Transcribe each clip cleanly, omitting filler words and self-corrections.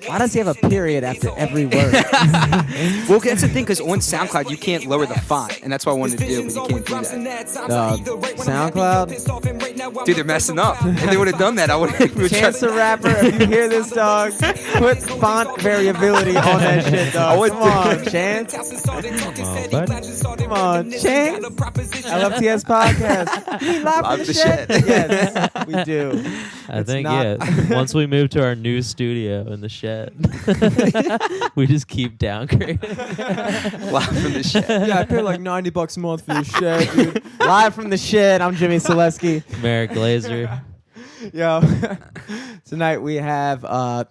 Why does he have a period after every word? Well, that's the thing, because on SoundCloud you can't lower the font, and that's what I wanted to do, but you can't do that. SoundCloud? Dude, they're messing up. If they would have done that, I would have. Chance the Rapper, if you hear this, dog, put font variability on that shit, dog. Come on, Chance. Come on, buddy. Come on, Chance. LFTS podcast. We live from the shed. Yes, we do. I think, once we move to our new studio in the shed, we just keep downgrading. Live from the shed. Yeah, I pay like $90 a month for the shed, dude. Live from the shed. I'm Jimmy Selesky. Merrick Glazer. Yo, tonight we have I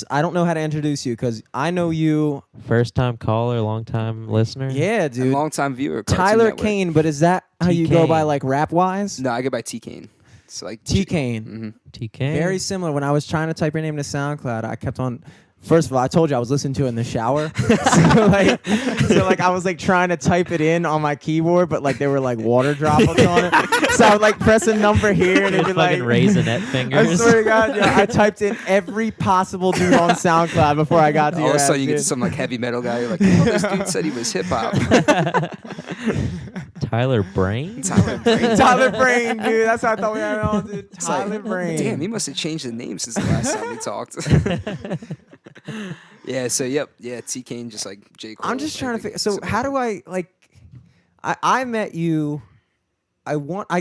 don't know how to introduce you because I know you. First time caller, long time listener. Yeah, dude. Long time viewer. Tyler Cain, but is that how you go by, like, rap wise? No, I go by T.Cain. It's like T.Cain. Mm-hmm. T.Cain. Very similar. When I was trying to type your name to SoundCloud, I kept on. First of all, I told you I was listening to it in the shower. so I was like trying to type it in on my keyboard, but like there were like water droplets on it. So I would like press a number here and it'd be like raisinette fingers. I swear to God, yeah, I typed in every possible dude on SoundCloud before I got to all your of a sudden you dude. get some like heavy metal guy. You're like, oh, this dude said he was hip hop. Tyler Brain? Tyler Brain, dude. That's how I thought we had it on, dude. It's Tyler Brain. Damn, he must have changed the name since the last time we talked. Yeah, so yeah, T.Cain just like J. Cole. I'm just trying to figure. So how do I like? I met you. I want to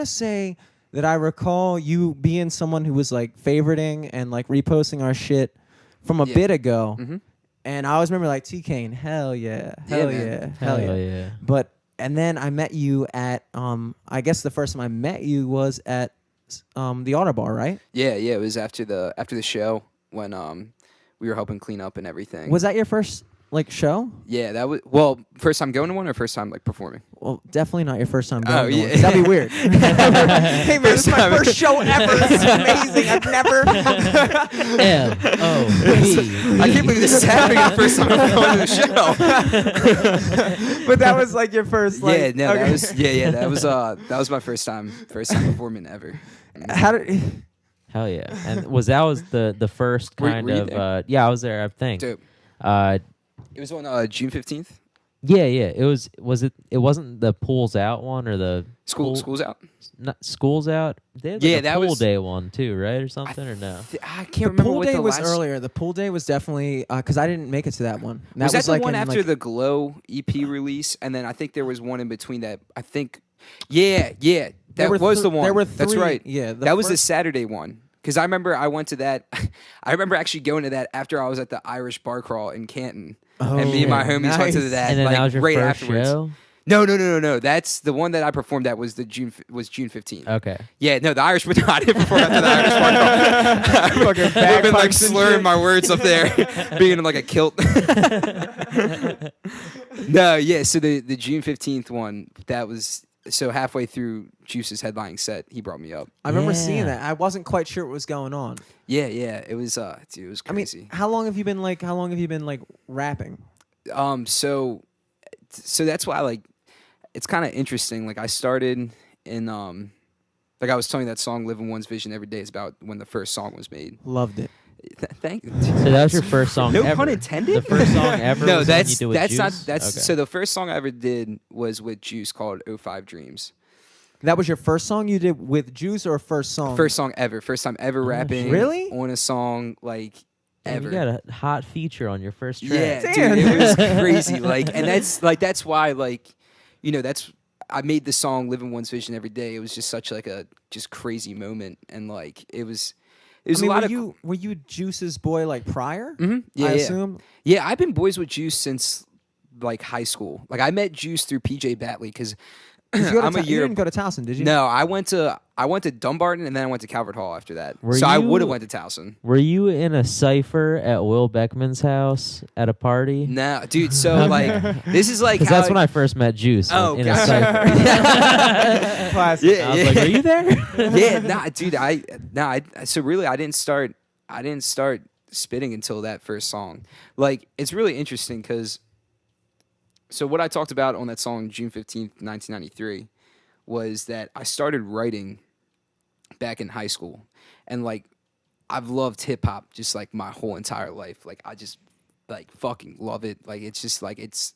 say that I recall you being someone who was like favoriting and like reposting our shit from a bit ago. Mm-hmm. And I always remember like T.Cain, hell yeah. Hell yeah. But and then I met you at I guess the first time I met you was at the Auto Bar, right? Yeah, it was after the show when we were helping clean up and everything. Was that your first like show? Yeah, that was first time going to one or first time like performing? Well, definitely not your first time going to one. Yeah. That'd be weird. Hey man, this is my first show ever. This is amazing. I've never M-O-V. I can't believe this is happening the first time I'm going to the show. But that was like your first like that was my first time performing ever. How did Hell yeah. And was the first kind were you of there? yeah, I was there, I think. Dope. It was on June 15th. Yeah. It wasn't the Pools Out one or the School's Out. Not School's Out. They had Yeah, a that pool was day one too, right, or something, or no? I can't the remember pool what day the was last... earlier. The pool day was definitely because I didn't make it to that one. Was that the like one in, after like, the Glow EP release? And then I think there was one in between that. I think, yeah, that was the one. There were That's three, right. Yeah, that was the Saturday one. Because I remember I went to that. I remember actually going to that after I was at the Irish Bar Crawl in Canton. Oh, and me and my homies went to that. And then like, that was your right first afterwards. show? No. That's the one that I performed at was June 15th. Okay. Yeah, no, the Irish, but no, I didn't perform after the Irish Bar Crawl. I would have been like slurring my words up there, being in like a kilt. No, yeah. So the June 15th one, that was. So halfway through Juice's headlining set, he brought me up. I remember seeing that. I wasn't quite sure what was going on. Yeah. It was dude, it was crazy. I mean, how long have you been like rapping? So that's why like it's kind of interesting. Like I started in like I was telling you that song "Living One's Vision Every Day" is about when the first song was made. Loved it. Thank you. So that was your first song No ever? pun intended? The first song ever? No, was that's one you did with not Juice? that's Okay. so the first song I ever did was with Juice called "05 Dreams." That was your first song you did with Juice, or first song? First song ever. First time ever rapping. Really? On a song like Damn, ever. you got a hot feature on your first track. Yeah, Damn. dude, it was crazy. Like, and that's why like, you know, I made the song "Living One's Vision Every Day." It was just such like a just crazy moment, and like it was a lot of. Were you Juice's boy like prior? Mm-hmm. Yeah, I assume. Yeah, I've been boys with Juice since like high school. Like I met Juice through PJ Batley because I'm a year. You didn't go to Towson, did you? No, I went to Dumbarton and then I went to Calvert Hall after that. Were I you- would have went to Towson. Were you in a cipher at Will Beckman's house at a party? No, dude. So like this is like Because how that's when I first met Juice. Oh, in a gotcha. cipher. Classic. Yeah, I was like, "Are you there?" Yeah, nah, dude. So really, I didn't start spitting until that first song. Like, it's really interesting because, so what I talked about on that song, June 15th, 1993, was that I started writing back in high school, and like I've loved hip hop just like my whole entire life. Like I just like fucking love it. Like it's just like it's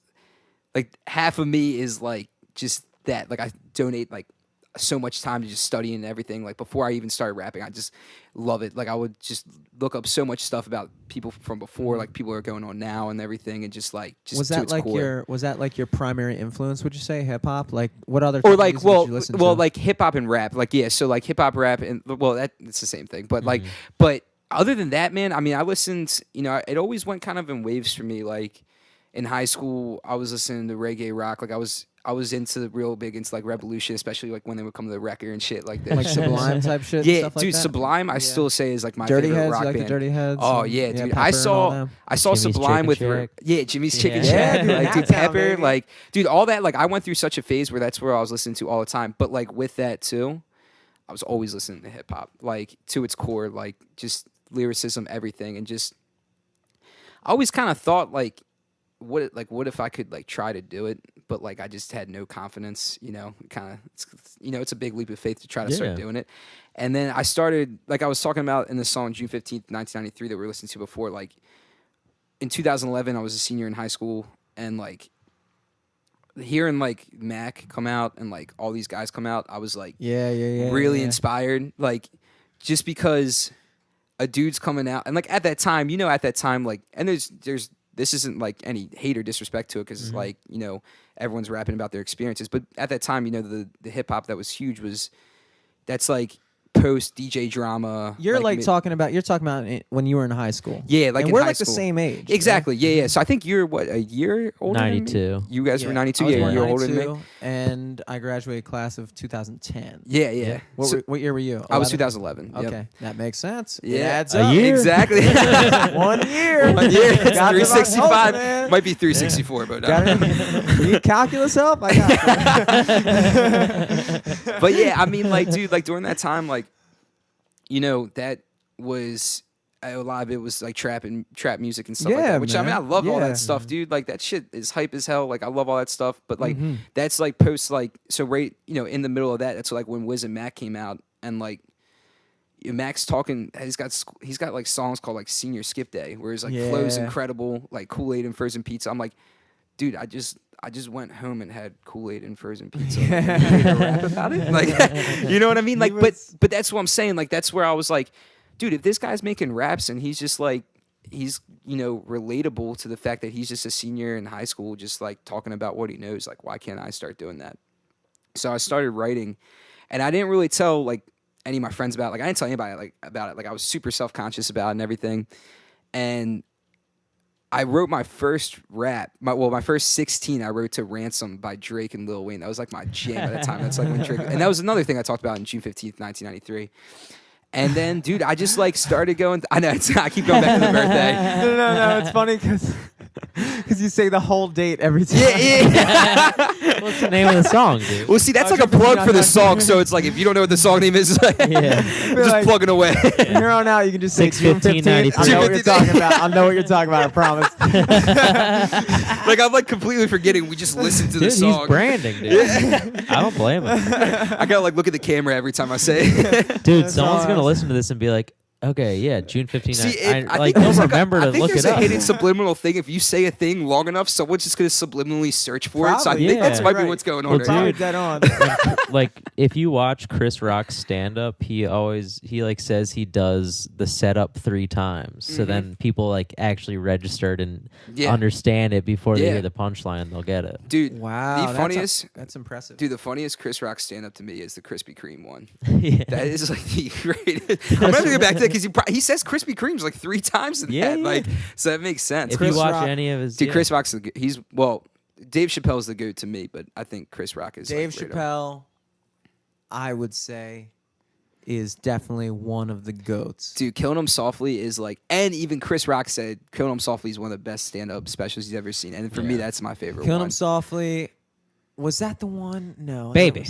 like half of me is like just that. Like I donate like so much time to just studying and everything. Like before I even started rapping, I just love it. Like I would just look up so much stuff about people from before, like people are going on now and everything, and just like just was to that its like core. your primary influence? Would you say hip hop? Like what other Or like music well did you listen well to? like hip hop and rap. Like yeah, so like hip hop, rap, and well that it's the same thing. But like Mhm. but other than that, man, I mean I listened. You know, it always went kind of in waves for me. Like in high school, I was listening to reggae rock. Like I was into real big into like Revolution, especially like when they would come to the record and shit like that. like Sublime type shit. and Yeah, stuff like dude, that? Sublime I Yeah. still say is like my Dirty favorite Heads, rock you like band. the Dirty Heads. Oh and- yeah, dude. Pepper I and all saw them. Jimmy's Sublime with Chicken Shack. Jimmy's Chicken Yeah. Shack, Yeah, dude, like dude, Naptown, Pepper, baby. like dude, all that. Like I went through such a phase where that's where I was listening to all the time. But like with that too, I was always listening to hip hop, like to its core, like just lyricism, everything, and just I always kind of thought like what if I could like try to do it, but like I just had no confidence, you know, kind of, it's a big leap of faith to try to start Yeah. doing it. And then I started, like I was talking about in the song June 15th, 1993 that we were listening to before, like in 2011, I was a senior in high school, and like hearing like Mac come out and like all these guys come out, I was like Yeah. really yeah. inspired, like just because a dude's coming out, and like at that time, like, and there's this isn't like any hate or disrespect to it, because it's like, you know, everyone's rapping about their experiences, but at that time, you know, the hip hop that was huge that's like post DJ drama. You're like talking about it when you were in high school. yeah, like and in we're high like school. the same age. Exactly. Yeah. So I think you're what, a year older? than me? 92. You guys were 92. I was Yeah, born you're older than me. 92, and I graduated class of 2010. Yeah. What year were you? I was 11? 2011. Yep. Okay, that makes sense. Yeah, It adds A up. year. Exactly. 1 year. 1 year. It's Got them 365. man. Might be 364, but Got it? You need calculus help? I got but yeah, I mean, like, dude, like during that time, like, you know, that was a lot of it was like trap music and stuff like Yeah, that. Which I mean, man. I love all Yeah. that stuff, dude. Like that shit is hype as hell. Like I love all that stuff. But like that's like post like so right, you know, in the middle of that, that's like when Wiz and Mac came out, and like Mac's talking. He's got like songs called like Senior Skip Day, where his like flow's Yeah. incredible, like Kool-Aid and frozen pizza. I'm like, dude, I just went home and had Kool-Aid and frozen pizza. Like, you made a rap about it, like you know what I mean? Like, but that's what I'm saying. Like that's where I was like, dude, if this guy's making raps and he's just like he's, you know, relatable to the fact that he's just a senior in high school, just like talking about what he knows, like why can't I start doing that? So I started writing, and I didn't really tell like any of my friends about it. Like I didn't tell anybody like about it. Like I was super self-conscious about it and everything. And I wrote my first rap, my first 16 I wrote to Ransom by Drake and Lil Wayne. That was like my jam at that time. That's like when Drake, and that was another thing I talked about in June 15th, 1993. And then, dude, I just like started going. I know I keep going back to the birthday. No. It's funny because you say the whole date every time. Yeah. What's the name of the song, dude? Well, see, that's like a plug for the song. So it's like if you don't know what the song name is, it's like, Yeah. just like- plugging away. From here on out, you can just say 6:15, 15. I know what you're 93. talking about. I know what you're talking about. I promise. Like I'm like completely forgetting. We just listened to the Dude, song. he's branding, dude. I don't blame him. I gotta like look at the camera every time I say it. Dude, That's someone's going to awesome. listen to this and be like, okay, yeah, June 15th. See, I think like, they'll there's like remember I to think look there's it a up. hidden subliminal thing. If you say a thing long enough, someone's just gonna subliminally search for it. So I Probably, think that's yeah. might be Right. what's going on Well, right Probably dude. dead on. Like, if you watch Chris Rock's stand-up, he like says he does the setup 3 times. So then people like actually registered and Yeah. understand it before they Yeah. hear the punchline. Theyll get it. Dude, Wow. the funniest, That's impressive. dude, the funniest Chris Rock stand up to me is the Krispy Kreme one. Yeah. That is like the greatest. I'm gonna have to get back to that because he says Krispy Kreme's like 3 times in Yeah, that. yeah. Like, so that makes sense. If Chris you watch Rock- any of his, Dude, yeah. Chris Rock's Dave Chappelle's the goat to me, but I think Chris Rock is Dave like, right up. Chappelle, I would say, is definitely one of the goats. Dude, Killing Him Softly is like, and even Chris Rock said Killing Him Softly is one of the best stand-up specials he's ever seen, and for me, Yeah. that's my favorite Killing one. Him Softly. Was that the one? No. Baby.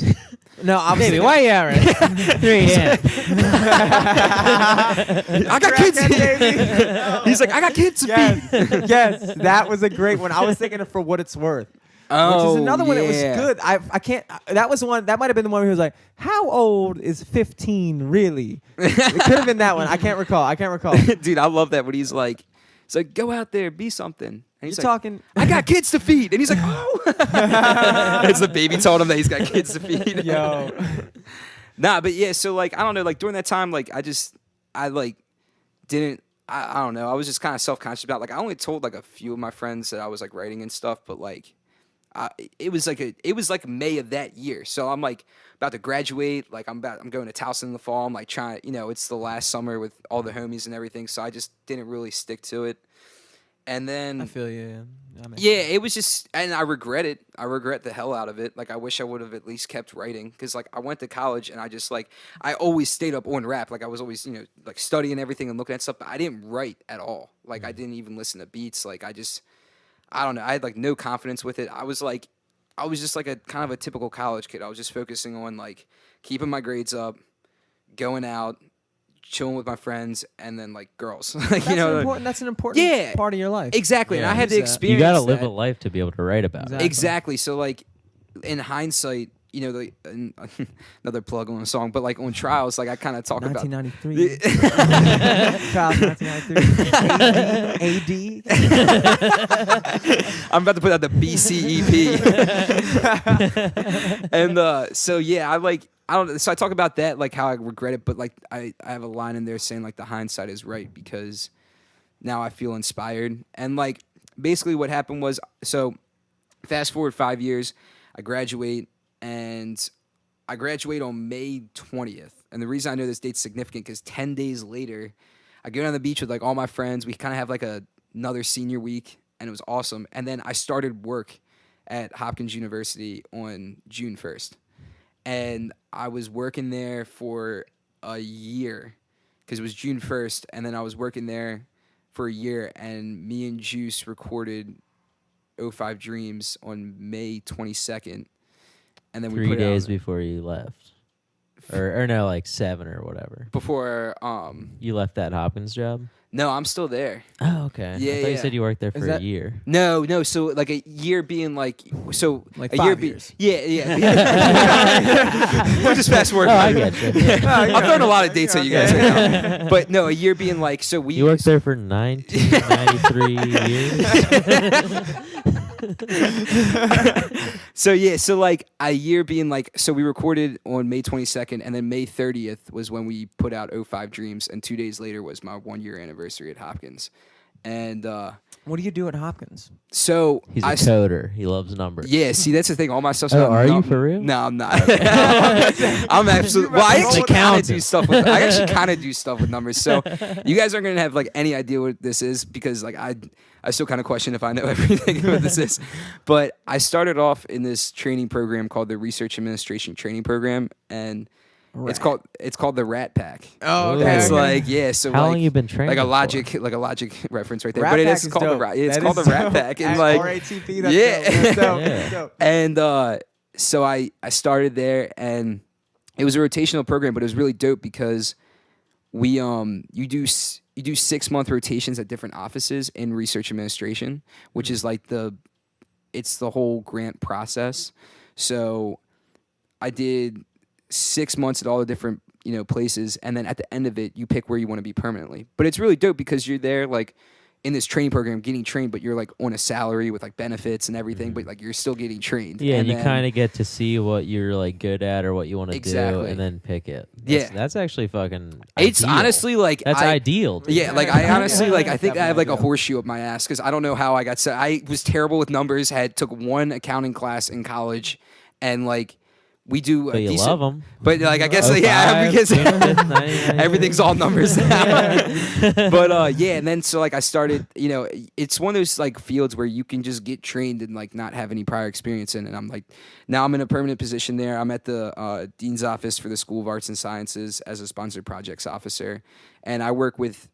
No, I was Baby, thinking- why you out right? 3 hands. I got kids. Crackhead, baby. He's like, I got kids to feed. Yes, yes, that was a great one. I was thinking of For What It's Worth. Oh, which is another one that was yeah. good. I can't. That was the one. That might have been the one where he was like, "How old is 15 really?" It could have been that one. I can't recall. Dude, I love that when he's like, go out there, be something. And he's You're like, talking. I got kids to feed. And he's like, oh. It's the baby told him that he's got kids to feed. Yo. Nah, but yeah, so like, I don't know, like during that time, like I like didn't, I don't know, I was just kind of self-conscious about, like, I only told like a few of my friends that I was like writing and stuff, but like, it was like May of that year. So I'm like about to graduate, like I'm going to Towson in the fall. I'm like trying, it's the last summer with all the homies and everything. So I just didn't really stick to it. And then I feel you. yeah, it was just, and I regret it. I regret the hell out of it. Like, I wish I would have at least kept writing, because like I went to college and I just like, I always stayed up on rap. Like I was always, like studying everything and looking at stuff, but I didn't write at all. Like I didn't even listen to beats. Like I don't know. I had like no confidence with it. I was just like a kind of a typical college kid. I was just focusing on like keeping my grades up, going out, chilling with my friends, and then like girls. Like, That's an important part of your life. Exactly. Yeah, and I had to you experience You got to live that. a life to be able to write about it. Exactly. So like in hindsight, another plug on a song, but like on Trials, like I kind of talk about 1993. Trials 1993. AD. I'm about to put out the BCEP. And so yeah, so I talk about that, like how I regret it, but like I have a line in there saying like the hindsight is right, because now I feel inspired. And like basically what happened was, so fast forward 5 years, I graduate, and I graduate on May 20th. And the reason I know this date's significant, because 10 days later, I go down the beach with like all my friends. We kind of have like another senior week, and it was awesome. And then I started work at Hopkins University on June 1st. And I was working there for a year, because it was June 1st. And then I was working there for a year, and me and Juice recorded 05 Dreams on May 22nd. And then we 3 put days it out before you left. Or no, like 7 or whatever. before. You left that Hopkins job? No, I'm still there. Oh, okay. Yeah, I thought you yeah. said you worked there for a that- year. No. So like a year being like, so Like a 5 year years. Yeah. We'll just fast forward. Oh, I get you. I'm throwing a lot of dates at you guys right now. But no, a year being like, so we You worked there for 1993 years? So yeah, so like a year being like, so we recorded on May 22nd, and then May 30th was when we put out 05 Dreams, and 2 days later was my 1 year anniversary at Hopkins. And What do you do at Hopkins? so He's a coder. He loves numbers. yeah, see, that's the thing. All my stuff's Oh, about are you for real? No, I'm not. I'm absolutely. Well, I actually kind of do stuff with. I actually kind of do stuff with numbers. So you guys aren't gonna have like any idea what this is, because like I still kind of question if I know everything what this is. But I started off in this training program called the Research Administration Training Program, and it's called the Rat Pack. Oh, okay, It's okay. like, yeah. So How like, long you been training? like a for? logic reference right there. Rat But it Pack is is called dope. the Rat. It's That called the is Rat dope. Pack, and like RATP, that's yeah. dope. That's dope. Yeah. That's dope. And so I started there, and it was a rotational program, but it was really dope because we you do 6-month rotations at different offices in research administration, which is like it's the whole grant process. So I did 6 months at all the different places, and then at the end of it, you pick where you want to be permanently. But it's really dope because you're there like in this training program getting trained, but you're like on a salary with like benefits and everything, but like you're still getting trained. Yeah, and you then- kind of get to see what you're like good at or what you want to do, Exactly. and then pick it. Yeah. That's actually fucking. It's ideal. honestly like That's ideal. dude. Yeah, like I honestly like I think I have like a Definitely. horseshoe up my ass because I don't know how I got set. I was terrible with numbers. Took one accounting class in college, and like we do a But you decent, love them. But like I guess yeah, because everything's all numbers now. But yeah, and then so like I started, it's one of those like fields where you can just get trained and like not have any prior experience in. And I'm like, now I'm in a permanent position there. I'm at the dean's office for the School of Arts and Sciences as a sponsored projects officer, and I work with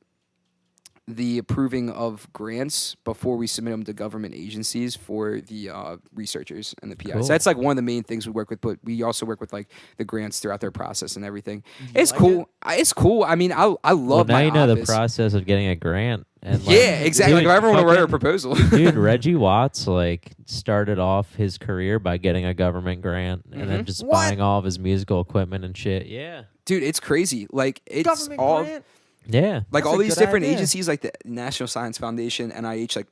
the approving of grants before we submit them to government agencies for the researchers and the PIs. Cool. So that's like one of the main things we work with, but we also work with like the grants throughout their process and everything. It's like cool. It's cool. I mean, I Well, love now my you know the office. process of getting a grant And like, Yeah, exactly. Like, dude, if I ever want to write a fucking- proposal. dude, Reggie Watts like started off his career by getting a government grant and then just What? buying all of his musical equipment and shit. Yeah. Dude, it's crazy. Like, it's Government all grant? Yeah. like That's all a these good different idea. agencies, like the National Science Foundation, NIH. Like,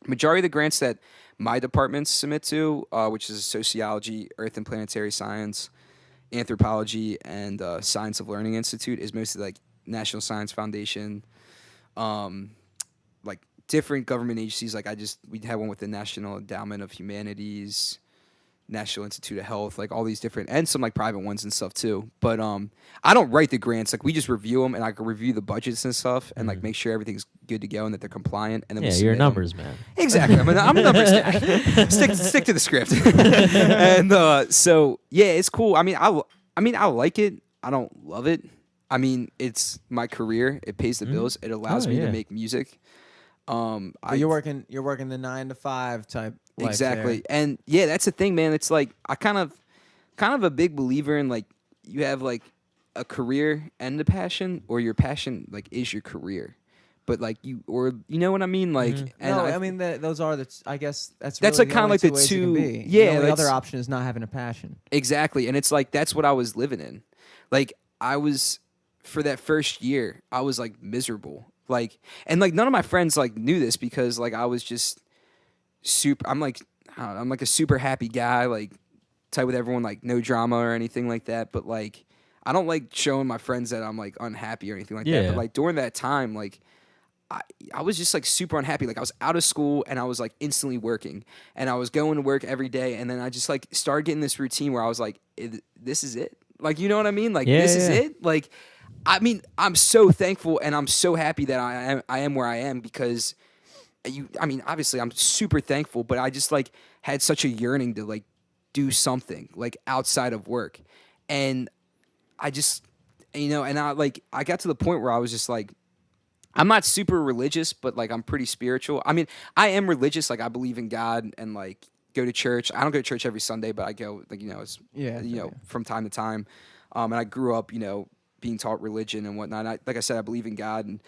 majority of the grants that my departments submit to, which is sociology, earth and planetary science, anthropology, and Science of Learning Institute, is mostly like National Science Foundation, like different government agencies. Like we had one with the National Endowment of Humanities, National Institute of Health, like all these different, and some like private ones and stuff too. But I don't write the grants. Like, we just review them, and I can review the budgets and stuff, and like make sure everything's good to go and that they're compliant. And then Yeah, we you're a submit 'em. numbers man. Exactly. I'm a numbers guy. Stick to the script. And so yeah, it's cool. I mean, I like it. I don't love it. I mean, it's my career. It pays the bills. It allows me yeah. to make music. But you're working the 9 to 5 type. life Exactly. there. And yeah, that's the thing, man. It's like I kind of a big believer in, like, you have like a career and a passion, or your passion like is your career. But like you know what I mean? Like, and No, I mean those are I guess that's That's really like kinda only like the ways it two- can be. yeah, The only other that's- option is not having a passion. Exactly. And it's like that's what I was living in. Like, I was, for that first year, I was like miserable. Like, and like none of my friends like knew this, because like I was just I'm like a super happy guy, like type with everyone, like no drama or anything like that. But like I don't like showing my friends that I'm like unhappy or anything like that. Yeah. But like during that time, like I was just like super unhappy. Like, I was out of school and I was like instantly working, and I was going to work every day. And then I just like started getting this routine where I was like, this is it. Like, you know what I mean? Like, this is it. Like, I mean, I'm so thankful and I'm so happy that I am where I am, because I mean, obviously I'm super thankful, but I just like had such a yearning to like do something like outside of work. And I just, and I got to the point where I was just like, I'm not super religious, but like I'm pretty spiritual. I mean, I am religious. Like, I believe in God and like go to church. I don't go to church every Sunday, but I go, like, from time to time. And I grew up, being taught religion and whatnot. Like I said, I believe in God.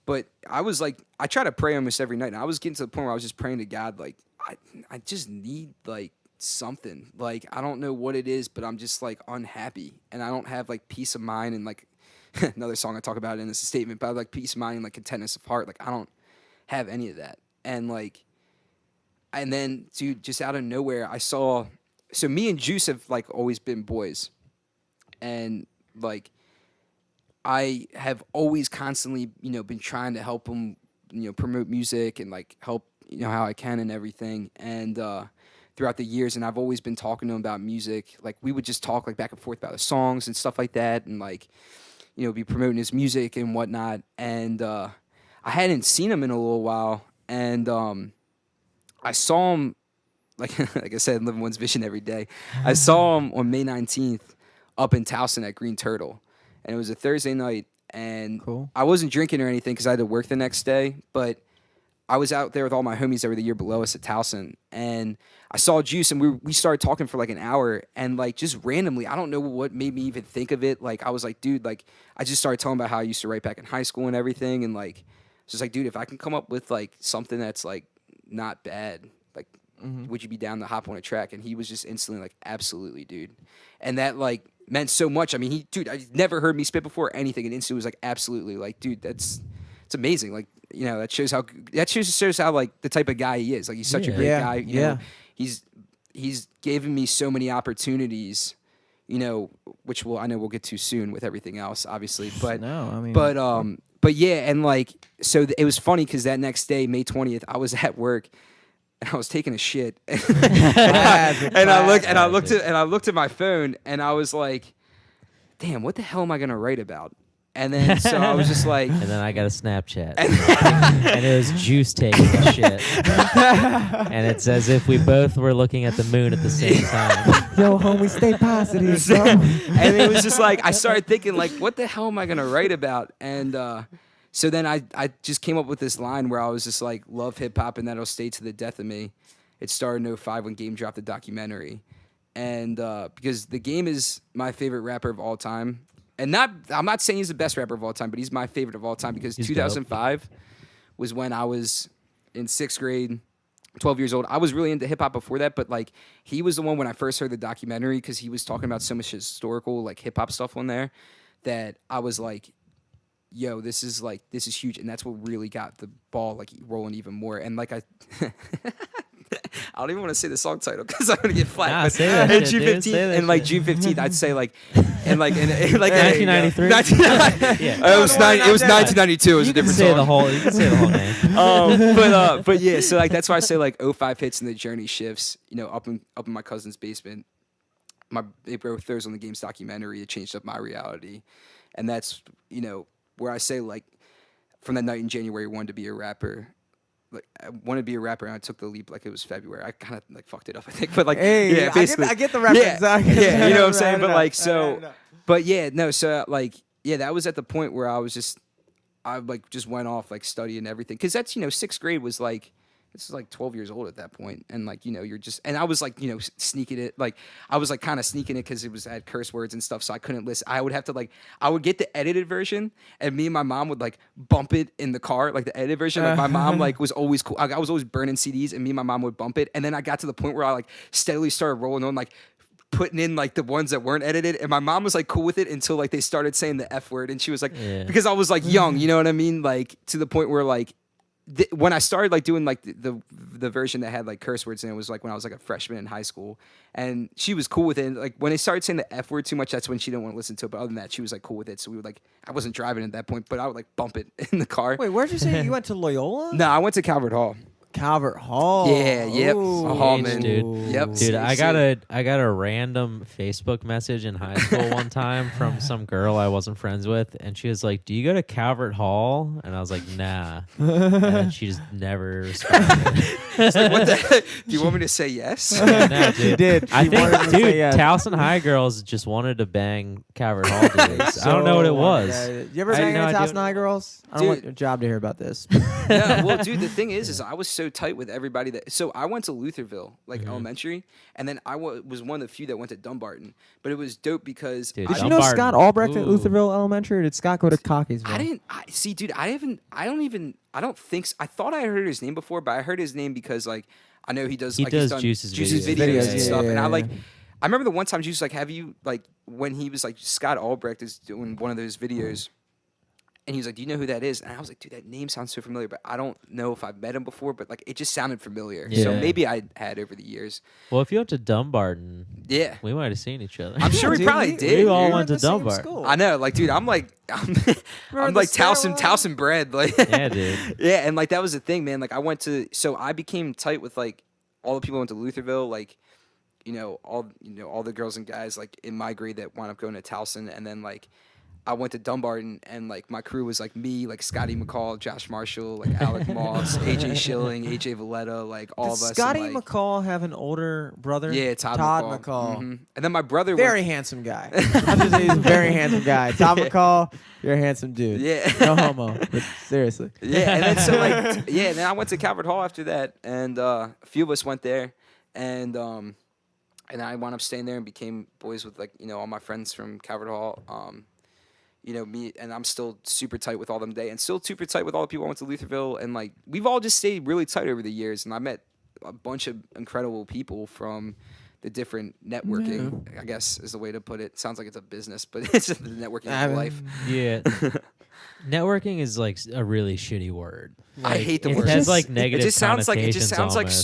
But I was like, I try to pray almost every night. And I was getting to the point where I was just praying to God, like, I just need like something. Like, I don't know what it is, but I'm just like unhappy. And I don't have like peace of mind, and like, another song I talk about in this statement, but I have like peace of mind and like contentness of heart. Like, I don't have any of that. And like, and then, dude, just out of nowhere, I saw, so me and Juice have like always been boys. And like, I have always constantly, been trying to help him, promote music and like help, how I can and everything. And throughout the years, and I've always been talking to him about music. Like, we would just talk like back and forth about the songs and stuff like that, and like, be promoting his music and whatnot. And I hadn't seen him in a little while, and I saw him, like I said, living one's vision every day. I saw him on May 19th up in Towson at Green Turtle. And it was a Thursday night, and Cool. I wasn't drinking or anything because I had to work the next day, but I was out there with all my homies that were the year below us at Towson, and I saw Juice, and we started talking for like an hour, and like just randomly, I don't know what made me even think of it. Like, I was like, dude, like, I just started telling about how I used to write back in high school and everything, and like, just like, dude, if I can come up with like something that's like not bad, like, would you be down to hop on a track? And he was just instantly like, absolutely, dude. And that like meant so much. I mean, I never heard me spit before or anything, and instantly was like, absolutely, like, dude, it's amazing. Like, that shows how like the type of guy he is. Like, he's such a great guy. You know, he's given me so many opportunities, which I know we'll get to soon with everything else, obviously. But No, I mean, but yeah, and like, so it was funny because that next day, May 20th, I was at work and I was taking a shit, and I looked at my phone, and I was like, damn, what the hell am I gonna write about? And then so I was just like, And then I got a Snapchat. And it was Juice taking a shit. And it's as if we both were looking at the moon at the same time. yo, homie, stay positive, bro. and it was just like, I started thinking, like, what the hell am I gonna write about? And so then I just came up with this line where I was just like, love hip hop and that'll stay to the death of me. It started in 2005 when Game dropped the documentary. And because the Game is my favorite rapper of all time. And I'm not saying he's the best rapper of all time, but he's my favorite of all time because He's 2005 was when I was in 6th grade, 12 years old. I was really into hip hop before that, but like he was the one when I first heard the documentary because he was talking about so much historical like hip hop stuff on there that I was like, yo, this is huge, and that's what really got the ball like rolling even more. And like I don't even want to say the song title because I'm gonna get flack. Nah, but say that in shit, June dude. 15th, Say that and like shit. June 15th, I'd say like, and like 1993. 1993. Yeah. It was 1992. It was You a can different say song. the whole. You can say the whole name. But yeah, so like that's why I say like 05 hits and the journey shifts. You know, up in my cousin's basement. They both throws on the games documentary. It changed up my reality, and that's where I say like from that night in January, I wanted to be a rapper. Like I wanted to be a rapper, and I took the leap like it was February. I kind of like fucked it up, I think. But like, Hey, yeah, basically, I get the reference. yeah, you know what I'm saying. But like, so. but yeah, no, so like, yeah, that was at the point where I like just went off like studying everything because that's 6th grade was like. This is like 12 years old at that point, and like you're just, and I was like sneaking it, like I was like kind of sneaking it because it had curse words and stuff, so I couldn't listen. I would have to like I would get the edited version, and me and my mom would like bump it in the car, like the edited version. Like my mom like was always cool. I was always burning CDs, and me and my mom would bump it, and then I got to the point where I like steadily started rolling on like putting in like the ones that weren't edited, and my mom was like cool with it until like they started saying the F word, and she was like, because I was like young, you know what I mean, like to the point where like. When I started like doing like the version that had like curse words in it was like when I was like a freshman in high school, and she was cool with it. And, like when they started saying the F word too much, that's when she didn't want to listen to it. But other than that, she was like cool with it. So we would like I wasn't driving at that point, but I would like bump it in the car. Wait, where'd you say you went to Loyola? No, I went to Calvert Hall. Calvert Hall. Yeah, yep. Ooh. Hallman. Dude. Yep. Dude, I got a random Facebook message in high school one time from some girl I wasn't friends with, and she was like, "Do you go to Calvert Hall?" And I was like, "Nah." And then she just never responded. It's like, what the heck? Do you want me to say yes? Nah, She dude. did. I She wanted think, to say dude, yes. Towson High girls just wanted to bang Calvert Hall dudes. I don't know what it was. You ever I had bang no any idea Towson what High it girls? I don't Dude. want your job to hear about this. Yeah, well, dude, the thing is I was so tight with everybody so I went to Lutherville, like elementary, and then I was one of the few that went to Dumbarton. But it was dope because Dude, Did you know Dumbarton. Scott Albrecht at Ooh. Lutherville Elementary, or did Scott go to Cockeysville? see, dude, I don't think I thought I heard his name before, but I heard his name because like I know he does He like does he's done Juice's videos videos. and Yeah, stuff, yeah, and I yeah. like. I remember the one time Juice like, have you like when he was like Scott Albrecht is doing one of those videos. And he was like, "Do you know who that is?" And I was like, "Dude, that name sounds so familiar, but I don't know if I've met him before. But like, it just sounded familiar. So Yeah. maybe I had over the years. Well, if you went to Dumbarton, Yeah, we might have seen each other. I'm sure we Dude, probably did. we all dude. went to the same Dunbar. school. I know, like, dude, I'm like the stairwell? Towson bred, like, Yeah, dude. yeah, and like that was the thing, man. Like, so I became tight with like all the people who went to Lutherville, like, all the girls and guys like in my grade that wound up going to Towson, and then like. I went to Dumbarton, and like my crew was like me, like Scotty McCall, Josh Marshall, like Alec Moss, AJ Schilling, AJ Valletta, like all Does of us. Scotty and, like, McCall have an older brother? Yeah, Todd McCall. Mhm. And then my brother Very handsome guy. I'm just saying he's a very handsome guy. Todd McCall, you're a handsome dude. Yeah. No homo. But seriously. Yeah, and then so like and then I went to Calvert Hall after that, and a few of us went there, and I wound up staying there and became boys with like all my friends from Calvert Hall. Me, and I'm still super tight with all them today, and still super tight with all the people I went to Lutherville, and like we've all just stayed really tight over the years, and I met a bunch of incredible people from the different networking, I guess is the way to put it. Sounds like it's a business, but it's just the networking of life. Yeah. Networking is like a really shitty word. I hate the it word. has like negative It just sounds like connotations so.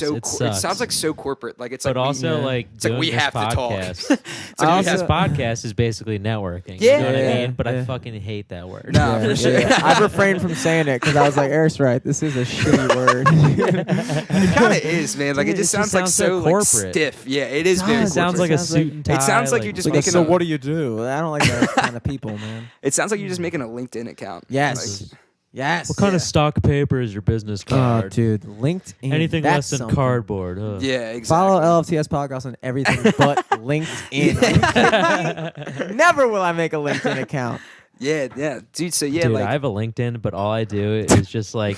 almost. It sounds like so corporate. Like it's but like also like it's like doing we this have to talk. podcast. It's like we This have- podcast is basically networking. Yeah. You know what I Yeah, mean? But I yeah. fucking hate that word. No, for sure. I refrained from saying it because I was like, Eric's right. This is a shitty word. It kind of is, man. Like Dude, it just it just sounds like sounds so so like corporate. stiff. Yeah, it is very. It It sounds like corporate. a Sounds like- suit and tie. It sounds like you're just Like, making so a- what do you do? I don't like that kind of people, man. It sounds like you're just making a LinkedIn account. Yes. Like, Yes. What kind Yeah. of stock paper is your business Oh, card? dude. LinkedIn. Anything that's less than something. cardboard. Huh? yeah, exactly. Follow LFTS podcast on everything but LinkedIn. Are you kidding me? Never will I make a LinkedIn account. Yeah, dude. So yeah, Dude, like I have a LinkedIn, but all I do is just like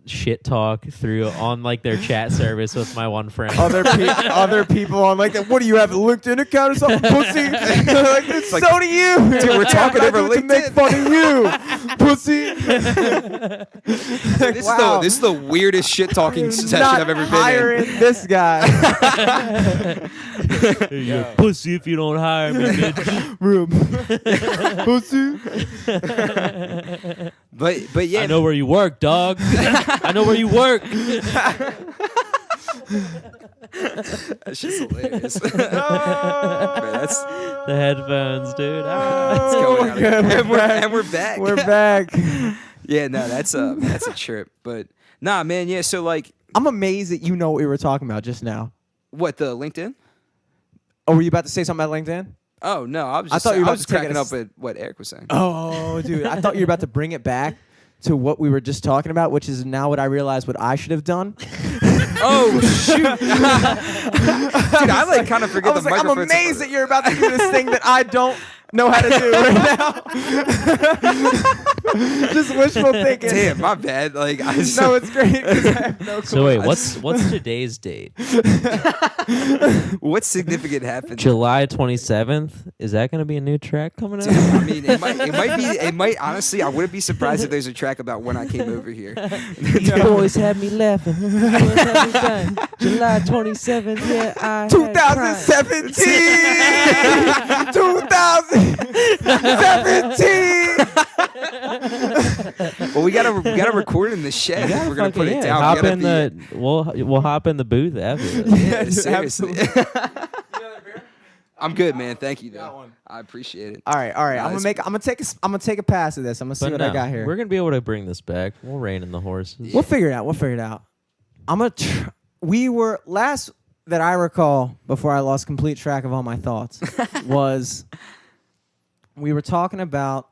shit talk through on like their chat service with my one friend. Other people on like that. What do you have, a LinkedIn account or something, pussy? Like, so do you. Dude, we're talking over to make LinkedIn. fun of you, pussy. This is the weirdest shit talking session Not I've ever been in. hiring this guy. You're a pussy if you don't hire me, bitch. Room. Pussy. But yeah, I know where you work, dog. I know where you work. that's just hilarious. Man, that's The headphones, dude. going Oh, out God, again. And we're back. We're back. Yeah, no, that's a trip. But nah, man, yeah. So like, I'm amazed that you know what we were talking about just now. what, the LinkedIn? Oh, were you about to say something about LinkedIn? Oh no, I was just, thought you were I about was to take cracking it up at what Eric was saying. Oh, dude, I thought you were about to bring it back to what we were just talking about, which is now what I realize what I should have done. Oh shoot, dude! I like kind of forget I was the like, I'm microphone's amazed that you're about to do this thing that I don't know how to do right now. Just wishful thinking. Damn, my bad. Like, I just, No, it's great. 'Cause I have no So wait, what's today's date? what significant happened? July 27th. Is that going to be a new track coming out? I mean, it might. Honestly, I wouldn't be surprised if there's a track about when I came over here. You boys had me laughing. July 27th. Yeah, I 2017. 2017. Well, we gotta record it in the shed if we're gonna put it down. Hop We in gotta we'll hop in the booth after this. yeah, dude, seriously. absolutely. I'm good, man. Thank you, Got though. one. I appreciate it. All right. Nah, I'm gonna take a pass of this. I'm gonna see But what no, I got here. we're gonna be able to bring this back. We'll rein in the horses. We'll figure it out. I'm gonna. We were last that I recall before I lost complete track of all my thoughts was we were talking about.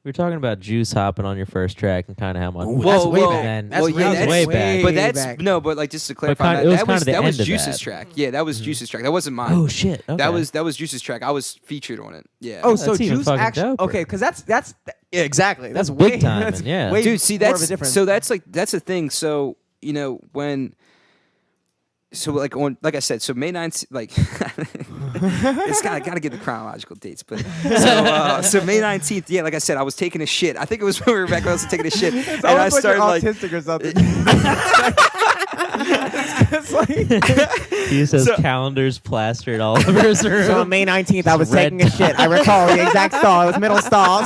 We were talking about juice hopping on your first track and kind of how much. Ooh, that's way back. And That's Well, yeah, that's way back. But that's back. no, but like just to clarify, kinda- it was that kinda the was end of Juice's that. track. Yeah, that was Juice's track. That wasn't mine. Oh shit! Okay. That was Juice's track. I was featured on it. Yeah. Oh, that's so even Juice fucking actually. doper. Okay, because that's yeah, exactly. That's way, big time, that's yeah. way Dude, see, more of that's a difference. so that's a thing. So you know when. So like I said, so May 9th, like it's gotta get the chronological dates, but so May 19th, yeah, like I said, I was taking a shit. I think it was when we were back when I was taking a shit, and I almost started like like, you're autistic or something. It's like, he just has calendars plastered all over his room. so on May 19th, I was Red taking a shit. I recall the exact stall. It was middle stall.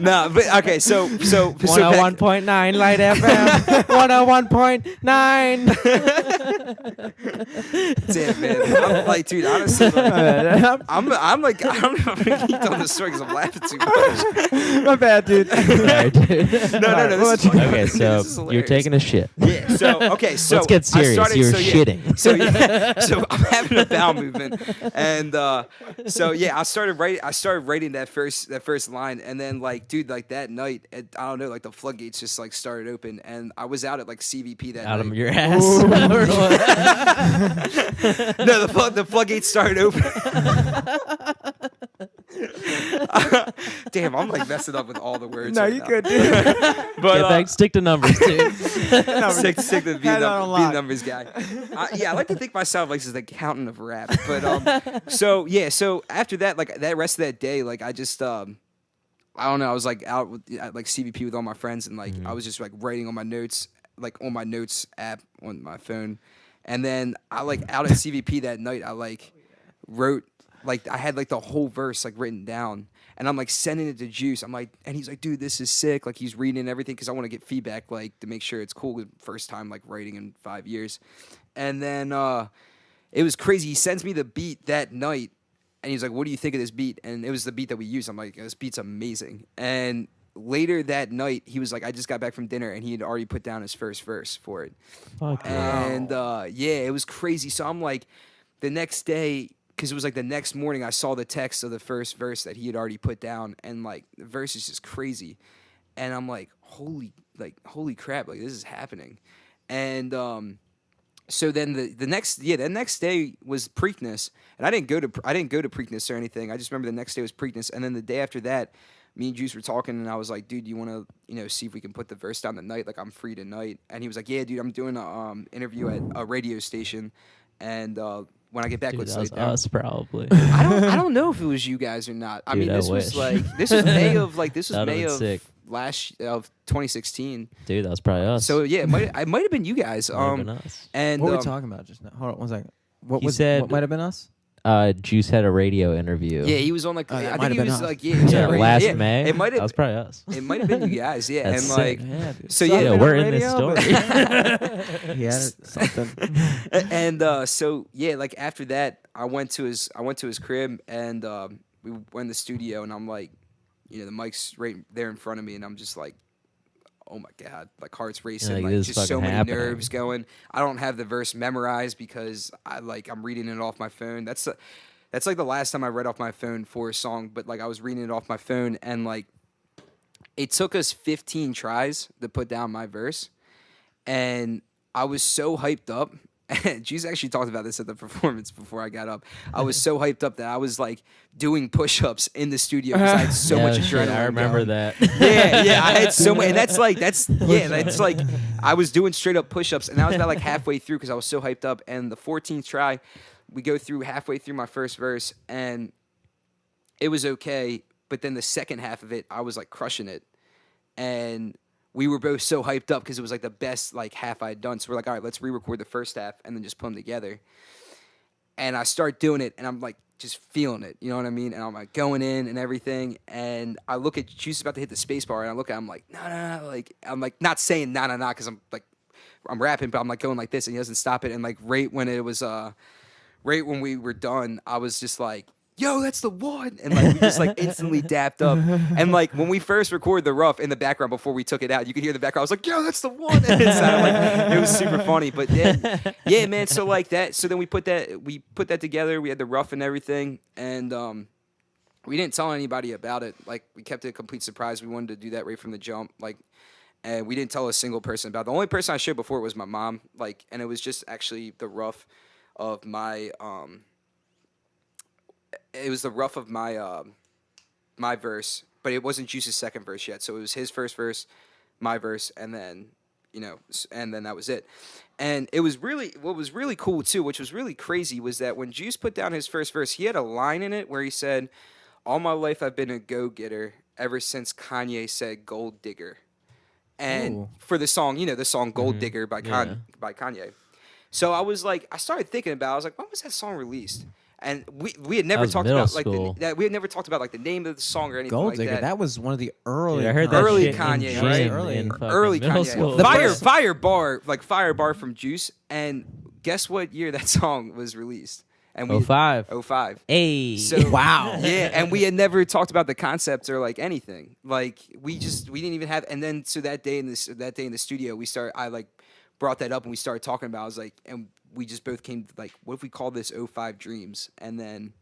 no, but okay, so 101.9 Light FM. 101.9. damn man, I'm like, dude, honestly, like, I'm like, I don't know if I keep telling this story because I'm laughing too much. My bad, dude. Sorry, dude. No, this is funny. Okay, This so is you're hilarious. taking a shit. Yeah. So okay. So Let's get serious. I started, You're so, yeah, shitting. So yeah. So I'm having a bowel movement, and so yeah, I started writing that first line, and then like, dude, like that night, I don't know, like the floodgates just like started open, and I was out at like CVP that Out night. of your ass. No, the floodgates started open. Damn, I'm like messing up with all the words. No, right you now. good, dude. But Get back, stick to numbers, dude. stick to be Had it on lock. the numbers guy. Yeah, I like to think myself like as the accountant of rap. But so yeah, so after that, like that rest of that day, like I just I don't know, I was like out with at, like CVP with all my friends, and like I was just like writing on my notes, like on my notes app on my phone, and then I like out at CVP that night, I like wrote. Like I had like the whole verse like written down, and I'm like sending it to Juice. I'm like, and he's like, dude, this is sick. Like he's reading everything because I want to get feedback, like to make sure it's cool. First time like writing in 5 years, and then it was crazy. He sends me the beat that night, and he's like, what do you think of this beat? And it was the beat that we used. I'm like, this beat's amazing. And later that night, he was like, I just got back from dinner, and he had already put down his first verse for it. Fuck yeah. And yeah, it was crazy. So I'm like, the next day. Because it was like the next morning, I saw the text of the first verse that he had already put down, and like the verse is just crazy, and I'm like, holy crap, like this is happening, and so then the next day was Preakness, and I didn't go to Preakness or anything. I just remember the next day was Preakness, and then the day after that me and Juice were talking, and I was like, dude, you want to, see if we can put the verse down tonight? Like, I'm free tonight. And he was like, yeah, dude, I'm doing a interview at a radio station, and when I get back, Dude, let's that lay was it down. us probably. I don't know if it was you guys or not. I Dude, mean, I this was wish. this was May of That'd've been sick. of 2016. Dude, that was probably us. So yeah, it might have been you guys. Might have been us. And What were we talking about just now? Hold on one second. He said- what might have been us? Juice had a radio interview. yeah, he was on like Oh, that I might think have he been was us. like he was on Yeah, a radio- last yeah, May. It might That have was probably us. it might have been you guys. Yeah, That's and sick. like Yeah, dude. So, Suck yeah, it on we're in this radio, story. but- He had something. and so yeah, like after that, I went to his crib, and we went in the studio, and I'm like, the mic's right there in front of me, and I'm just like, oh my god, like heart's racing, like, like this is just so fucking many happening. nerves going. I don't have the verse memorized because I'm reading it off my phone. That's like the last time I read off my phone for a song, but like I was reading it off my phone, and like it took us 15 tries to put down my verse, and I was so hyped up. Juice actually talked about this at the performance before I got up. I was so hyped up that I was like doing push-ups in the studio because I had so Yeah, much shit, adrenaline. I remember going. that. Yeah, I had so much, and that's like I was doing straight up push-ups, and I was about like halfway through because I was so hyped up. And the 14th try, we go through halfway through my first verse, and it was okay. But then the second half of it, I was like crushing it, and we were both so hyped up because it was like the best like half I had done. So we're like, all right, let's re-record the first half and then just put them together. And I start doing it, and I'm like just feeling it, you know what I mean? And I'm like going in and everything, and I look at Juice about to hit the space bar, and I look at him like, no, like I'm like not saying no, because I'm rapping, but I'm like going like this, and he doesn't stop it. And like right when we were done, I was just like, yo, that's the one. And like we just like instantly dapped up. And like when we first recorded the rough in the background before we took it out, you could hear the background. I was like, yo, that's the one. And it sounded like it was super funny. But then yeah, man, so like that. So then we put that together. We had the rough and everything. And we didn't tell anybody about it. Like we kept it a complete surprise. We wanted to do that right from the jump. Like, and we didn't tell a single person about it. The only person I showed before was my mom. Like, and it was just actually the rough of my it was the rough of my my verse, but it wasn't Juice's second verse yet. So it was his first verse, my verse, and then and then that was it. And it was what was really cool too, which was really crazy, was that when Juice put down his first verse, he had a line in it where he said, "All my life I've been a go-getter ever since Kanye said gold digger." And Ooh. for the song, the song "Gold Digger" by by Kanye. So I started thinking about it. I was like, when was that song released? And we had never was talked middle about like school. we had never talked about like the name of the song or anything Gold like Digger. that. That was one of the early. Dude, I heard that Early shit Kanye, in right? gym Early- in fucking Early middle Kanye. school. Fire bar from Juice. And guess what year that song was released? And 05. 05. Hey. So Wow. Yeah, and we had never talked about the concept or like anything. Like we didn't even have. And then so that day in the studio, I like brought that up and we started talking about. I was like, and we just both came to like, what if we call this 05 Dreams? And then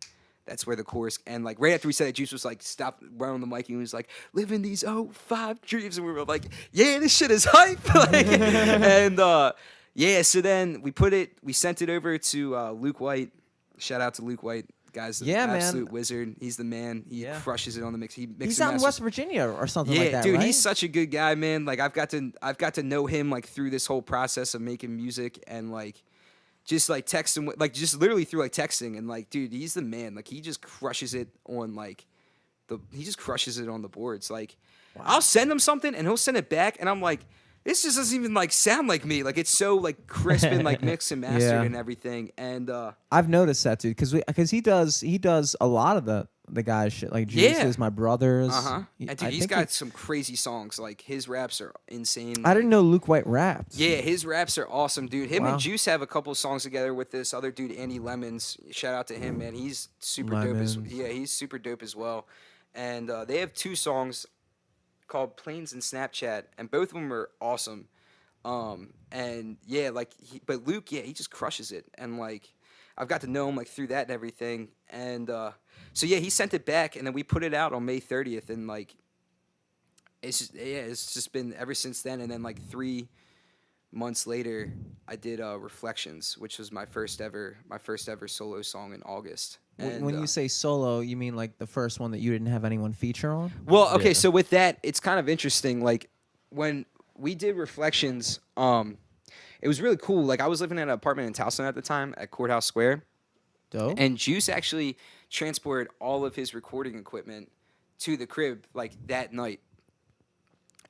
that's where the chorus, and like right after we said it, Juice was like, stop running on the mic, and he was like, living these 05 dreams. And we were like, yeah, this shit is hype. Like, and yeah, so then we sent it over to Luke White. Shout out to Luke White. Guy's the absolute wizard. He's the man. He crushes it on the mix. He mixes He's out in West Virginia or something like that, dude, right? he's such a good guy, man. Like I've got to know him like through this whole process of making music, and like just like texting, like just literally through like texting, and like, dude, he's the man. Like he just crushes it on like he just crushes it on the boards. Like I'll send him something and he'll send it back, and I'm like, this just doesn't even like sound like me. Like it's so like crisp and like mixed and mastered Yeah. and everything. And I've noticed that, dude, because he does a lot of the guys shit, like Juice's, my brothers. and dude, he's got some crazy songs. Like his raps are insane. I didn't know Luke White rapped. Yeah, his raps are awesome, dude. Him Wow. and Juice have a couple songs together with this other dude, Andy Lemons. Shout out to him, man. He's super dope. Lemons. He's super dope as well. And they have 2 songs called Planes and Snapchat, and both of them are awesome. And yeah, like, but Luke, yeah, he just crushes it. And like, I've got to know him like through that and everything. And so yeah, he sent it back, and then we put it out on May 30th, and like, it's just been ever since then. And then like 3 months later, I did Reflections, which was my first ever solo song in August. And, When you say solo, you mean like the first one that you didn't have anyone feature on? well, okay, Yeah. so with that, it's kind of interesting. Like when we did Reflections, it was really cool. Like I was living in an apartment in Towson at the time at Courthouse Square, Dope. and Juice actually transported all of his recording equipment to the crib like that night.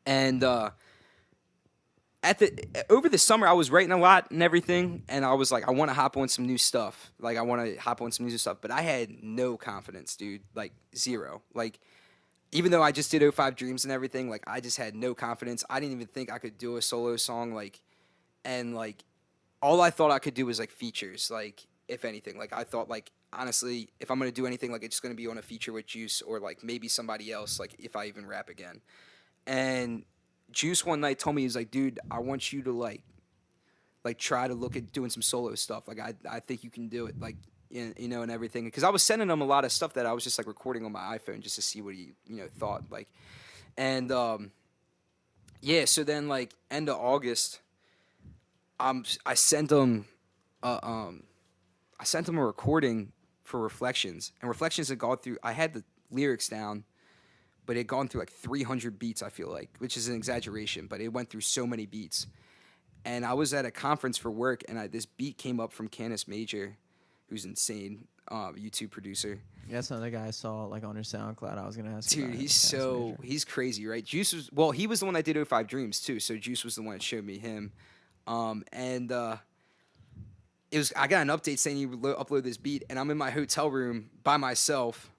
And over the summer, I was writing a lot and everything, and I was like, I want to hop on some new stuff. Like, I want to hop on some new stuff, but I had no confidence, dude. Like, zero. Like, even though I just did '05 Dreams and everything, like, I just had no confidence. I didn't even think I could do a solo song, like, and, like, all I thought I could do was, like, features, like, if anything. Like, I thought, like, honestly, if I'm going to do anything, like, it's going to be on a feature with Juice or, like, maybe somebody else, like, if I even rap again. And Juice one night told me, he was like, dude, I want you to like try to look at doing some solo stuff. Like I think you can do it, like you know, and everything. Because I was sending him a lot of stuff that I was just like recording on my iPhone just to see what he thought. Like, and yeah. So then like end of August, I sent him a recording for Reflections, and Reflections had gone through. I had the lyrics down, but it had gone through like 300 beats, I feel like, which is an exaggeration, but it went through so many beats. And I was at a conference for work, and this beat came up from Canis Major, who's insane, YouTube producer. Yeah, that's another guy I saw like on your SoundCloud. I was gonna ask you Dude, about he's crazy, right? Juice he was the one that did '05 Dreams too, so Juice was the one that showed me him. And I got an update saying you upload this beat, and I'm in my hotel room by myself,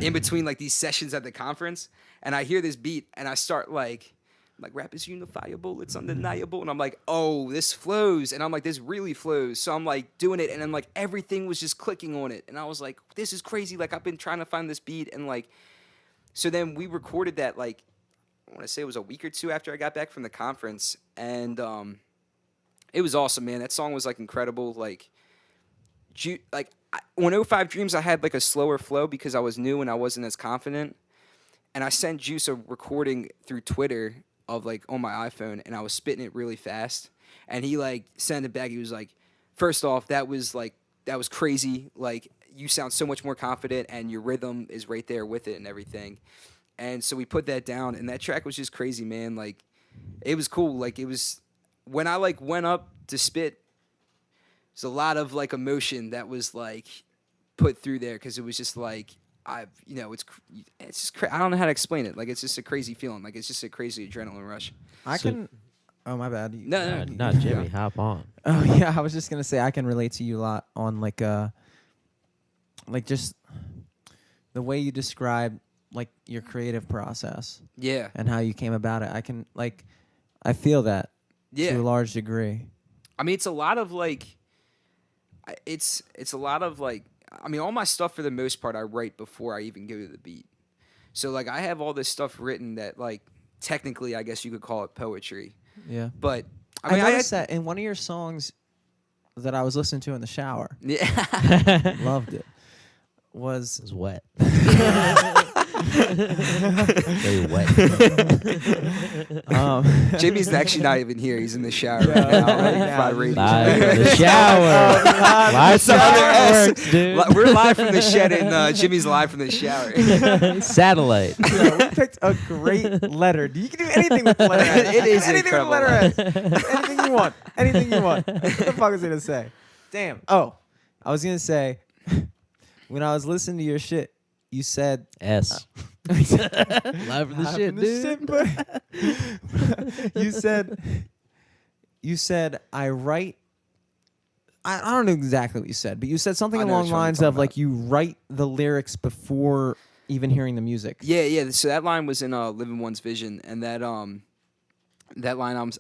in between like these sessions at the conference, and I hear this beat, and I start like rap is unifiable, it's undeniable, and I'm like, oh, this flows, and I'm like, this really flows. So I'm like doing it, and I'm like, everything was just clicking on it, and I was like, this is crazy. Like I've been trying to find this beat, and like, so then we recorded that like, I want to say it was a week or two after I got back from the conference, and it was awesome, man. That song was like incredible, like. On '05 Dreams, I had like a slower flow because I was new and I wasn't as confident. And I sent Juice a recording through Twitter of like on my iPhone, and I was spitting it really fast. And he like sent it back. He was like, first off, that was crazy. Like you sound so much more confident, and your rhythm is right there with it and everything. And so we put that down, and that track was just crazy, man. Like it was cool. Like it was when I like went up to spit. There's a lot of like emotion that was like put through there because it was just like it's just I don't know how to explain it. Like it's just a crazy feeling. Like it's just a crazy adrenaline rush. Oh my bad. No, Not Jimmy. Hop on. Oh yeah, I was just gonna say I can relate to you a lot on like just the way you describe like your creative process. Yeah. And how you came about it. I feel that to a large degree. I mean, it's a lot of like. It's a lot of like, I mean, all my stuff for the most part I write before I even go to the beat. So like I have all this stuff written that like technically I guess you could call it poetry. Yeah. But I mean, I noticed that in one of your songs that I was listening to in the shower. Yeah. Loved it. Was wet. Very wet. Jimmy's actually not even here. He's in the shower right now. Live from the shower. Live fireworks, dude. We're live from the shed, and Jimmy's live from the shower. Satellite. Yeah, we picked a great letter. You can do anything with the letter S. It is anything incredible. with the letter S. Anything you want. Anything you want. What the fuck was I gonna say? Damn. Oh, I was gonna say when I was listening to your shit, you said S. Live from the shit, dude. You said I write. I don't know exactly what you said, but you said something I know along what the you're lines talking of like about. you write the lyrics before even hearing the music. Yeah. So that line was in Living One's Vision, and that line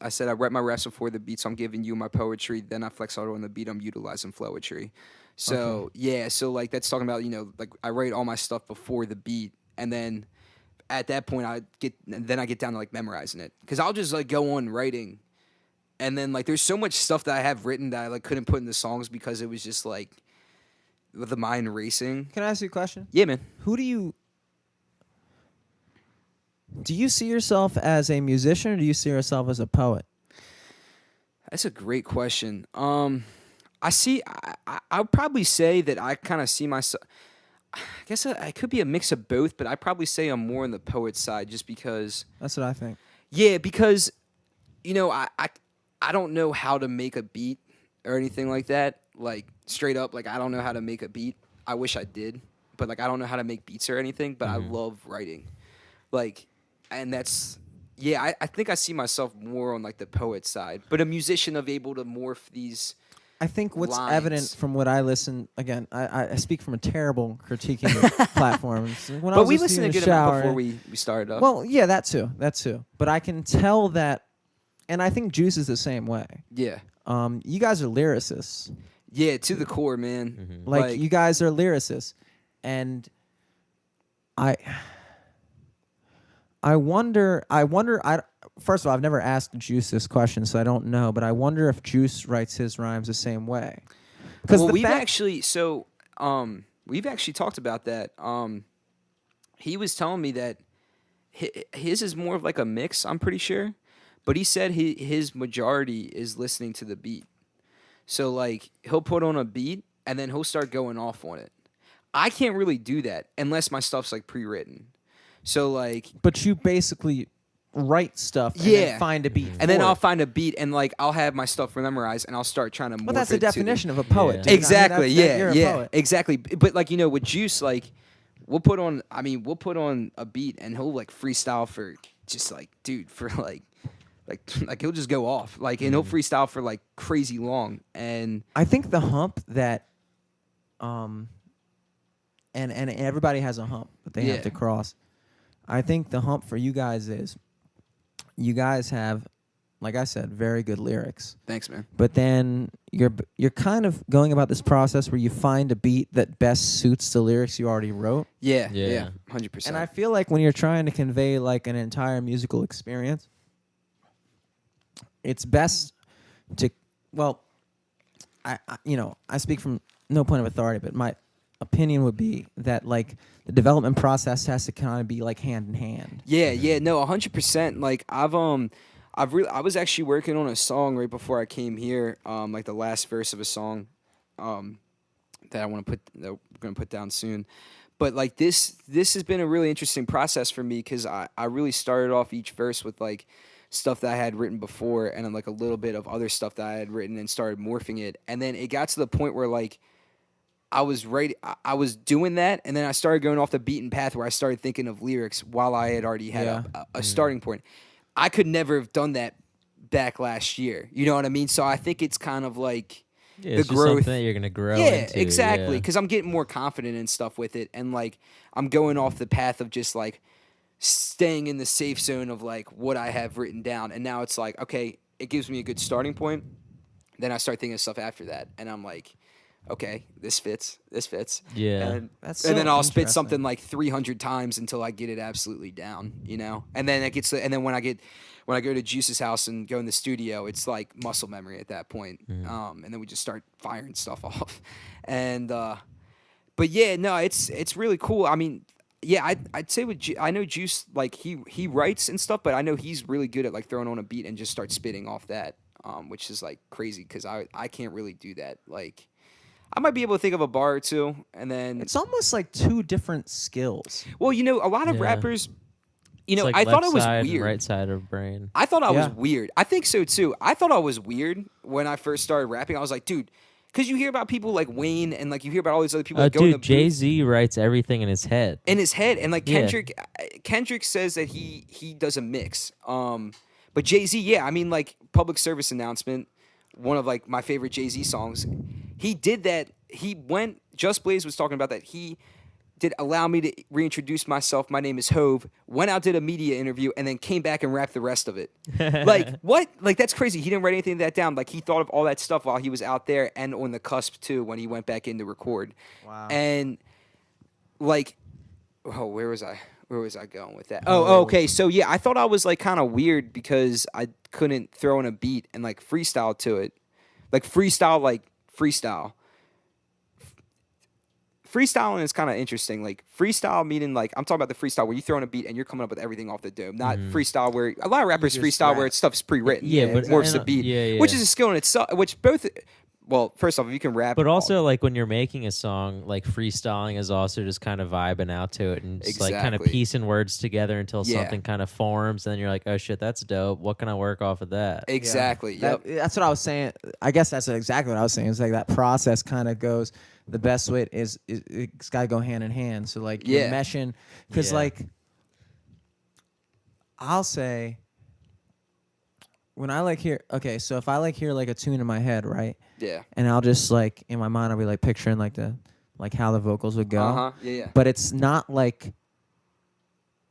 I said I write my raps before the beat, so I'm giving you my poetry. Then I flex out on the beat. I'm utilizing flowetry. So yeah, so like that's talking about like I write all my stuff before the beat, and then at that point I get down to like memorizing it because I'll just like go on writing, and then like there's so much stuff that I have written that I like couldn't put in the songs because it was just like with the mind racing. Can I ask you a question? Yeah, man. Who do you see yourself as a musician or do you see yourself as a poet? That's a great question. I see. I would probably say that I kind of see myself. I guess I could be a mix of both, but I probably say I'm more on the poet side, just because. That's what I think. Yeah, because I don't know how to make a beat or anything like that. Like straight up, like I don't know how to make a beat. I wish I did, but like I don't know how to make beats or anything. But I love writing, like, and that's. Yeah, I think I see myself more on like the poet side, but a musician of able to morph these. I think what's lines. evident from what I listen, again, I speak from a terrible critiquing platforms. When I But was we listening listened to to the get them shower, before we started up. well, yeah, that too. But I can tell that, and I think Juice is the same way. yeah, You guys are lyricists. yeah, to the core, man. Mm-hmm. Like you guys are lyricists, and I wonder. First of all, I've never asked Juice this question, so I don't know. But I wonder if Juice writes his rhymes the same way. Because Well, we've actually talked about that. He was telling me that his is more of like a mix. I'm pretty sure, but he said his majority is listening to the beat. So like he'll put on a beat and then he'll start going off on it. I can't really do that unless my stuff's like pre-written. So like, But you basically write stuff and Yeah. then find a beat. and then for I'll it. find a beat and like I'll have my stuff memorized and I'll start trying to. Well, morph that's the it to definition of a poet. Yeah. dude. I mean, Exactly. you're a Yeah. poet. Exactly. But like with Juice, like we'll put on a beat and he'll like freestyle for just like dude for like he'll just go off like and he'll freestyle for like crazy long and I think the hump that, and everybody has a hump that they Yeah. have to cross. I think the hump for you guys is, you guys have, like I said, very good lyrics. thanks, man. But then you're kind of going about this process where you find a beat that best suits the lyrics you already wrote. Yeah. Yeah. 100%. And I feel like when you're trying to convey like an entire musical experience, it's best to, well, I speak from no point of authority, but my opinion would be that like the development process has to kind of be like hand in hand. Yeah, no, 100%. Like I was actually working on a song right before I came here, like the last verse of a song, that I'm gonna put down soon. But like this has been a really interesting process for me because I really started off each verse with like stuff that I had written before and then like a little bit of other stuff that I had written and started morphing it, and then it got to the point where like I was doing that, and then I started going off the beaten path where I started thinking of lyrics while I had already had a starting point. I could never have done that back last year. You know what I mean? So I think it's kind of like Yeah, the it's just growth. something that you're gonna grow Yeah, into. exactly. Yeah. Because I'm getting more confident and stuff with it, and like I'm going off the path of just like staying in the safe zone of like what I have written down, and now it's like okay, it gives me a good starting point. Then I start thinking of stuff after that, and I'm like, okay, this fits. Yeah. And, That's and so then I'll spit interesting. something like 300 times until I get it absolutely down, you know? And then and then when I go to Juice's house and go in the studio, it's like muscle memory at that point. And then we just start firing stuff off. And but yeah, no, it's really cool. I mean, yeah, I'd say I know Juice, like he writes and stuff, but I know he's really good at like throwing on a beat and just start spitting off that, which is like crazy because I can't really do that. Like I might be able to think of a bar or two, and then It's almost like two different skills. well, you know, a lot of Yeah. rappers, you It's know, like I thought left I was side and weird. right side of brain. I thought I was Yeah. weird. I think so too. I thought I was weird when I first started rapping. I was like, dude, because you hear about people like Wayne and like you hear about all these other people that go in the Dude, Jay booth Z writes everything in his head. in his head, and like Yeah. Kendrick says that he does a mix. But Jay-Z, yeah, I mean like public service announcement, one of like my favorite Jay-Z songs. He did that. Just Blaze was talking about that. He did allow me to reintroduce myself. My name is Hove. Went out, did a media interview, and then came back and rapped the rest of it. Like, what? Like, that's crazy. He didn't write anything of that down. Like, he thought of all that stuff while he was out there and on the cusp, too, when he went back in to record. Wow. And, like, oh, where was I going with that? Oh, okay. So, yeah, I thought I was, like, kind of weird because I couldn't throw in a beat and, like, freestyle to it. Like, freestyle. freestyling is kind of interesting. Like freestyle meaning like I'm talking about the freestyle where you throw in a beat and you're coming up with everything off the dome. Not freestyle where a lot of rappers just freestyle where rap. stuff's pre-written. Yeah, It but- morphs the and, beat, which is a skill in itself. Which both, well, first off, if you can rap, But also, like when you're making a song, like freestyling is also just kind of vibing out to it and just like kind of Exactly. piecing words together until Yeah. something kind of forms. And then you're like, oh shit, that's dope. What can I work off of that? exactly. Yep. That's what I was saying. I guess that's exactly what I was saying. It's like that process kind of goes. The best way is it's got to go hand in hand. So like you're Yeah. meshing, because Yeah. like I'll say when I like hear so if I like hear like a tune in my head, right, Yeah. and I'll just like in my mind I'll be like picturing like how the vocals would go, Yeah. but it's not like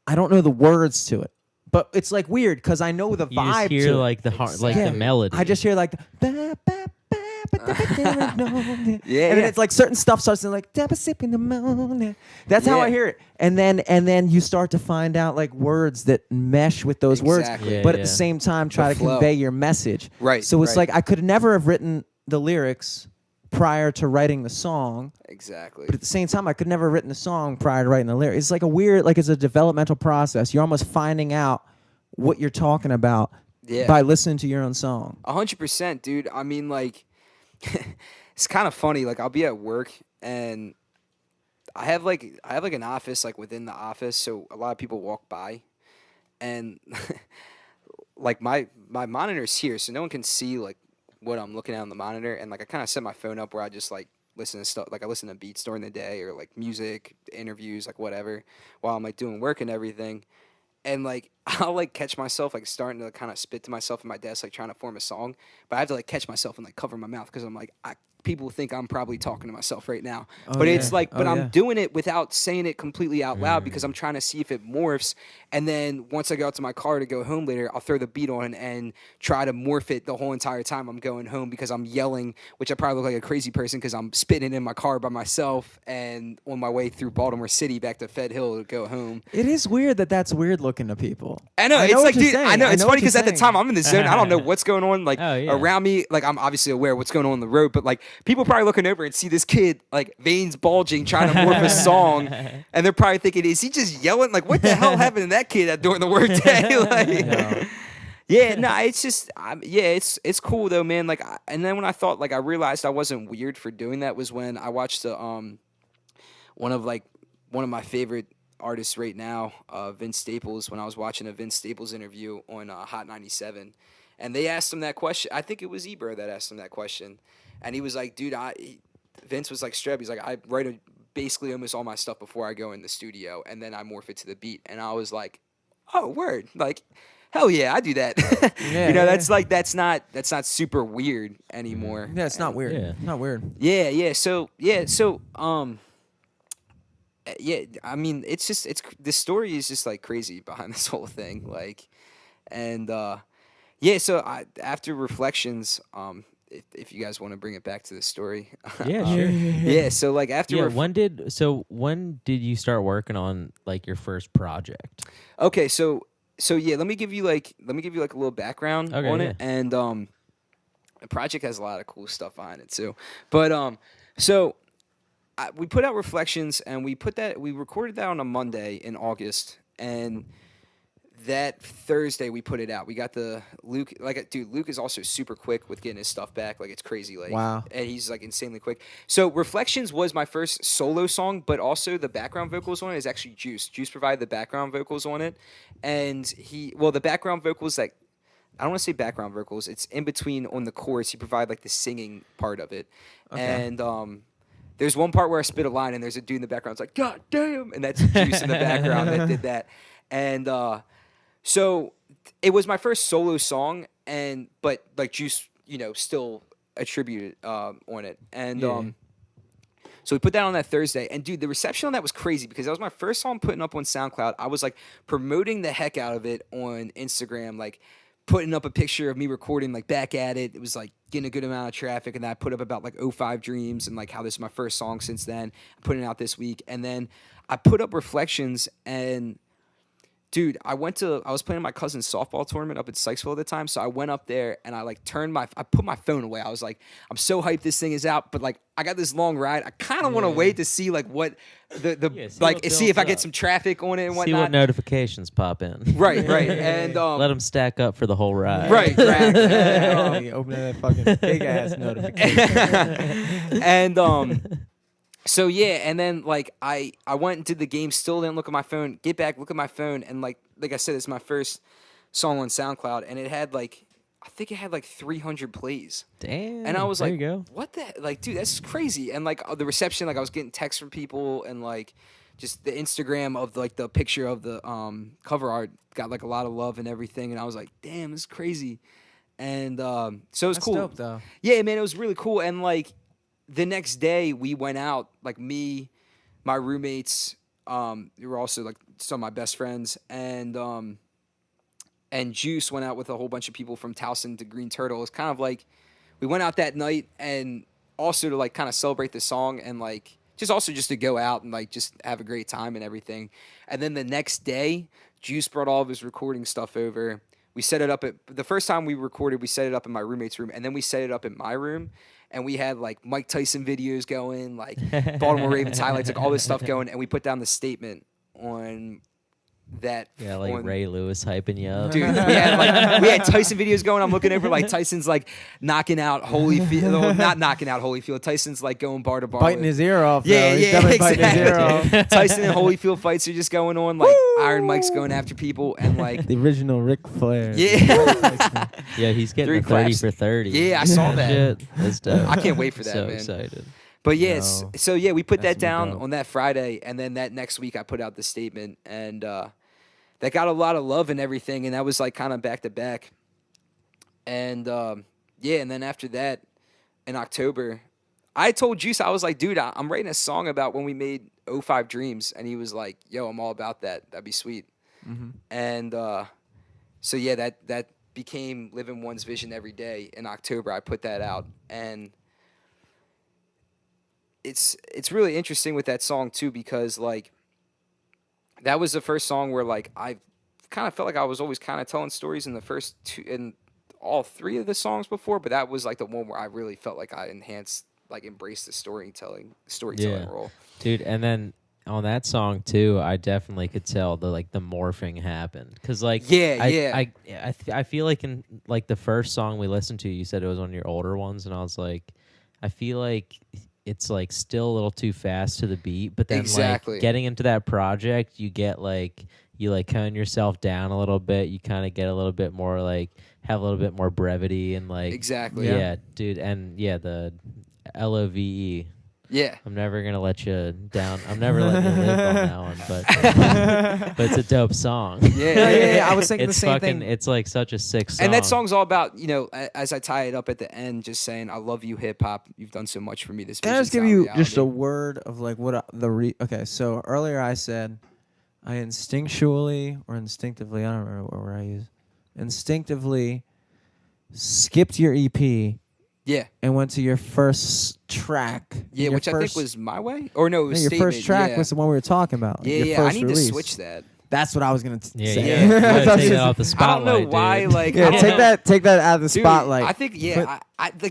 I don't know the words to it. But it's like weird because I know the You vibe just hear to it. like the heart, like Yeah. the melody. I just hear like ba, ba, ba, ba, da, ba, da, no. And Yeah. then it's like certain stuff starts to like da, ba, sip in the morning. That's how I Yeah. hear it. And then you start to find out like words that mesh with those Exactly. words, Yeah, but at yeah. the same time try The to flow. convey your message. Right, So it's right. like I could never have written the lyrics prior to writing the song. Exactly. But at the same time, I could never have written the song prior to writing the lyrics. It's like a weird, like it's a developmental process. You're almost finding out what you're talking about Yeah. by listening to your own song. 100%, dude. I mean, like, it's kind of funny. Like, I'll be at work and I have like an office like within the office, so a lot of people walk by, and like my monitor's here, so no one can see like what I'm looking at on the monitor, and like I kind of set my phone up where I just like listen to stuff, like I listen to beats during the day or like music, interviews, like whatever, while I'm like doing work and everything. And like I'll like catch myself like starting to kind of spit to myself in my desk, like trying to form a song, but I have to like catch myself and like cover my mouth because I'm like people think I'm probably talking to myself right now. Oh, But yeah. it's like, but Oh, I'm yeah. doing it without saying it completely out loud because I'm trying to see if it morphs. And then once I go out to my car to go home later, I'll throw the beat on and try to morph it the whole entire time I'm going home because I'm yelling, which I probably look like a crazy person because I'm spitting in my car by myself and on my way through Baltimore City back to Fed Hill to go home. It is weird that that's weird looking to people. I know, it's what like, you're dude, saying. I know, it's what funny you're because at the saying. time I'm in the zone. I don't know what's going on, like, Oh, yeah. around me. Like, I'm obviously aware of what's going on the road, but like, people probably looking over and see this kid, like, veins bulging, trying to morph a song, and they're probably thinking, is he just yelling? Like, what the hell happened to that kid during the workday? Like, No. yeah, no, it's just, it's cool though, man. Like, and then when I thought, like, I realized I wasn't weird for doing that was when I watched the, one of my favorite artists right now, Vince Staples, when I was watching a Vince Staples interview on Hot 97, and they asked him that question. I think it was Ebro that asked him that question, and he was like, dude, Vince was like straight up, he's like, I write basically almost all my stuff before I go in the studio, and then I morph it to the beat, and I was like, oh, word, like, hell yeah, I do that. Yeah, you know, yeah. that's like, that's not super weird anymore. Yeah, it's not weird. Yeah. Not weird. Yeah. So, I mean, it's the story is just like crazy behind this whole thing. Like, and, so after reflections, if you guys want to bring it back to the story. Yeah, sure. Yeah. So like after, Yeah, when did you start working on like your first project? okay. So yeah, let me give you like a little background Okay, on yeah. it. And, the project has a lot of cool stuff behind it too. But, so we put out reflections and we recorded that on a Monday in August, and that Thursday we put it out. We got Luke is also super quick with getting his stuff back. Like, it's crazy. Like, Wow. and he's like insanely quick. So Reflections was my first solo song, but also the background vocals on it is actually Juice. Juice provided the background vocals on it. And the background vocals, like, I don't want to say background vocals. It's in between on the chorus. He provided like the singing part of it. Okay. And, there's one part where I spit a line and there's a dude in the background. It's like, God damn. And that's Juice in the background that did that. And, so it was my first solo song, but like Juice, still attributed on it. And Yeah. so we put that on that Thursday. And dude, the reception on that was crazy because that was my first song putting up on SoundCloud. I was like promoting the heck out of it on Instagram, like putting up a picture of me recording like back at it. It was like getting a good amount of traffic, and then I put up about like 05 Dreams and like how this is my first song since then. I'm putting it out this week. And then I put up Reflections, and dude, I was playing my cousin's softball tournament up at Sykesville at the time, so I went up there and I put my phone away. I was like, I'm so hyped this thing is out, but like I got this long ride. I kind of want to wait to see like what see if I get some traffic on it and whatnot. See what notifications pop in. Right, and let them stack up for the whole ride. Right. Open that fucking big ass notification. And so yeah, and then like I went and did the game, still didn't look at my phone. Get back, look at my phone, and like I said, it's my first song on SoundCloud, and it had like I think it had like 300 plays. Damn. And I was there like, you go. what the like, dude, that's crazy. And like the reception, like I was getting texts from people, and like just the Instagram of like the picture of the cover art got like a lot of love and everything. And I was like, damn, this is crazy. And so it was That's cool. dope, though. Yeah, man, it was really cool. And like the next day we went out, like me, my roommates, who were also like some of my best friends, and Juice went out with a whole bunch of people from Towson to Green Turtle. It's kind of like we went out that night and also to like kind of celebrate the song and like just to go out and like just have a great time and everything. And then the next day, Juice brought all of his recording stuff over. We set it up the first time we recorded, we set it up in my roommate's room, and then we set it up in my room. And we had like Mike Tyson videos going, like Baltimore Ravens highlights, like all this stuff going. And we put down the statement on that. Yeah, like Ray Lewis hyping you up. Dude, we had Tyson videos going. I'm looking over like Tyson's like knocking out Holyfield. Not knocking out Holyfield. Tyson's like going bar to bar. Biting his ear off. Yeah, though. He's yeah, definitely exactly. biting his ear off. Tyson and Holyfield fights are just going on. Like Iron Mike's going after people and like The original Ric Flair. yeah. Yeah, he's getting 3 a 30 claps. for 30. Yeah, I saw that. Shit. That's dope. I can't wait for that, so man. excited. But yes, No. so yeah, we put That's that down dope. on that Friday, and then that next week I put out the statement, and that got a lot of love and everything, and that was like kind of back to back. And yeah, and then after that, in October, I told Juice, I was like, dude, I'm writing a song about when we made 05 Dreams, and he was like, yo, I'm all about that. That'd be sweet. Mm-hmm. And so yeah, that became Living One's Vision Every Day. In October, I put that out, and it's really interesting with that song too, because like that was the first song where like I kind of felt like I was always kind of telling stories in the first two, in all 3 of the songs before, but that was like the one where I really felt like I embraced the storytelling Yeah. role. Dude, and then on that song too, I definitely could tell the morphing happened, because like I feel like in like the first song we listened to, you said it was one of your older ones, and I was like, I feel like it's like still a little too fast to the beat, but then Exactly. like getting into that project, you get like you like tone yourself down a little bit, you kind of get a little bit more like have a little bit more brevity and like Exactly. yeah, dude, and yeah, the LOVE. Yeah. I'm never gonna let you down. I'm never letting you live on that one, but it's a dope song. Yeah. I was thinking It's the same fucking. thing. It's like such a sick song. And that song's all about, as I tie it up at the end, just saying, I love you, hip hop. You've done so much for me. This Can I vision's just give now you reality. just a word of like what okay, so earlier I said I instinctually or instinctively, I don't remember what word I used, instinctively skipped your EP Yeah. and went to your first track. Yeah, which I think was My Way? Or no, it was your Statement. first track yeah. was the one we were talking about. Yeah, your yeah. First I need release. to switch that. That's what I was gonna say. Yeah, you gotta take that off the I spotlight. don't know why, dude. like, Yeah, I don't take know. that out of the Dude, spotlight. I think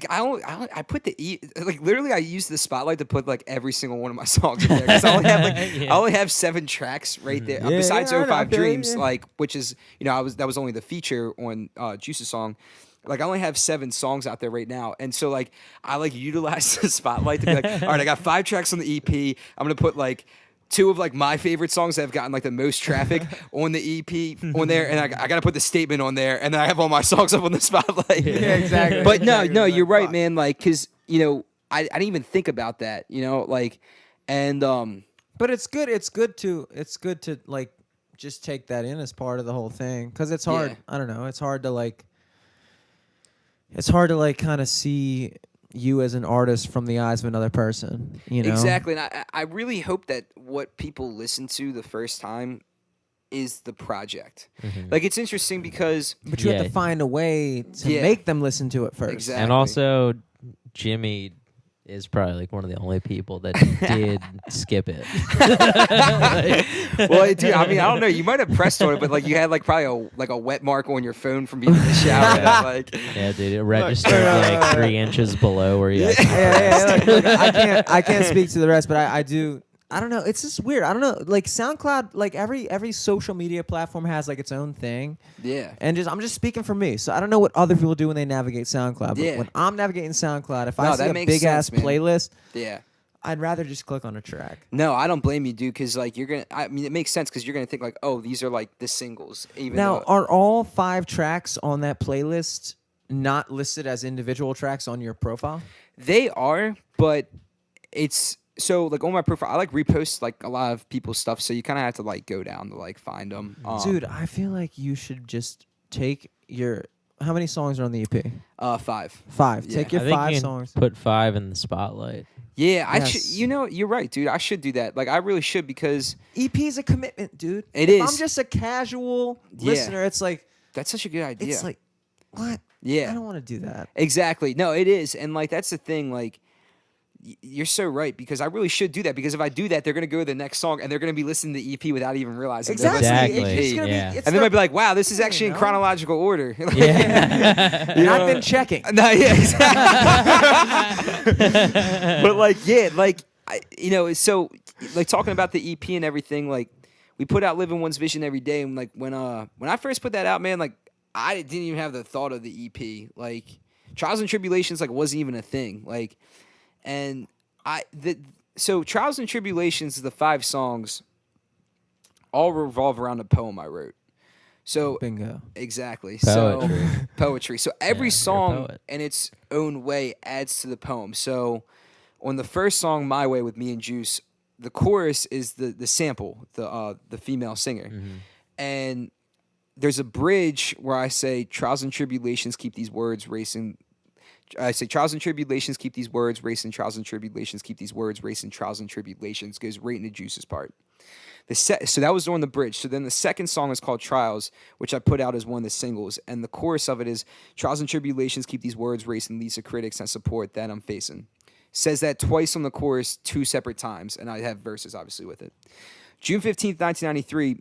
I put the like literally I used the spotlight to put like every single one of my songs in there, because I only have Yeah. I only have 7 tracks right there. Yeah, Besides yeah, I know, 05 I feel you, Dreams, yeah. like, which is that was only the feature on Juice's song. Like, I only have 7 songs out there right now, and so like I like utilize the spotlight to be like, all right, I got 5 tracks on the EP. I'm gonna put like 2 of like my favorite songs that have gotten like the most traffic on the EP on there, and I got to put the statement on there, and then I have all my songs up on the spotlight. Yeah, exactly. But no, Exactly. you're Like, right, fuck. man. Like, because I didn't even think about that. Like, and But it's good. It's good to like just take that in as part of the whole thing, because it's hard. Yeah. I don't know. It's hard to like. It's hard to like kind of see you as an artist from the eyes of another person. Exactly. And I really hope that what people listen to the first time is the project. Mhm. Like, it's interesting because But you have Yeah. to find a way to Yeah. make them listen to it first. Exactly. And also, Jimmy is probably like one of the only people that did skip it. Well, dude, I mean, I don't know. You might have pressed on it, but like you had like probably a wet mark on your phone from being in the shower. That, like, Yeah, dude, it registered like 3 inches below where you. Look, I can't speak to the rest, but I do. I don't know. It's just weird. I don't know. Like SoundCloud, like every social media platform has like its own thing. yeah. And I'm just speaking for me. So I don't know what other people do when they navigate SoundCloud. But Yeah. when I'm navigating SoundCloud, if No, I see that a makes big ass sense, man. playlist, Yeah. I'd rather just click on a track. No, I don't blame you, dude, because like I mean, it makes sense because you're gonna think like, oh, these are like the singles. Even Now, though, are all 5 tracks on that playlist not listed as individual tracks on your profile? they are, but it's so like on my profile, I like repost like a lot of people's stuff, so you kind of have to like go down to like find them. Dude, I feel like you should just take your. How many songs are on the EP? 5. 5. Yeah. Take your I think 5 you can songs. put 5 in the spotlight. Yeah, I should. Yes. You know, you're right, dude. I should do that. Like, I really should because EP is a commitment, dude. It if is. I'm just a casual Yeah. listener, it's like that's such a good idea. it's like what? Yeah. I don't want to do that. Exactly. No, it is. And like that's the thing, like you're so right because I really should do that because if I do that, they're gonna go to the next song and they're gonna be listening to the EP without even realizing they're Exactly. listening to the It's EP. gonna Yeah. be. It's And they the- might be like, "Wow, this is you actually in know? chronological order." Like, Yeah. and I've been checking. No, yeah, exactly. But like, yeah, like so like talking about the EP and everything, like we put out "Living One's Vision" every day, and like when I first put that out, man, like I didn't even have the thought of the EP, like Trials and Tribulations, like wasn't even a thing, like, and so Trials and Tribulations, the 5 songs, all revolve around a poem I wrote. So Bingo. exactly. Poetry. So poetry. So every Yeah, you're a song poet. in its own way adds to the poem. So on the first song, "My Way" with me and Juice, the chorus is the sample, the female singer, and there's a bridge where I say trials and tribulations keep these words racing. I say trials and tribulations keep these words racing. Trials and tribulations keep these words racing. Trials and tribulations goes right into Juice's part. So that was on the bridge. So then the second song is called Trials, which I put out as one of the singles. And the chorus of it is trials and tribulations keep these words racing, leads to critics and support that I'm facing. Says that twice on the chorus, 2 separate times. And I have verses, obviously, with it. June 15th, 1993,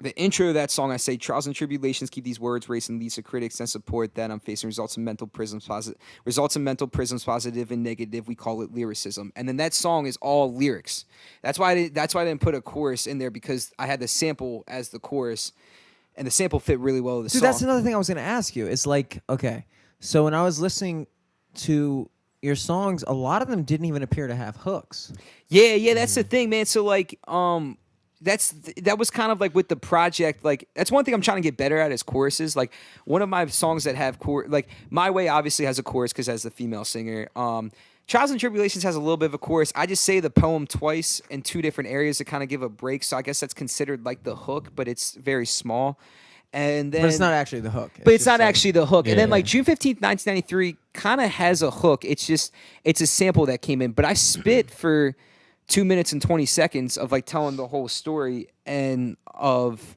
the intro of that song, I say, trials and tribulations keep these words racing, leads to critics and support that I'm facing, results in mental prisons, positive and negative. We call it lyricism. And then that song is all lyrics. That's why I didn't put a chorus in there because I had the sample as the chorus, and the sample fit really well with the Dude, song. that's another thing I was going to ask you. It's like, okay, so when I was listening to your songs, a lot of them didn't even appear to have hooks. Yeah, that's the thing, man. So like, that was kind of like with the project. Like that's one thing I'm trying to get better at is choruses. Like one of my songs that have like "My Way" obviously has a chorus because has the female singer. "Trials and Tribulations" has a little bit of a chorus. I just say the poem twice in 2 different areas to kind of give a break. So I guess that's considered like the hook, but it's very small. And then, But it's not actually the hook. but it's just not like- actually the hook. And then Yeah. like June 15th, 1993 kind of has a hook. It's a sample that came in, but I spit for 2 minutes and 20 seconds of like telling the whole story and of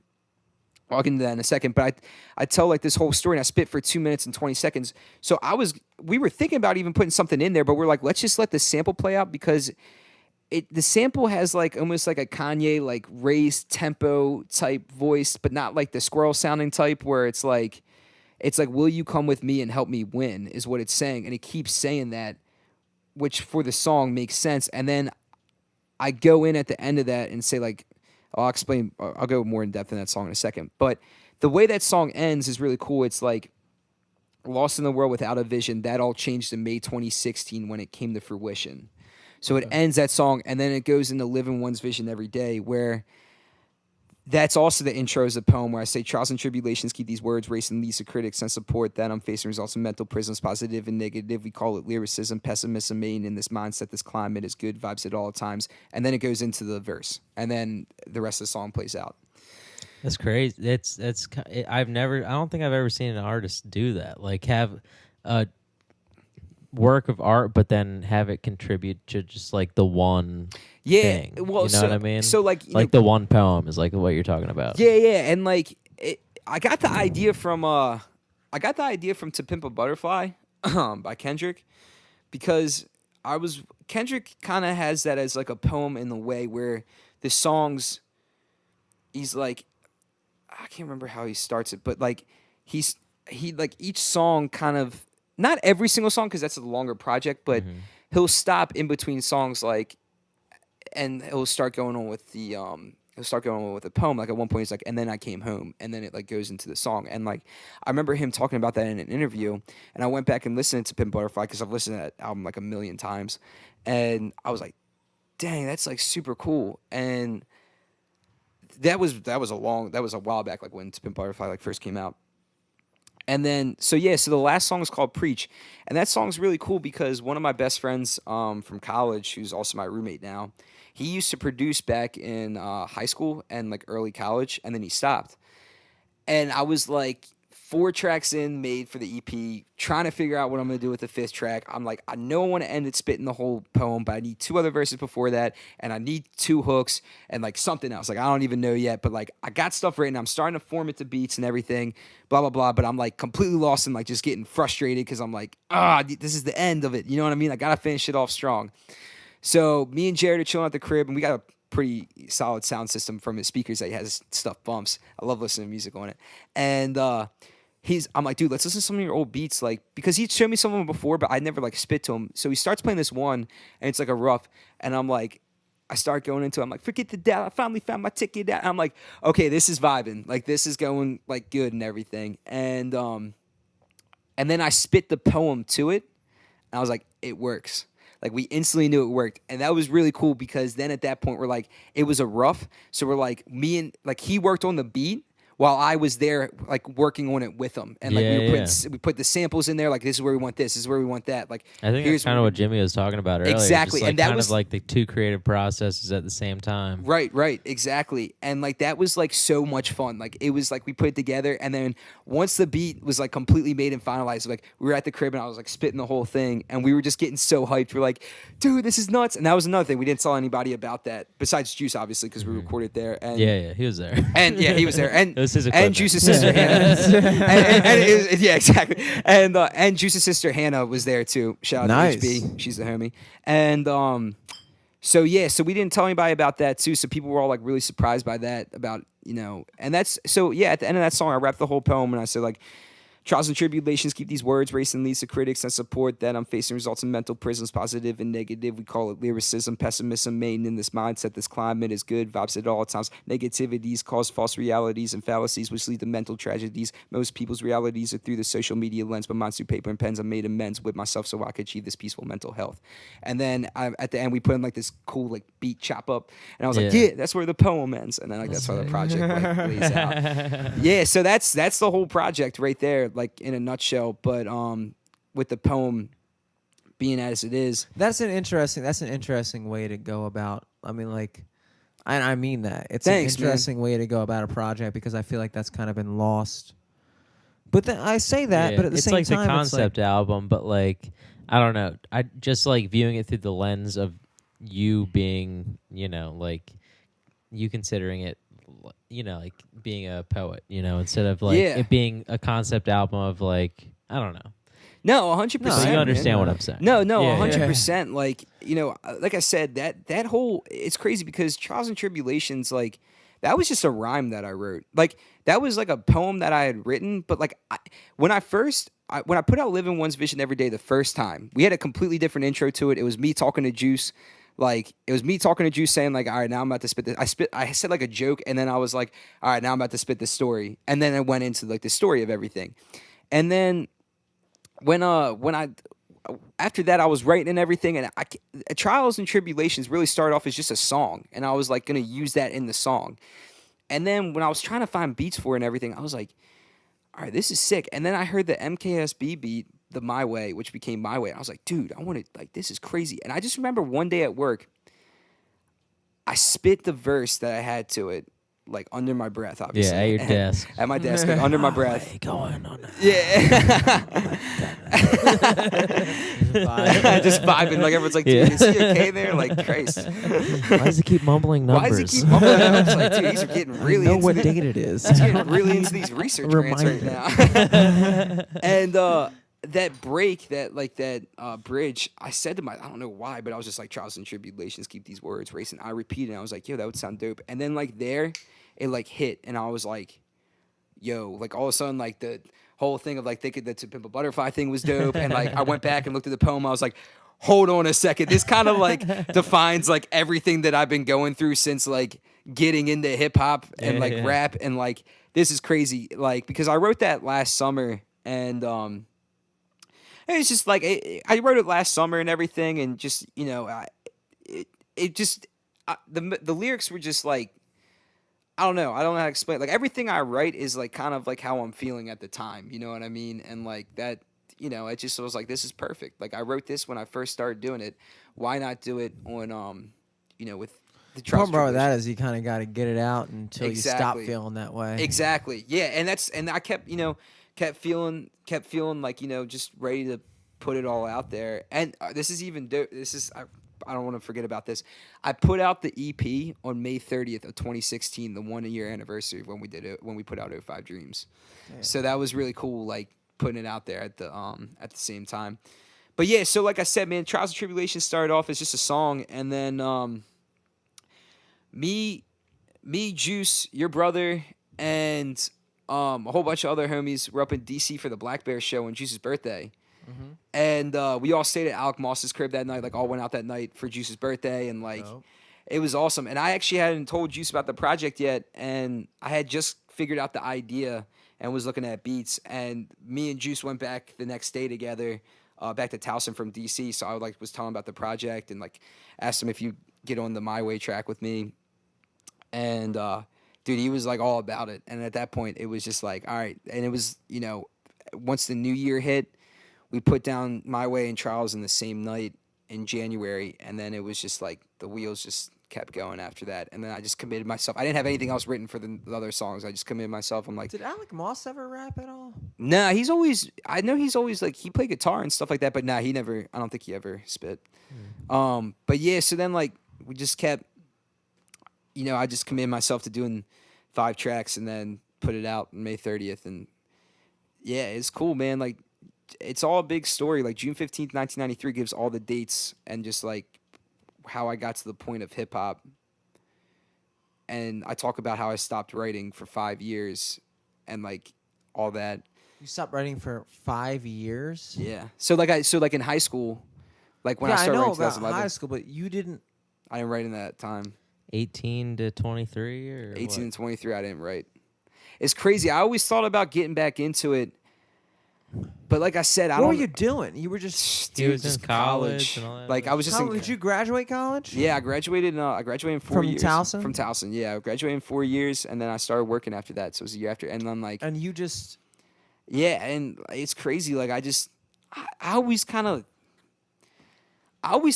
I'll get into that in a second, but I tell like this whole story and I spit for 2 minutes and 20 seconds. So we were thinking about even putting something in there, but we're like, let's just let the sample play out because the sample has like almost like a Kanye like raised tempo type voice, but not like the squirrel sounding type where it's like will you come with me and help me win is what it's saying, and it keeps saying that, which for the song makes sense. And then I go in at the end of that and say like I'll explain. I'll go more in depth in that song in a second, but the way that song ends is really cool. It's like lost in the world without a vision. That all changed in May 2016 when it came to fruition. So it ends that song, and then it goes into living one's vision every day, where that's also the intro as a poem where I say trials and tribulations keep these words racing, leads to critics and support that I'm facing, results in mental prisons, positive and negative. We call it lyricism, pessimism, main in this mindset, this climate is good vibes at all times. And then it goes into the verse, and then the rest of the song plays out. That's crazy. I don't think I've ever seen an artist do that. Like have a work of art, but then have it contribute to just like the one thing. Well, you know what I mean? So like, the one poem is like what you're talking about. Yeah, and like I got the idea from To Pimp a Butterfly by Kendrick, because Kendrick kind of has that as like a poem in the way where the songs, he's like, I can't remember how he starts it, but like he like each song kind of, not every single song because that's a longer project, but he'll stop in between songs like, and he'll start going on with the poem. Like at one point he's like, and then I came home, and then it like goes into the song. And like I remember him talking about that in an interview, and I went back and listened to Pimp Butterfly because I've listened to that album like a million times, and I was like, dang, that's like super cool. And that was a while back, like when Pimp Butterfly like first came out. And then so the last song is called Preach, and that song's really cool because one of my best friends from college, who's also my roommate now, he used to produce back in high school and like early college, and then he stopped. And I was like 4 tracks in, made for the EP, trying to figure out what I'm going to do with the 5th track. I'm like, I know I want to end it spitting the whole poem, but I need 2 other verses before that, and I need 2 hooks and like something else. Like I don't even know yet, but like I got stuff written. I'm starting to form it to beats and everything, blah, blah, blah. But I'm like completely lost and like just getting frustrated because I'm like, this is the end of it. You know what I mean? I got to finish it off strong. So me and Jared are chilling at the crib, and we got a pretty solid sound system from his speakers that has stuff bumps. I love listening to music on it. And I'm like, dude, let's listen to some of your old beats, like, because he'd showed me some of them before, but I'd never like spit to him. So he starts playing this one, and it's like a rough, and I'm like, I start going into it. I'm like, forget the doubt, I finally found my ticket out. And I'm like, okay, this is vibing, like this is going like good and everything. And then I spit the poem to it, and I was like, it works. Like we instantly knew it worked. And that was really cool because then at that point we're like, it was a rough. So we're like, he worked on the beat while I was there like working on it with him. And like we put the samples in there, like this is where we want this is where we want that. Like I think that's kind of what Jimmy was talking about earlier. Exactly. Just, like, and that kind was of like the 2 creative processes at the same time. Right, exactly. And like that was like so much fun. Like it was like we put it together, and then once the beat was like completely made and finalized, like we were at the crib and I was like spitting the whole thing, and we were just getting so hyped. We're like, dude, this is nuts. And that was another thing. We didn't tell anybody about that besides Juice, obviously, because we recorded there. And yeah, he was there. And yeah, he was there. And it was his equipment. And Juice's sister Hannah. and it was, yeah, exactly. And Juice's sister Hannah was there too. Shout out to HB. She's the homie. And so we didn't tell anybody about that too. So people were all like really surprised by that, about, you know, and that's so yeah, at the end of that song I rapped the whole poem and I said like, trials and tribulations keep these words racing, leads to critics and support that I'm facing results in mental prisons, positive and negative. We call it lyricism, pessimism, main in this mindset. This climate is good, vibes at all times. Negativities cause false realities and fallacies, which lead to mental tragedies. Most people's realities are through the social media lens, but mine's through paper and pens. I made amends with myself so I could achieve this peaceful mental health. And then at the end, we put in like this cool like beat chop up, and I was like, yeah, that's where the poem ends. And then like that's how the project like lays out. Yeah, so that's the whole project right there, like in a nutshell. But with the poem being as it is, that's an interesting way to go about. I mean, like, I mean that it's Thanks, an interesting way to go about a project, because I feel like that's kind of been lost. But then I say that, but at the same time, it's like the concept album, but like I don't know. I just like viewing it through the lens of you being, you know, like you considering it, you know, like being a poet, you know, instead of like it being a concept album of like, I don't know. No, 100%. So you understand what I'm saying? No, 100%. Like, you know, like I said, that whole, it's crazy because Trials and Tribulations, like, that was just a rhyme that I wrote. Like, that was like a poem that I had written, but like, when I put out Living One's Vision Every Day the first time, we had a completely different intro to it. It was me talking to Juice. Like, it was me talking to Juice saying, like, all right, now I'm about to spit this. I said, like, a joke, and then I was like, all right, now I'm about to spit this story. And then I went into, like, the story of everything. And then when I after that, I was writing and everything, and Trials and Tribulations really started off as just a song, and I was, like, going to use that in the song. And then when I was trying to find beats for it and everything, I was like, all right, this is sick. And then I heard the MKSB beat, the My Way, which became My Way. And I was like, dude, I want to, like, this is crazy. And I just remember one day at work, I spit the verse that I had to it, like, under my breath, obviously. Yeah, at your desk. At my desk, like, under my breath. Going on. Yeah. Just vibing. Like, everyone's like, dude, is he okay there? Like, Christ. Why does he keep mumbling numbers? Why does he keep mumbling numbers? Like, dude, he's getting really know into what date it is. He's getting really into these research grants right now. And that break, that bridge, I said to I don't know why, but I was just like, trials and tribulations, keep these words racing. I repeated, and I was like, yo, that would sound dope. And then like there, it like hit, and I was like, yo, like all of a sudden, like the whole thing of like thinking that To Pimp a Butterfly thing was dope, and like I went back and looked at the poem, I was like, hold on a second, this kind of like defines like everything that I've been going through since like getting into hip hop and like rap, and like this is crazy, like because I wrote that last summer, and it's just like I wrote it last summer and everything, and just the lyrics were just like, I don't know how to explain it. Like everything I write is like kind of like how I'm feeling at the time, you know what I mean? And like that, it just was like, this is perfect. Like I wrote this when I first started doing it. Why not do it on with the problem with that is you kind of got to get it out until you stop feeling that way. Exactly. Yeah, and I kept feeling like just ready to put it all out there. And this is even I don't want to forget about this. I put out the EP on May 30th of 2016, the 1 year anniversary of when we put out '05 Dreams. Yeah. So that was really cool, like putting it out there at the same time. But yeah, so like I said, man, Trials and Tribulations started off as just a song, and then me, Juice, your brother, and a whole bunch of other homies were up in DC for the Black Bear show on Juice's birthday. Mm-hmm. And we all stayed at Alec Moss's crib that night, like all went out that night for Juice's birthday, and like it was awesome. And I actually hadn't told Juice about the project yet, and I had just figured out the idea and was looking at beats, and me and Juice went back the next day together, back to Towson from DC. So I was telling him about the project and like asked him if you get on the My Way track with me, and dude, he was like all about it. And at that point, it was just like, all right. And it was, once the new year hit, we put down My Way and Trials in the same night in January. And then it was just like the wheels just kept going after that. And then I just committed myself. I didn't have anything else written for the other songs. I just committed myself. I'm like, did Alec Moss ever rap at all? Nah, I know he's always like, he played guitar and stuff like that, but nah, I don't think he ever spit. But yeah, so then like we just kept, I just committed myself to doing 5 tracks and then put it out on May 30th. And yeah, it's cool, man. Like, it's all a big story. Like, June 15th, 1993 gives all the dates and just like how I got to the point of hip hop. And I talk about how I stopped writing for 5 years and like all that. You stopped writing for 5 years? Yeah. So like in high school, like when I started writing in 2011. About high school, but you didn't. I didn't write in that time. 18 to 23 or 18 to 23, I didn't write. It's crazy. I always thought about getting back into it, but like I said, what were you doing? You were just in college and all that. Like I was just. Did you graduate college? Yeah, I graduated. I graduated in 4 years. From Towson? From Towson, yeah. I graduated in 4 years, and then I started working after that. So it was a year after, and then like. And you just. Yeah, and it's crazy. Like I always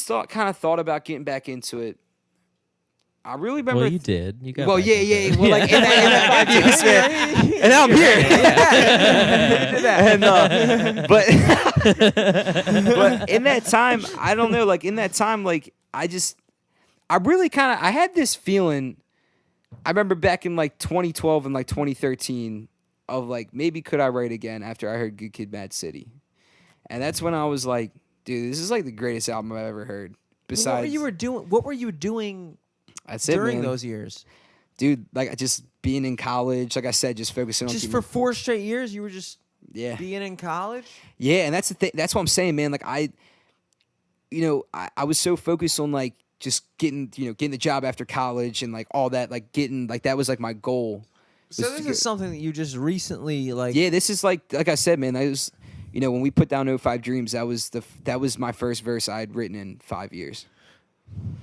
thought thought about getting back into it. I really remember. Well, you did. You got. Well, yeah. Well, like in that 5 years, man. And now I'm here. And but in that time, I don't know. Like in that time, like I really kind of I had this feeling. I remember back in like 2012 and like 2013 of like maybe could I write again after I heard Good Kid, Mad City, and that's when I was like, dude, this is like the greatest album I've ever heard. Besides, what were you doing? During those years, dude, like just being in college, like I said, just focusing on for 4 straight years. You were just being in college. Yeah, and that's the thing. That's what I'm saying, man. Like I was so focused on like just getting the job after college and like all that, like getting like that was like my goal. So this is something that you just recently like. Yeah, this is like I said, man. I was, when we put down '05 Dreams, that was my first verse I had written in 5 years.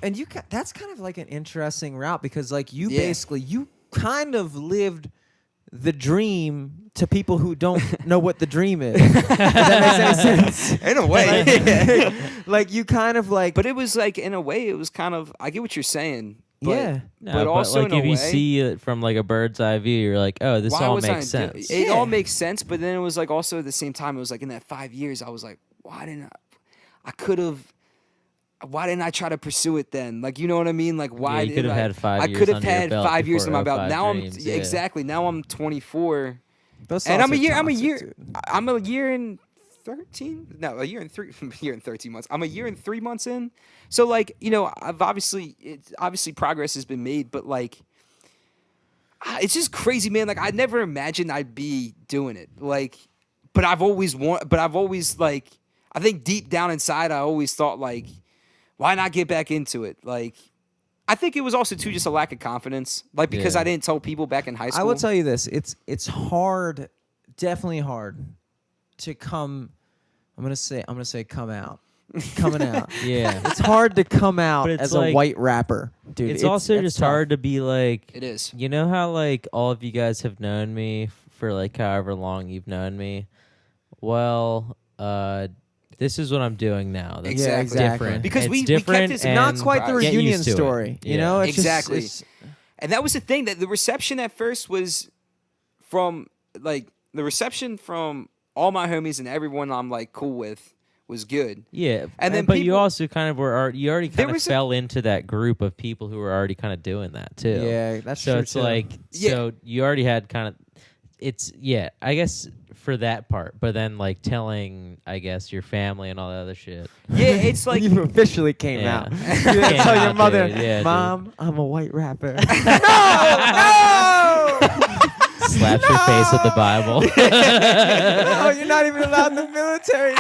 And that's kind of like an interesting route because like you basically you kind of lived the dream to people who don't know what the dream is. If that makes any sense. In a way. Like you kind of like. But it was like in a way it was kind of I get what you're saying. But, yeah. But also like in if a you way, see it from like a bird's eye view, you're like, oh, this all makes sense. It all makes sense, but then it was like also at the same time it was like in that 5 years I was like, why didn't I try to pursue it then? Like, you know what I mean? Like, why you could have had 5 years. I could have had under your belt 5 years in my belt. Now Dreams, exactly. Now I'm 24, Those and I'm a songs year. are I'm a toxic, year. dude. I'm a year and 13? No, a year and 13 months. I'm a year and 3 months in. So like, you know, obviously progress has been made, but like, it's just crazy, man. Like I never imagined I'd be doing it. Like, but I've always like, I think deep down inside, I always thought like, why not get back into it? Like, I think it was also too just a lack of confidence. Like because I didn't tell people back in high school. I will tell you this: it's hard, definitely hard, to come. I'm gonna say come out. Coming out. Yeah. It's hard to come out But it's as like- a white rapper, dude. It's also just tough. hard to be like, It is. you know how like all of you guys have known me for like however long you've known me. Well, this is what I'm doing now. That's Exactly. exactly. different. Because It's we kept different this and Not quite the Get reunion used to it. story, you Yeah. know. It's Exactly. Just, And that was the thing, that the reception at first was from all my homies and everyone I'm like cool with was good. Yeah, And then but you people- also kind of you already There kind of was fell into that group of people who were already kind of doing that too. yeah, that's So true. it's too. like, Yeah. so you already had kind of, I guess for that part, but then like telling, I guess, your family and all that other shit. Yeah, it's like you officially came Yeah. out. You Came tell your out, mother, dude. Yeah, dude. "Mom, I'm a white rapper." Slaps your face with the Bible. No, you're not even allowed in the military.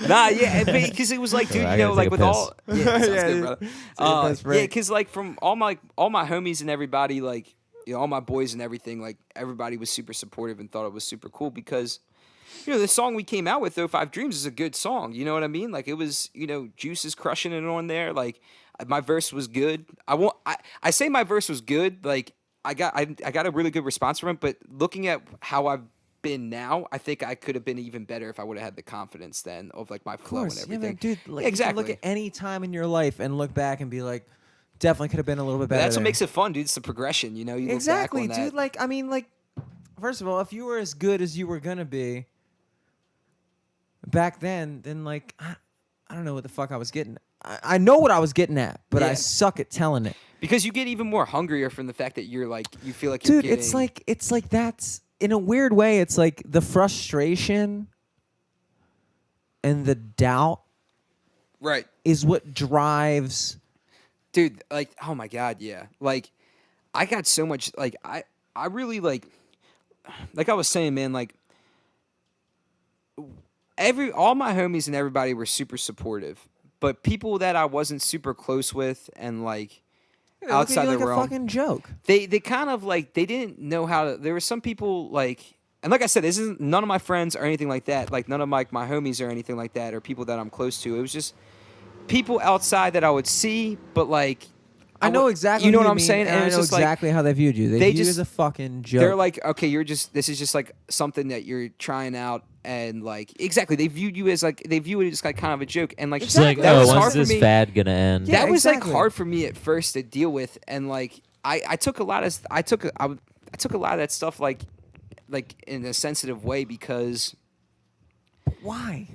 nah, yeah, because it was like, dude, I you know, gotta take like a with piss. all, yeah, sounds Yeah, good, yeah. brother. your best Yeah, break. because like from all my homies and everybody, like, you know, all my boys and everything, like everybody was super supportive and thought it was super cool because, you know, the song we came out with, "Oh Five Dreams," is a good song. You know what I mean? Like it was, you know, Juice is crushing it on there. Like my verse was good. I say my verse was good. Like I got a really good response from it. But looking at how I've been now, I think I could have been even better if I would have had the confidence then of like my flow and Yeah, everything. man, dude. Like, Yeah, you can look exactly. at any time in your life and look back and be like, definitely could have been a little bit better. That's what there. makes it fun, dude. It's the progression, you know. You Exactly, look back on dude. that. Like, I mean, like, first of all, if you were as good as you were gonna be back then like, I don't know what the fuck I was getting. I know what I was getting at, but I Yeah. suck at telling it. Because you get even more hungrier from the fact that you're like, you feel like you're Dude, getting... it's like that's, in a weird way, it's like the frustration and the doubt Right. is what drives. Dude, like, oh my God, yeah. Like, I got so much, like, I really, like I was saying, man, like, all my homies and everybody were super supportive, but people that I wasn't super close with and, like, They look at outside you the like realm, a fucking joke. they kind of, like, they didn't know how to, there were some people, like, and like I said, this isn't none of my friends or anything like that, like, none of my homies or anything like that, or people that I'm close to. It was just people outside that I would see, but, like, I know would- exactly. You know who what I'm mean, saying? And it I was know just like, exactly how they viewed you. They they viewed you just- as a fucking joke. they're like, okay, this is just like something that you're trying out, and like, exactly, they viewed you as like, they view it as like kind of a joke, and like, It's like, that was oh, hard when's for this me. fad gonna end? Yeah, That was exactly. like hard for me at first to deal with, and like, I took a lot of, I took a lot of that stuff like in a sensitive way because Why?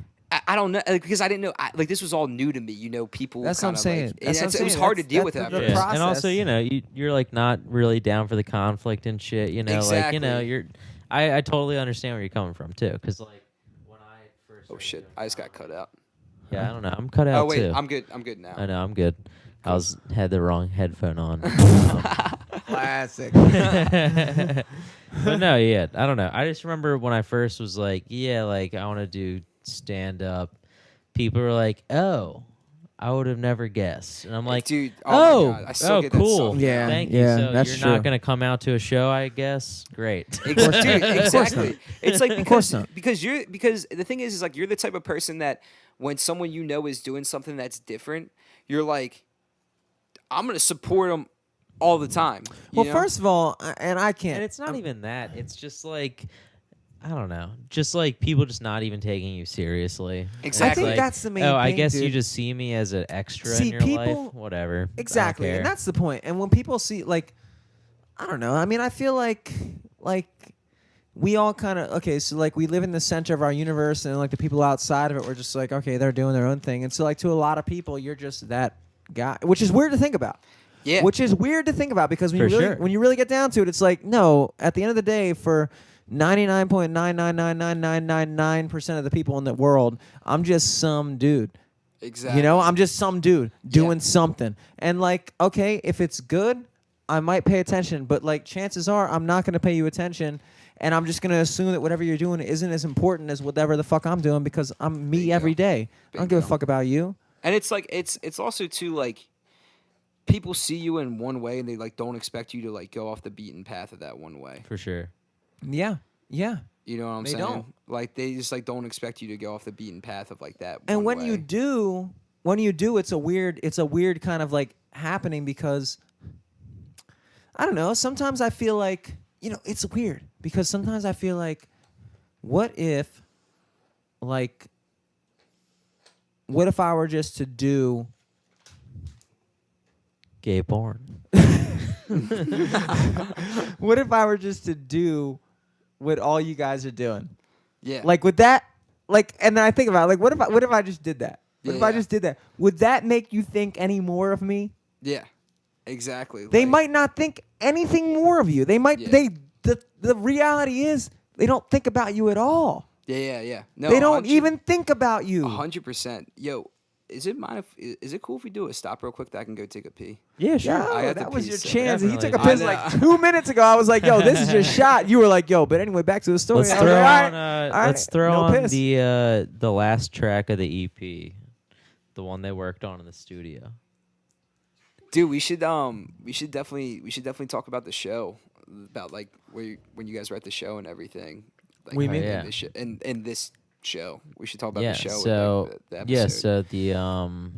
I don't know, like, because I didn't know, like, this was all new to me, you know, people. That's what I'm kinda, saying. Like, That's what I'm it was saying. hard to That's- deal with that's that. the at first. process. And also, you know, you're like not really down for the conflict and shit. You know, like, you know, Exactly. I totally understand where you're coming from too, because like when I first. Oh started shit! doing I just got comedy- cut out. Yeah, I don't know. I'm cut out Oh wait, too. I'm good now. I know, I'm good. I had the wrong headphone on. Classic. But no, yeah, I don't know. I just remember when I first was like, yeah, like I want to do stand up. People were like, oh, I would have never guessed, and I'm like, dude, oh, my God, I still oh, get that cool, so mad. Yeah. thank you. So that's you're not true. gonna come out to a show, I guess. Great. Dude, course not. exactly. It's like course because not. because the thing is like you're the type of person that when someone you know is doing something that's different, you're like, I'm gonna support them all the time. you Well, know? first of all, and I can't. And it's not even that. It's just like, I don't know. Just like people just not even taking you seriously. Exactly. I think Like, that's the main oh, thing. I guess you dude. just see me as an extra See, in your people- life. Whatever. Exactly, I don't and care. that's the point. And when people see, like, I don't know. I mean, I feel like we all kind of so like we live in the center of our universe, and like the people outside of it, we're just like, okay, they're doing their own thing, and so like to a lot of people, you're just that guy, which is weird to think about. Yeah. Which is weird to think about because when For you really sure. when you really get down to it, it's like no. At the end of the day, for 99.9999999% of the people in the world, I'm just some dude. Exactly. You know, I'm just some dude doing something. And like, okay, if it's good, I might pay attention, but like chances are I'm not going to pay you attention, and I'm just going to assume that whatever you're doing isn't as important as whatever the fuck I'm doing because I'm me every day. I don't give a fuck about you. And it's like it's also too like people see you in one way and they like don't expect you to like go off the beaten path of that one way. For sure. Yeah. Yeah. You know what I'm They saying? don't. Like they just like don't expect you to go off the beaten path of like that. And one when you way. do, it's a weird kind of like happening because I don't know. Sometimes I feel like, you know, it's weird because sometimes I feel like, what if I were just to do Gay porn. what if I were just to do what all you guys are doing? Yeah. Like with that, like, and then I think about it, like, what if I just did that? What if I just did that? Would that make you think any more of me? Yeah. Exactly. They like, might not think anything more of you. They might. Yeah. The reality is they don't think about you at all. Yeah. No, They don't even think about you. 100%. Yo, is it cool if we do a stop real quick that I can go take a pee? Yeah, sure. Yo, I got that the was pee your set. chance. He took a Definitely. piss I like know. 2 minutes ago. I was like, yo, this is your shot. You were like, yo, but anyway, back to the story. Let's I was throw like, on. all right, Let's throw no on piss. the last track of the EP, the one they worked on in the studio. Dude, we should definitely talk about the show, about like when you guys were at the show and everything. Like, What do you mean? Yeah. In this show, we should talk about Yeah. the show. So and, like, the episode. yeah. So the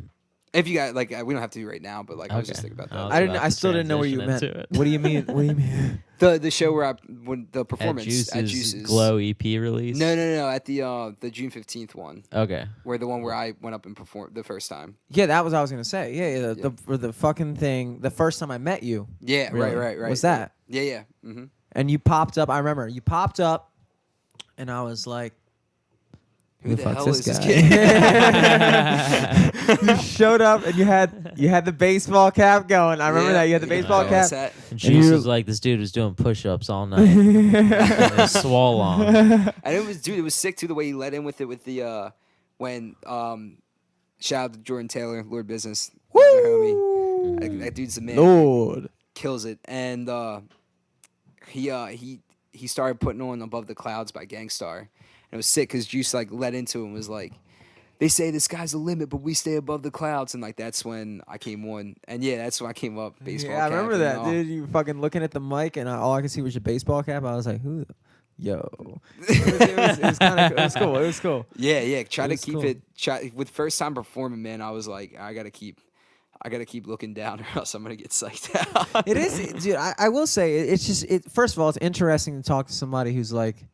If you guys like, we don't have to do it right now, but like I was just Okay. thinking about I that. was I didn't. about I to still didn't know what you meant. transition into it. What do you mean? What do you mean? The show where when the At performance at Juices Glow EP release. No, at the June 15th one, Okay. where the one where I went up and performed the first time. Yeah, that was what I was gonna say. Yeah. Yeah. The fucking thing. The first time I met you. Yeah, Really? right. Was that? Yeah. Mm-hmm. And you popped up. I remember you popped up, and I was like, Who the fuck's hell this is this guy? kid? You showed up and you had the baseball cap going. I remember that you had the baseball cap. Set. And she you- was like, this dude was doing push-ups all night. It was swole on. And it was sick too the way he led in with it with the when shout out to Jordan Taylor, Lord Business, another homie. That dude's the man. Lord. Kills it. And he started putting on Above the Clouds by Gangstar. And it was sick because Juice like led into it and was like, they say the sky's the limit, but we stay above the clouds. And like that's when I came on. And yeah, that's when I came up. Baseball Yeah, I cap remember and that, all. dude. You fucking looking at the mic, and all I could see was your baseball cap. I was like, who? Yo. It was kind of. It was cool. It was cool. Yeah. Try It to was keep cool. it. With first time performing, man, I was like, I gotta keep looking down, or else I'm gonna get psyched out. It is, dude. I will say, it's just. First of all, it's interesting to talk to somebody who's like,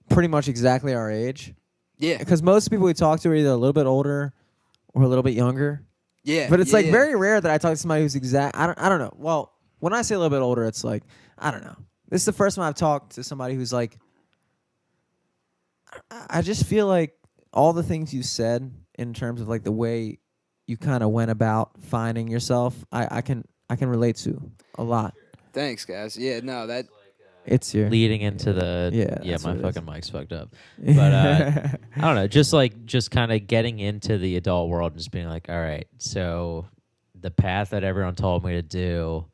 pretty much exactly our age. Yeah. Because most people we talk to are either a little bit older or a little bit younger. Yeah. But it's yeah, like yeah. very rare that I talk to somebody who's I don't know. Well, when I say a little bit older, it's like, I don't know. This is the first time I've talked to somebody who's like, I just feel like all the things you said in terms of like the way you kind of went about finding yourself, I can relate to a lot. Thanks, guys. Yeah, no, that. It's your Leading into the Yeah, that's my what it is. fucking mic's fucked up. But I don't know, just kind of getting into the adult world and just being like, all right, so the path that everyone told me to do,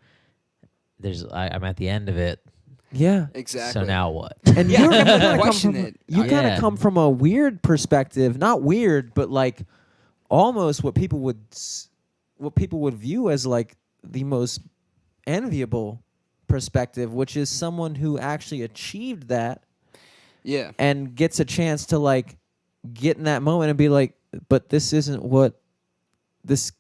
I'm at the end of it. yeah. Exactly. So now what? And Yeah, you're gonna question it. You kind Yeah. of come from a weird perspective, not weird, but like almost what people would view as like the most enviable perspective, which is someone who actually achieved that Yeah. and gets a chance to like get in that moment and be like, but this isn't what this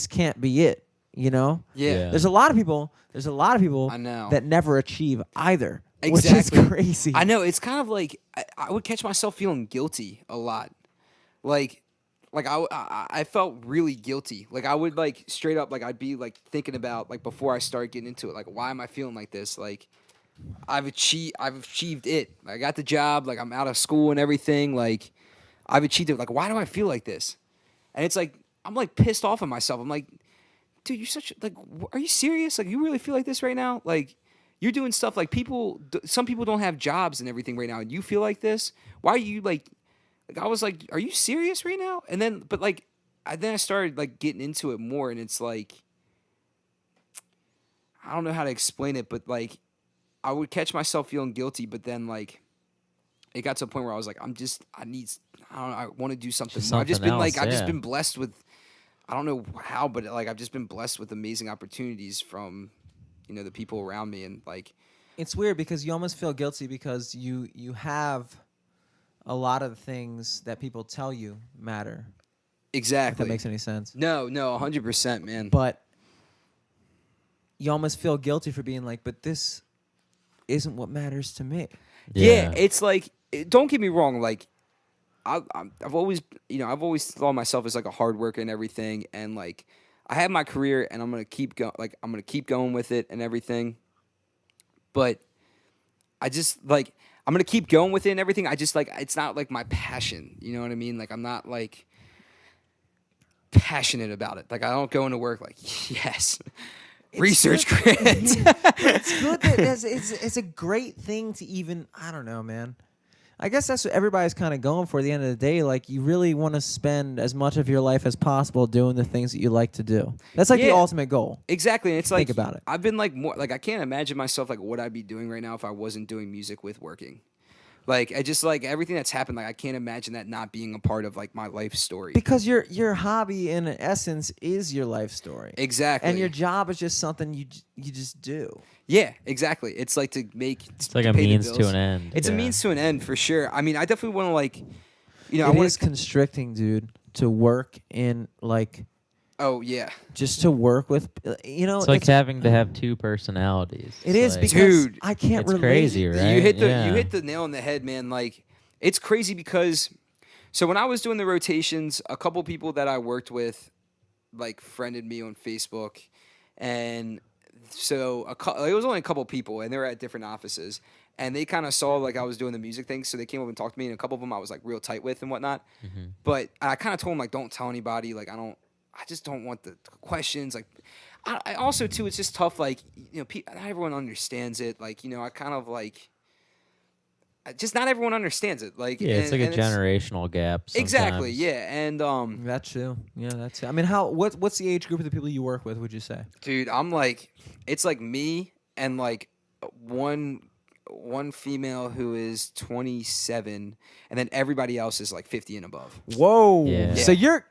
can't be it, you know? Yeah. There's a lot of people I know. that never achieve either, Exactly. which is crazy. I know. It's kind of like I would catch myself feeling guilty a lot. Like I felt really guilty. Like I would like straight up like I'd be like thinking about like before I start getting into it, like why am I feeling like this? Like I've achieved it. I got the job, like I'm out of school and everything. Like I've achieved it. Like why do I feel like this? And it's like I'm like pissed off at myself. I'm like, dude, you're such like are you serious? Like you really feel like this right now? Like you're doing stuff like some people don't have jobs and everything right now, and you feel like this. Why are you like I was like, are you serious right now? And then, but like, then I started like getting into it more, and it's like, I don't know how to explain it, but like, I would catch myself feeling guilty, but then like, it got to a point where I was like, I don't know, I want to do something more. I've just been like, I've just been blessed with, I don't know how, but like, I've just been blessed with amazing opportunities from, the people around me, and like, it's weird because you almost feel guilty because you have a lot of the things that people tell you matter. Exactly. If that makes any sense. No, 100%, man. But you almost feel guilty for being like, but this isn't what matters to me. Yeah, it's like, don't get me wrong, like, I've always thought myself as like a hard worker and everything, and like, I have my career, and I'm gonna keep going with it and everything. But I just like, I'm gonna keep going with it and everything. I just like, it's not like my passion. You know what I mean? Like, I'm not like passionate about it. Like, I don't go into work like, yes, research grant. It's good that it's a great thing to even, I don't know, man. I guess that's what everybody's kind of going for at the end of the day. Like, you really want to spend as much of your life as possible doing the things that you like to do. That's like the ultimate goal. Exactly. And it's like, think about it. I've been like more, like, I can't imagine myself like what I'd be doing right now if I wasn't doing music with working. Like, I just like everything that's happened. Like, I can't imagine that not being a part of like my life story. Because your hobby in essence is your life story. Exactly. And your job is just something you just do. Yeah, exactly. It's like to make. It's like a means to an end. It's a means to an end for sure. I mean, I definitely want to like, It is constricting, dude, to work in like. Oh yeah. Just to work with, It's like having to have two personalities. It is like, because dude, I can't relate. It's crazy, right? You hit the nail on the head, man. Like, it's crazy because, so when I was doing the rotations, a couple people that I worked with, like, friended me on Facebook, and so it was only a couple people, and they were at different offices, and they kind of saw like I was doing the music thing, so they came up and talked to me, and a couple of them I was like real tight with and whatnot. Mm-hmm. But I kind of told them like, don't tell anybody. Like, I just don't want the questions. Like, I also too, it's just tough. Like, not everyone understands it. Like, I kind of like, just not everyone understands it. Like, yeah, it's like a generational gap. Sometimes. Exactly. Yeah, and that's true. Yeah, that's. I mean, what's the age group of the people you work with? Would you say, dude? I'm like, it's like me and like one female who is 27, and then everybody else is like 50 and above. Whoa. Yeah. So you're.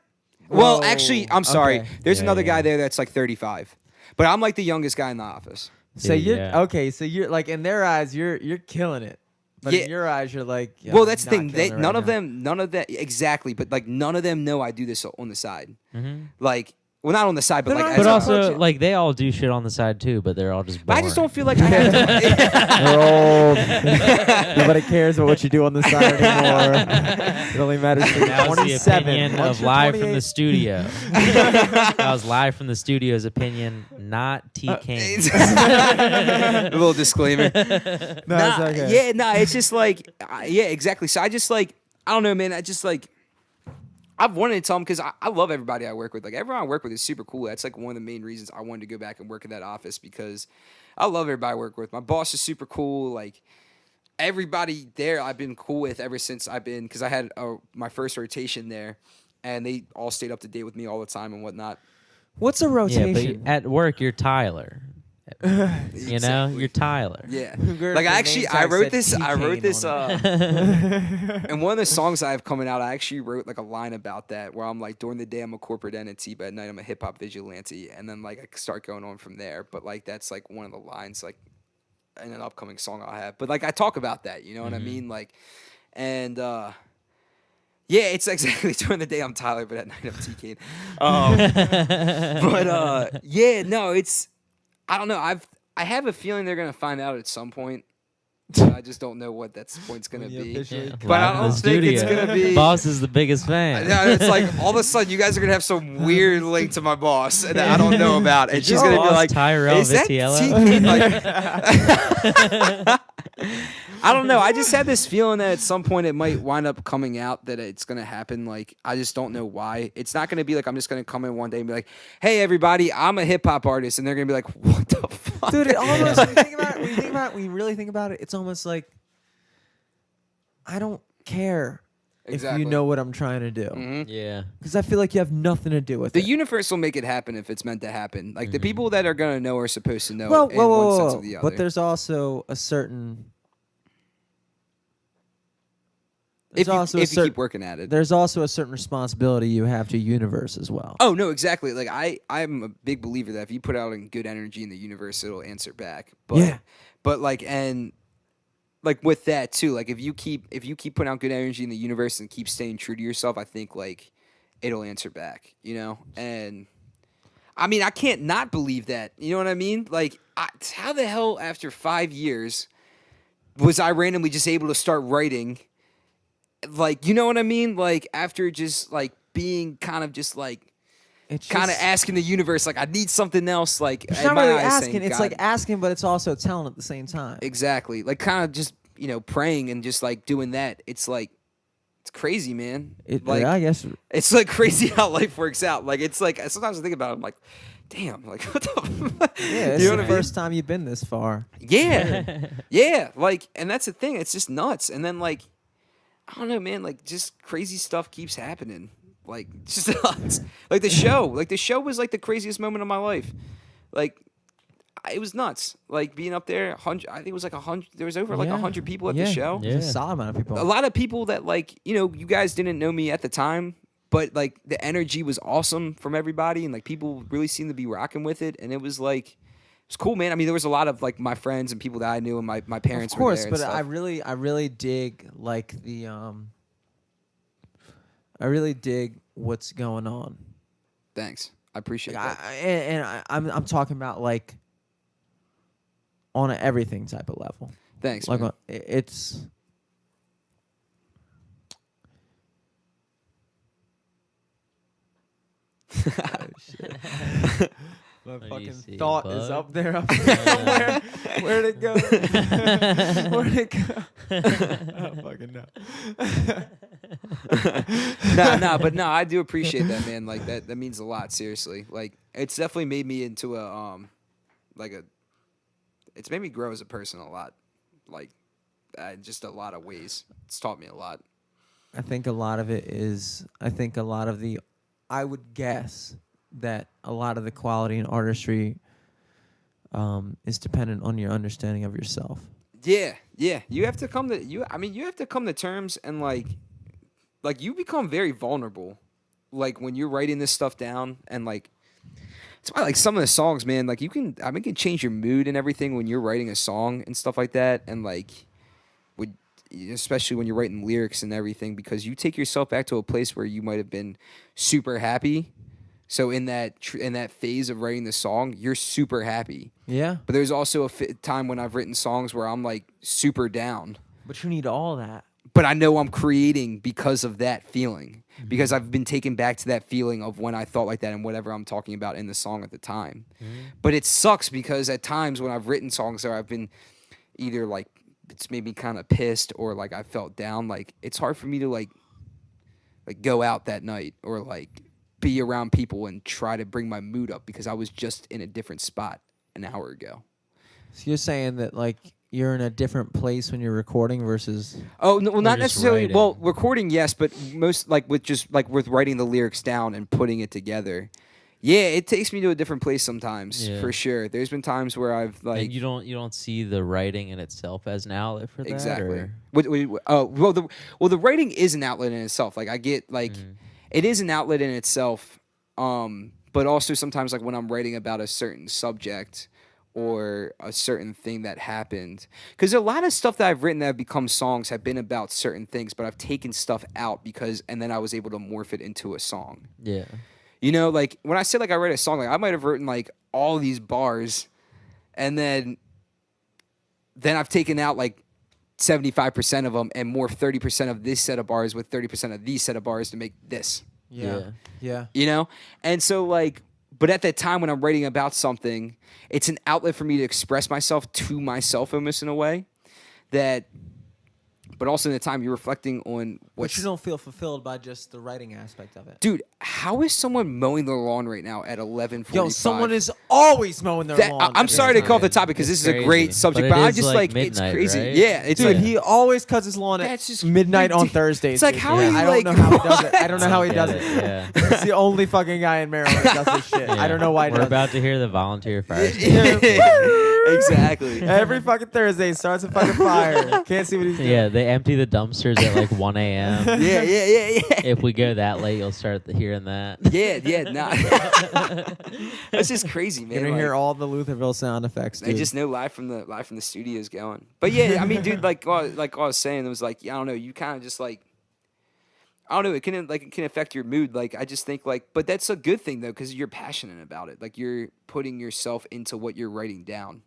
Well, actually, I'm sorry. Okay. There's another guy there that's like 35, but I'm like the youngest guy in the office. So okay. So you're like, in their eyes, you're killing it, but in your eyes, you're like. Well, that's the thing. None of that exactly, but like none of them know I do this on the side. Mm-hmm. Like, well, not on the side, but like. But also, like, they all do shit on the side too, but they're all just boring. I just don't feel like I have to. We're old. Nobody cares about what you do on the side anymore. It only matters for That was the 27. opinion Once of you're live from 28. the studio. That was live from the studio's opinion, not T.Cain. A little disclaimer. No, it's okay. Yeah, no, it's just like, yeah, exactly. So I just like, I don't know, man. I just like, I've wanted to tell them because I love everybody I work with. Like, everyone I work with is super cool. That's like one of the main reasons I wanted to go back and work in that office, because I love everybody I work with. My boss is super cool. Like, everybody there I've been cool with ever since because I had my first rotation there, and they all stayed up to date with me all the time and whatnot. What's a rotation? Yeah, but at work, you're Tyler. You're Tyler. Yeah. Like, I wrote this, and one of the songs I have coming out, I actually wrote like a line about that where I'm like, during the day I'm a corporate entity, but at night I'm a hip hop vigilante. And then like I start going on from there. But like, that's like one of the lines like in an upcoming song I'll have. But like, I talk about that, you know what I mean? Like, and yeah, it's exactly during the day I'm Tyler, but at night I'm T.Cain. Yeah, no, it's, I don't know. I have a feeling they're gonna find out at some point. I just don't know what that point's gonna be. Yeah, but I don't think it's gonna be. Boss is the biggest fan. It's like all of a sudden you guys are gonna have some weird link to my boss that I don't know about, and she's gonna be like, Tyrell "Is that Vitiello?" T.Cain?" Like, I don't know. I just had this feeling that at some point it might wind up coming out that it's going to happen. Like, I just don't know why. It's not going to be like I'm just going to come in one day and be like, hey, everybody, I'm a hip hop artist. And they're going to be like, what the fuck? Dude, it almost, when you think about it, when you really think about it, it's almost like, I don't care if you know what I'm trying to do. Mm-hmm. Yeah. Because I feel like you have nothing to do with The it. universe will make it happen if it's meant to happen. Like, the people that are going to know are supposed to know Well, in one sense or the other. but there's also a certain... If you keep working at it. There's also a certain responsibility you have to universe as well. Oh, no, exactly. Like, I'm a big believer that if you put out good energy in the universe, it'll answer back. But, Yeah. But, like, and... like with that too, like if you keep putting out good energy in the universe and keep staying true to yourself, I think like it'll answer back, you know? And I mean, I can't not believe that. You know what I mean? Like how the hell after 5 years was I randomly just able to start writing? Like, you know what I mean? Like after just like being kind of just like kind of asking the universe, like I need something else. Like it's in not my really eyes asking. saying, It's like asking, but it's also telling at the same time. Exactly. Like kind of just, you know, praying and just like doing that. It's like, it's crazy, man. Like, I guess it's like crazy how life works out. Like, it's like, sometimes I think about it, I'm like, damn, like, what the yeah, it's you know the what I mean? first time you've been this far. Yeah. Yeah. Like, and that's the thing. It's just nuts. And then, like, I don't know, man. Like, just crazy stuff keeps happening. Like, just nuts. Like, the show. Like, the show was, like, the craziest moment of my life. Like, it was nuts. Like, being up there, I think it was like 100. There was over, like, 100 people at the show. Yeah. There's a solid amount of people. A lot of people that, like, you know, you guys didn't know me at the time, but, like, the energy was awesome from everybody, and, like, people really seemed to be rocking with it, and it was, like, it was cool, man. I mean, there was a lot of, like, my friends and people that I knew, and my parents were there. Of course, but I really dig, like, I really dig what's going on. Thanks. I appreciate that. I'm talking about, like, on an everything type of level. Thanks, like man. It's... oh, shit. My fucking thought is up there somewhere. Where'd it go? Where'd it go? I don't fucking know. But I do appreciate that, man. Like that means a lot, seriously. Like it's definitely made me into it's made me grow as a person a lot. Like just a lot of ways. It's taught me a lot. I think a lot of it is I would guess that a lot of the quality in artistry is dependent on your understanding of yourself. Yeah. You have to come to terms and like you become very vulnerable. Like when you're writing this stuff down and like it's why like some of the songs, man, like it can change your mood and everything when you're writing a song and stuff like that, and like especially when you're writing lyrics and everything, because you take yourself back to a place where you might have been super happy. So in that phase of writing the song, you're super happy. Yeah. But there's also a time when I've written songs where I'm like super down. But you need all that. But I know I'm creating because of that feeling. Mm-hmm. Because I've been taken back to that feeling of when I thought like that and whatever I'm talking about in the song at the time. Mm-hmm. But it sucks because at times when I've written songs there, I've been either like it's made me kind of pissed or like I felt down. Like it's hard for me to like go out that night or like be around people and try to bring my mood up because I was just in a different spot an hour ago. So you're saying that like you're in a different place when you're recording versus... Oh, no, well, not necessarily. Writing. Well, recording, yes, but most like with writing the lyrics down and putting it together. Yeah, it takes me to a different place sometimes, for sure. There's been times where I've like... And you don't see the writing in itself as an outlet for that? Exactly. Or? The writing is an outlet in itself. Like I get like... Mm-hmm. It is an outlet in itself, but also sometimes like when I'm writing about a certain subject or a certain thing that happened. Because a lot of stuff that I've written that have become songs have been about certain things, but I've taken stuff out and then I was able to morph it into a song. Yeah. You know, like when I say like I write a song, like I might have written like all these bars and then I've taken out like 75% of them and more 30% of this set of bars with 30% of these set of bars to make this. Yeah. You know? And so like, but at that time when I'm writing about something, it's an outlet for me to express myself to myself almost in a way that, but also in the time you're reflecting on But what's. you don't feel fulfilled by just the writing aspect of it. Dude, how is someone mowing their lawn right now at 11:45? Yo, someone is always mowing their lawn. I'm at sorry this to go off time. the topic because It's this is a great crazy. subject, But but it I'm is, just like, it's midnight, crazy. right? Yeah, it's Dude, like he always cuts his lawn at That's just midnight on ridiculous. Thursdays. It's like, dude. how are you, I don't like, know how he does it. I don't know how he Get does it, it. Yeah. He's the only fucking guy in Maryland that does this shit. I don't know why he We're does about it. to hear the volunteer fire. exactly. Every fucking Thursday he starts a fucking fire. Can't see what he's doing. Yeah, they empty the dumpsters at like 1 a.m. Yeah. If we go that late, you'll start hearing that. Yeah, nah. That's just crazy, man. You're gonna Like, hear all the Lutherville sound effects, I dude. just know live from the studios going. But yeah, I mean, dude, like I was saying, it was like, I don't know, you kind of just like, I don't know, it can affect your mood. Like I just think like, but that's a good thing though, because you're passionate about it. Like you're putting yourself into what you're writing down.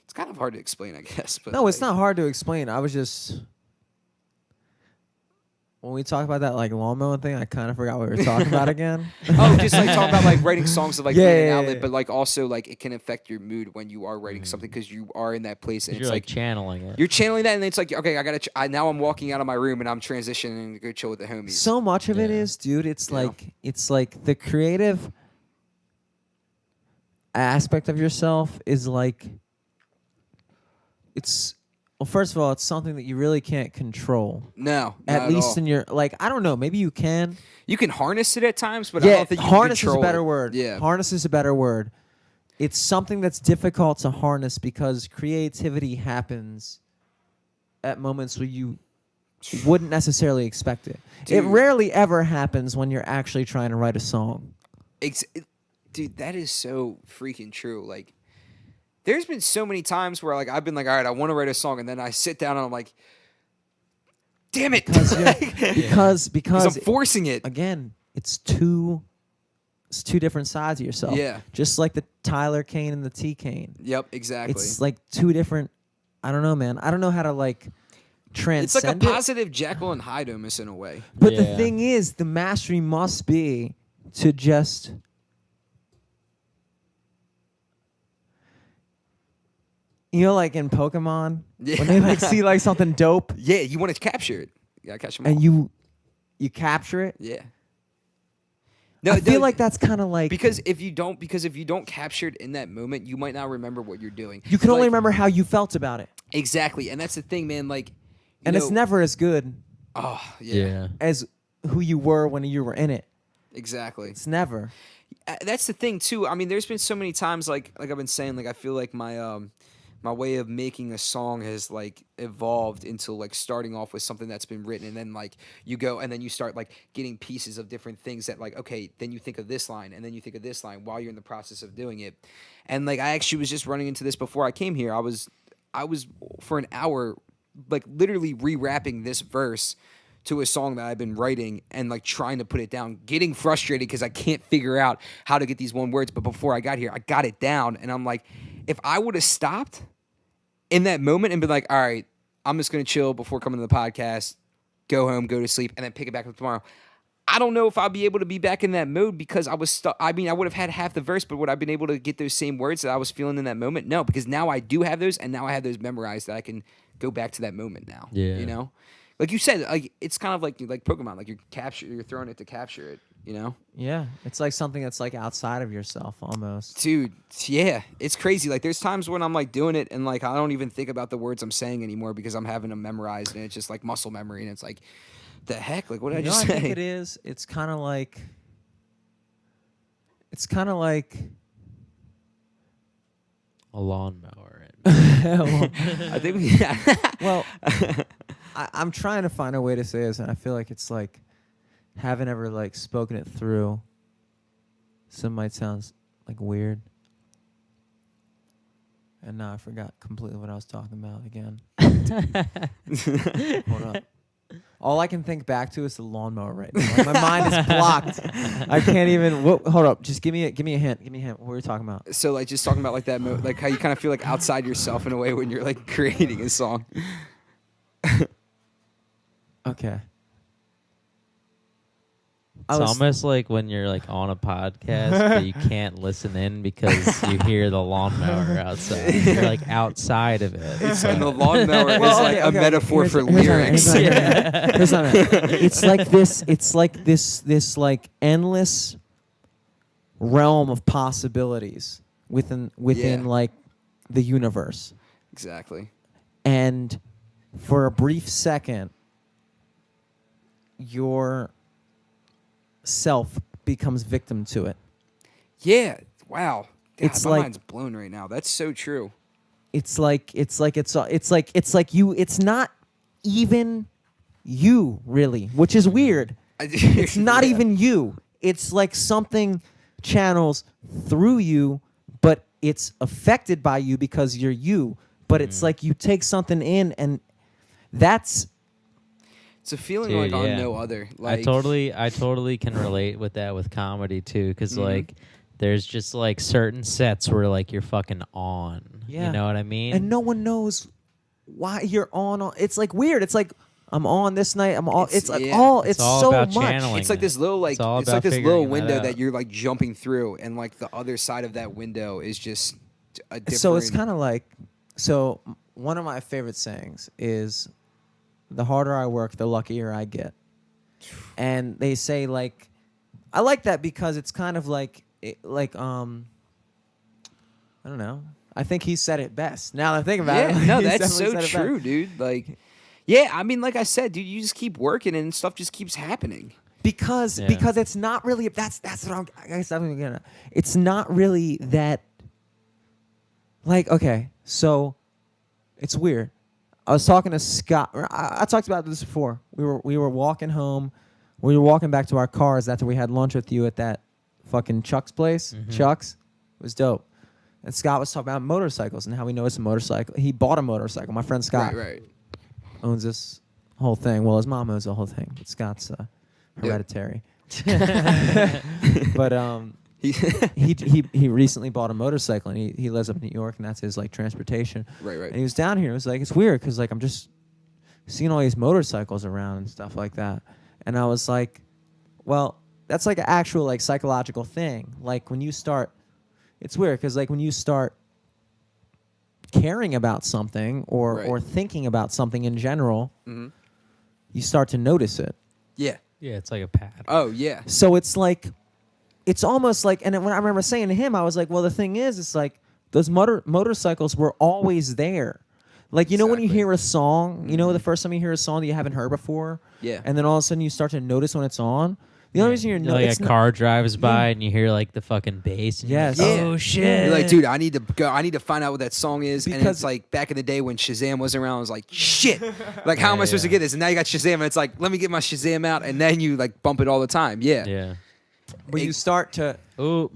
It's kind of hard to explain, I guess. But No, it's like, not hard to explain. I was just when we talk about that like lawn mowing thing, I kind of forgot what we were talking about again. Oh, just like talking about like writing songs of like being an Yeah. outlet, but like also like it can affect your mood when you are writing something because you are in that place and You're it's like like channeling it. you're channeling that and it's like okay, I gotta. Now I'm walking out of my room and I'm transitioning to go chill with the homies. So much of it Yeah. is, dude. It's You know? like the creative aspect of yourself is like it's well, first of all, it's something that you really can't control. No, At not least all. in your like, I don't know, maybe you can. You can harness it at times, but I Yeah, don't think you harness can is a control better it. word. Yeah, Harness is a better word. It's something that's difficult to harness because creativity happens at moments where you wouldn't necessarily expect it. It Dude. rarely ever happens when you're actually trying to write a song. Dude, that is so freaking true. Like, there's been so many times where like I've been like, all right, I want to write a song, and then I sit down and I'm like, damn it, Because I'm forcing it. again, it's two different sides of yourself. Yeah. Just like the Tyler Cain and the T.Cain. Yep, exactly. It's like two different. I don't know, man. I don't know how to like transcend It's like a it. positive Jekyll and Hyde almost in a way. But the Yeah. thing is, the mastery must be to just like in Pokemon, Yeah. when they like see like something dope Yeah, you want to capture it. You gotta catch them and all. you capture it. Yeah. I feel like that's kind of like because if you don't capture it in that moment, you might not remember what you're doing. you can only Like, remember how you felt about it, exactly, and that's the thing, man. Like, and it's never as good Oh yeah, as who you were when you were in it. exactly. It's never. That's the thing too. I mean, there's been so many times, like I've been saying, like I feel like my way of making a song has like evolved into like starting off with something that's been written, and then like you go and then you start like getting pieces of different things that like okay, then you think of this line and then you think of this line while you're in the process of doing it. And like I actually was just running into this before I came here. I was for an hour like literally re-rapping this verse to a song that I've been writing and like trying to put it down, getting frustrated because I can't figure out how to get these one words. But before I got here, I got it down, and I'm like, if I would have stopped in that moment and been like, all right, I'm just gonna chill before coming to the podcast, go home, go to sleep, and then pick it back up tomorrow. I don't know if I'll be able to be back in that mode because I was stuck. I mean, I would have had half the verse, but would I been able to get those same words that I was feeling in that moment? No, because now I do have those, and now I have those memorized that I can go back to that moment now. Yeah. You know? Like you said, like it's kind of like Pokemon, like you're throwing it to capture it, you know? Yeah, it's like something that's like outside of yourself almost. Dude, yeah, it's crazy. Like there's times when I'm like doing it and like I don't even think about the words I'm saying anymore because I'm having them memorized and it's just like muscle memory and it's like, the heck? Like what did I just I say? think it is. It's kind of like. A lawnmower. well, I think well, I'm trying to find a way to say this, and I feel like it's like haven't ever like spoken it through. Some might sound like weird. And now I forgot completely what I was talking about again. Hold up. All I can think back to is the lawnmower right now. Like, my mind is blocked. I can't even. Hold up. Just give me a hint. Give me a hint. What were you talking about? So like just talking about like that like how you kind of feel like outside yourself in a way when you're like creating a song. Okay. It's almost like when you're like on a podcast, but you can't listen in because you hear the lawnmower outside. You're like outside of it. And the lawnmower is Well, like okay, a metaphor here's for what I mean, lyrics. here's what I mean. It's like this. It's like this like endless realm of possibilities within Yeah. like the universe. Exactly. And for a brief second, your self becomes victim to it. Yeah. Wow. God, It's my like- mind's blown right now. That's so true. It's like you. It's not even you, really, which is weird. It's not Yeah. even you. It's like something channels through you, but it's affected by you because you're you. But it's like you take something in, and that's It's a feeling Dude, like on yeah. no other. Like, I totally can relate with that with comedy too, because like there's just like certain sets where like you're fucking on. Yeah. You know what I mean? and no one knows why you're on. It's like weird. It's like I'm on this night. I'm all. It's like yeah. all. It's It's all so about much. channeling. It's like this little like It's all it's like about this little figuring that window out. that you're like jumping through, and like the other side of that window is just a different. So it's kind of like, so one of my favorite sayings is, the harder I work, the luckier I get. And they say like, I like that because it's kind of like, I don't know. I think he said it best. Now that I think about it. yeah, no, he that's definitely so said it best. true, dude. Like, yeah, I mean, like I said, dude, you just keep working and stuff just keeps happening. Because Yeah. because it's not really, that's what I guess I'm gonna. It's not really that. Like, okay, so it's weird. I was talking to Scott. I talked about this before. We were walking home. We were walking back to our cars after we had lunch with you at that fucking Chuck's place. Chuck's. It was dope. And Scott was talking about motorcycles and how he knows a motorcycle. He bought a motorcycle. My friend Scott Right. owns this whole thing. Well, his mom owns the whole thing, but Scott's hereditary. But He, he recently bought a motorcycle, and he lives up in New York, and that's his like transportation. right. And he was down here. It was like, it's weird because like I'm just seeing all these motorcycles around and stuff like that. And I was like, well, that's like an actual like psychological thing. Like when you start, it's weird because like when you start caring about something or Right. or thinking about something in general, Mhm. you start to notice it. Yeah. yeah, it's like a pattern. Oh yeah. So it's like, it's almost like, and when I remember saying to him, I was like, well, the thing is, it's like those motorcycles were always there. Like, you know, when you Exactly. hear a song, you know, the first time you hear a song that you haven't heard before, Yeah. and then all of a sudden you start to notice when it's on. The only reason you're like it's a not- car drives by and you hear like the fucking bass. And Yes. You're like, Yeah. oh shit! You're like, dude, I need to go. I need to find out what that song is. And Because- it's like back in the day when Shazam wasn't around, I was like, shit. Like, how am I supposed to get this? And now you got Shazam, and it's like, let me get my Shazam out, and then you like bump it all the time. Yeah. Yeah. when you start to. Ooh.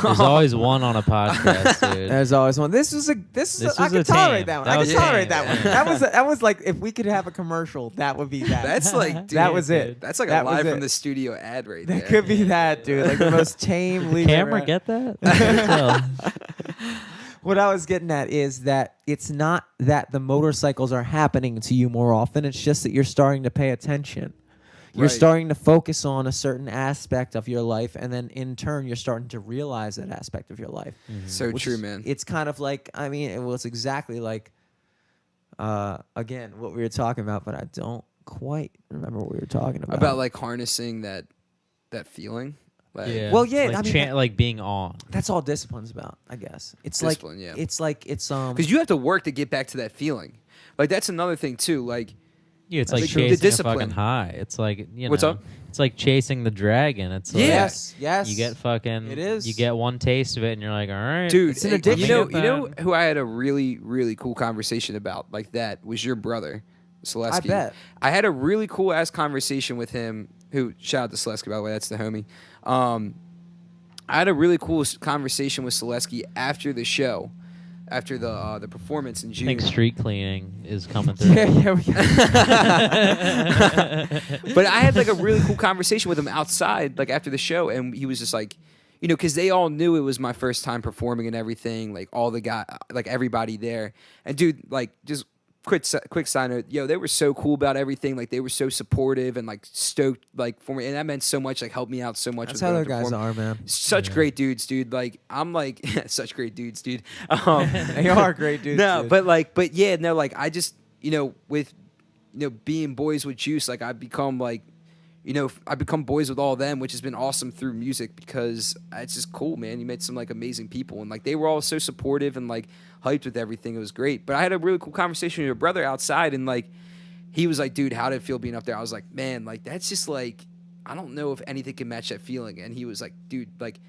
There's always one on a podcast, dude. There's always one. This is This I was can a tolerate tame. that one. That I was can a tolerate tame, that one. yeah. That was like, if we could have a commercial, that would be that. That's like, dude, that was it. That's like That a was live it. from the studio ad right That there. could be that, dude. Like the most tame lead Camera, ever. get that? I can't tell. What I was getting at is that it's not that the motorcycles are happening to you more often. It's just that you're starting to pay attention. You're Right. starting to focus on a certain aspect of your life, and then in turn, you're starting to realize that aspect of your life. So Which true, is- man. It's kind of like, I mean, it was exactly like, again, what we were talking about, but I don't quite remember what we were talking about. About like harnessing that feeling. Like, Yeah. Well, yeah, Like, I mean, like being on. that's all discipline's about, I guess. It's Discipline, like, yeah. it's like, it's because you have to work to get back to that feeling. Like that's another thing too. Like Yeah, it's That's like true. The chasing a discipline. fucking high. It's like you know. What's up? It's like chasing the dragon. It's like yes, yes. you get fucking. It is. You get one taste of it, and you're like, all right, dude, It's an you addiction. know, Get you know that. who I had a really, really cool conversation about like that was your brother, Selesky. I bet. I had a really cool ass conversation with him. Who shout out to Selesky, by the way, that's the homie. I had a really cool conversation with Selesky after the show, after the performance in I June. think street cleaning is coming through. Yeah, we got But I had like a really cool conversation with him outside, like after the show, and he was just like, you know, because they all knew it was my first time performing and everything, like all the guy, like everybody there, and dude, like just quick side note. Yo, they were so cool about everything. Like they were so supportive and like stoked like for me, and that meant so much. Like helped me out so much. That's with how going their to guys perform. are, man. Such great dudes, dude. Like I'm like such great dudes, dude. They are great dudes. No, dude. but yeah, no, like I just with being boys with Juice, like I've become like I become boys with all of them, which has been awesome through music because it's just cool, man. You met some like amazing people, and like they were all so supportive and like hyped with everything. It was great. But I had a really cool conversation with your brother outside, and like he was like, "Dude, how did it feel being up there?" I was like, "Man, like that's just like I don't know if anything can match that feeling." And he was like, "Dude, like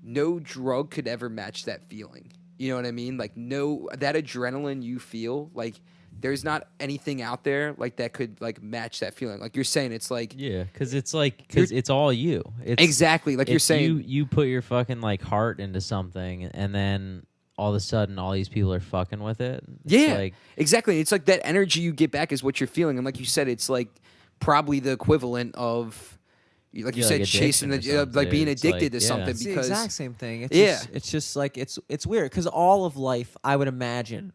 no drug could ever match that feeling." You know what I mean? Like no that adrenaline you feel like. There's not anything out there like that could like match that feeling. Like you're saying, it's like because it's all you. It's, exactly like you're saying. You put your fucking like heart into something, and then all of a sudden, all these people are fucking with it. It's like, exactly. It's like that energy you get back is what you're feeling, and like you said, it's like probably the equivalent of. Like you said, like chasing like being addicted to something it's because the exact same thing. It's just like it's weird because all of life, I would imagine.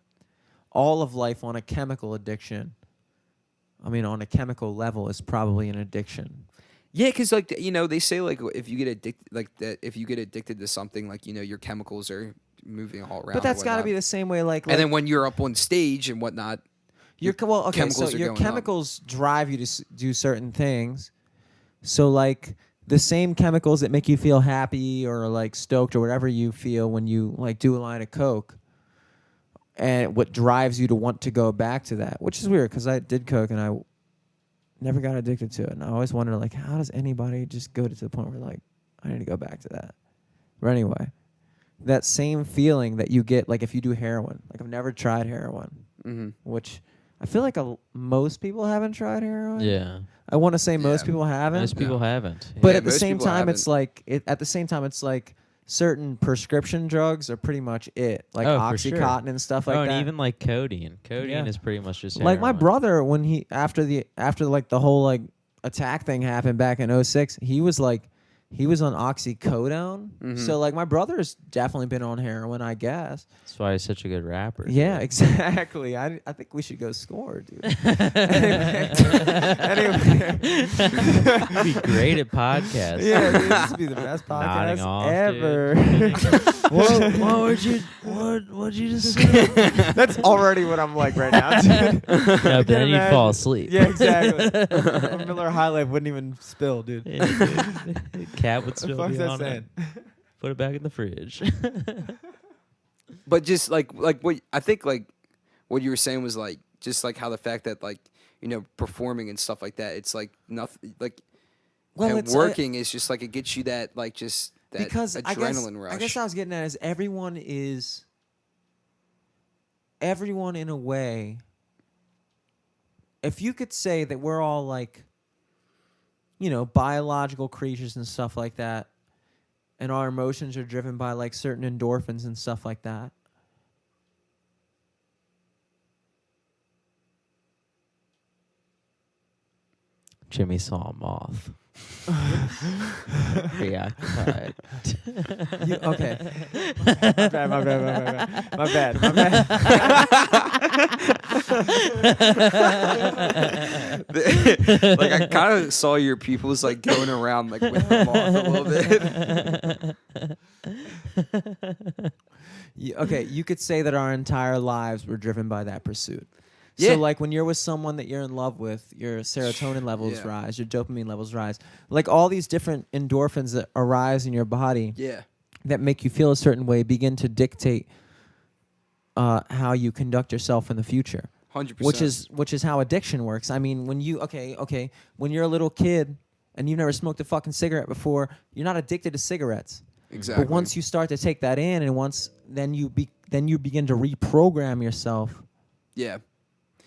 All of life on a chemical addiction, I mean, on a chemical level, is probably an addiction. Yeah, because like they say like if you get addicted to something, like your chemicals are moving all around. But that's got to be the same way, like. And then when you're up on stage and whatnot, your chemicals drive you to do certain things. So like the same chemicals that make you feel happy or like stoked or whatever you feel when you like do a line of coke. And what drives you to want to go back to that, which is weird because I did coke and I never got addicted to it. And I always wondered, like, how does anybody just go to the point where, like, I need to go back to that? But anyway, that same feeling that you get, like, if you do heroin. Like, I've never tried heroin, which I feel like most people haven't tried heroin. yeah, I want to say most people haven't. most people haven't. But Yeah, at the most same people time, haven't. it's like certain prescription drugs are pretty much it, like for sure. Oxycontin and stuff like that. And even like codeine. Codeine is pretty much just like my heroin. brother when he after like the whole like attack thing happened back in 2006, he was on oxycodone. So like my brother's definitely been on heroin, I guess. That's why he's such a good rapper. Yeah, exactly. I think we should go score, dude. Anyway. You'd be great at podcasts. Yeah, dude, this would be the best Nodding podcast off, ever. What'd you just say? That's already what I'm like right now, dude. No, but then you fall asleep. Yeah, exactly. A Miller High Life wouldn't even spill, dude. Yeah, dude. Cat would What the still fuck's be that on saying? it. Put it back in the fridge. But just like what I think like what you were saying was like just like how the fact that like performing and stuff like that, it's like nothing like and working is just like it gets you that like just that because adrenaline rush. I guess I was getting at is everyone in a way. If you could say that we're all like, biological creatures and stuff like that, and our emotions are driven by like certain endorphins and stuff like that. Jimmy saw a moth. Preoccupied. Okay. My bad. Like I kind of saw your pupils like going around like with the moth a little bit. Okay, you could say that our entire lives were driven by that pursuit. Yeah. So like when you're with someone that you're in love with, your serotonin levels rise, your dopamine levels rise. Like all these different endorphins that arise in your body that make you feel a certain way begin to dictate how you conduct yourself in the future. 100%. Which is how addiction works. I mean, when you when you're a little kid and you've never smoked a fucking cigarette before, you're not addicted to cigarettes. Exactly. But once you start to take that in, and then you begin to reprogram yourself. Yeah.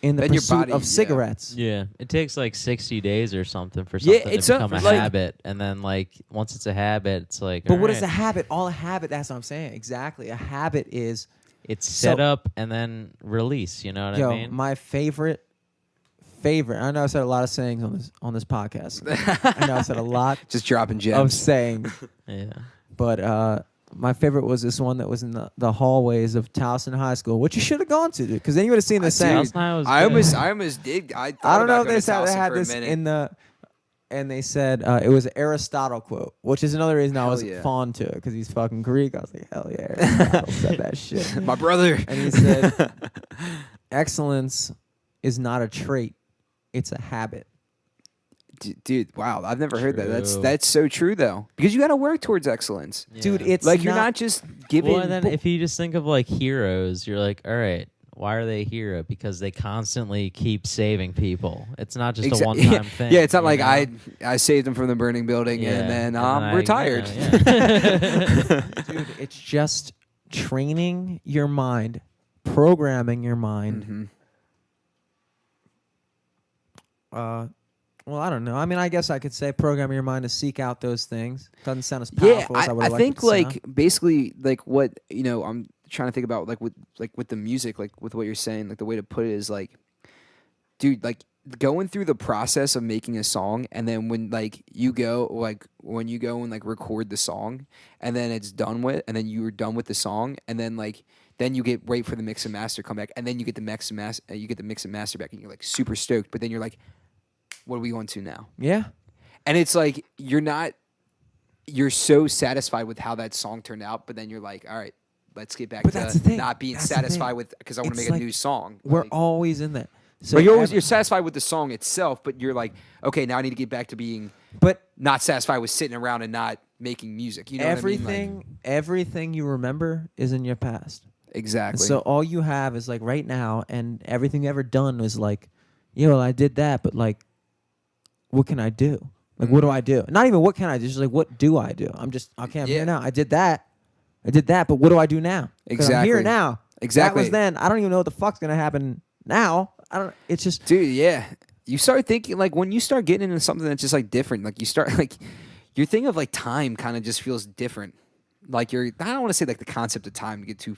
In the then pursuit your body, of cigarettes. Yeah, it takes like 60 days or something for something to become a habit, and then like once it's a habit, it's like. But what is a habit? All a habit. That's what I'm saying. Exactly. A habit is. It's set up and then release. You know what I mean? My favorite. I know I said a lot of sayings on this podcast. I know I said a lot. Just dropping of gems. sayings. Yeah. But my favorite was this one that was in the hallways of Towson High School, which you should have gone to, dude, because then you would have seen the same. Dude, was I good. almost did. I don't know if they said had this in the, and they said it was an Aristotle quote, which is another reason I was fond to it, because he's fucking Greek. I was like, hell yeah, Aristotle said that shit. My brother. And he said, excellence is not a trait, it's a habit. Dude, wow, I've never heard that. True. That's so true though, because you got to work towards excellence. Yeah. Dude, it's Like you're not just giving. Well, and then if you just think of like heroes, you're like, all right, why are they a hero? Because they constantly keep saving people. It's not just a one-time thing. Yeah, it's not you like know? I saved them from the burning building and then I'm retired. Yeah. Dude, it's just training your mind, programming your mind. Well, I don't know. I mean, I guess I could say programming your mind to seek out those things. Doesn't sound as powerful as I would I like think it to like sound. basically like what I'm trying to think about like with the music, like with what you're saying, like the way to put it is like, dude, like going through the process of making a song, and then when you go and like record the song, and then it's done with, and then you're done with the song, and then then you wait for the mix and master come back, and then you get the mix and master back, and you're like super stoked, but then you're like, what are we going to now? Yeah. And it's like you're so satisfied with how that song turned out, but then you're like, all right, let's get back But that's the to thing. not being That's the satisfied thing. with, because I want to It's make a like new song. We're Like, always in that. So but you're satisfied with the song itself, but you're like, okay, now I need to get back to being but not satisfied with sitting around and not making music. You know everything, what I mean? everything you remember is in your past. Exactly. So all you have is like right now, and everything you ever done was like, yeah, well, I did that, but like, what can I do? Like, what do I do? Not even what can I do, just like, what do I do? I'm here now. I did that, but what do I do now? 'Cause I'm here Exactly. now. Exactly. That was then. I don't even know what the fuck's gonna happen now. It's just, Dude, yeah. You start thinking, like, when you start getting into something that's just, like, different, like, you start, like, your thing of, like, time kind of just feels different. Like, I don't want to say, like, the concept of time to get too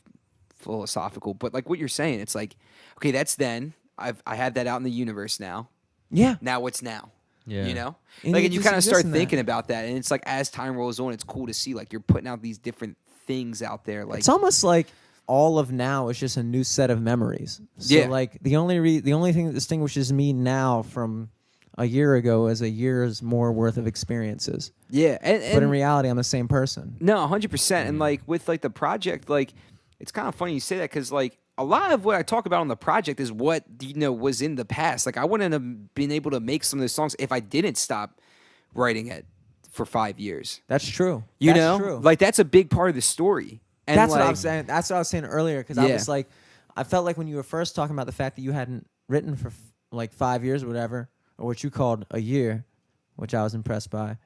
philosophical, but, like, what you're saying, it's like, okay, that's then. I have that out in the universe now. yeah. Now what's now? Yeah. You know? And Like, you and you just kind of exist start in that. thinking about that, and it's like, as time rolls on, it's cool to see, like, you're putting out these different things out there. Like, It's almost like all of now is just a new set of memories. So Yeah. like the only thing that distinguishes me now from a year ago is a year's more worth of experiences. yeah. But in reality, I'm the same person. No, 100%. And like with like the project, like it's kind of funny you say that, because like a lot of what I talk about on the project is what was in the past. Like I wouldn't have been able to make some of those songs if I didn't stop writing it for 5 years. That's true. You That's know, true. like that's a big part of the story. And That's what like, I was saying. That's what I was saying earlier, because I Yeah. was like, I felt like when you were first talking about the fact that you hadn't written for like 5 years or whatever, or what you called a year, which I was impressed by.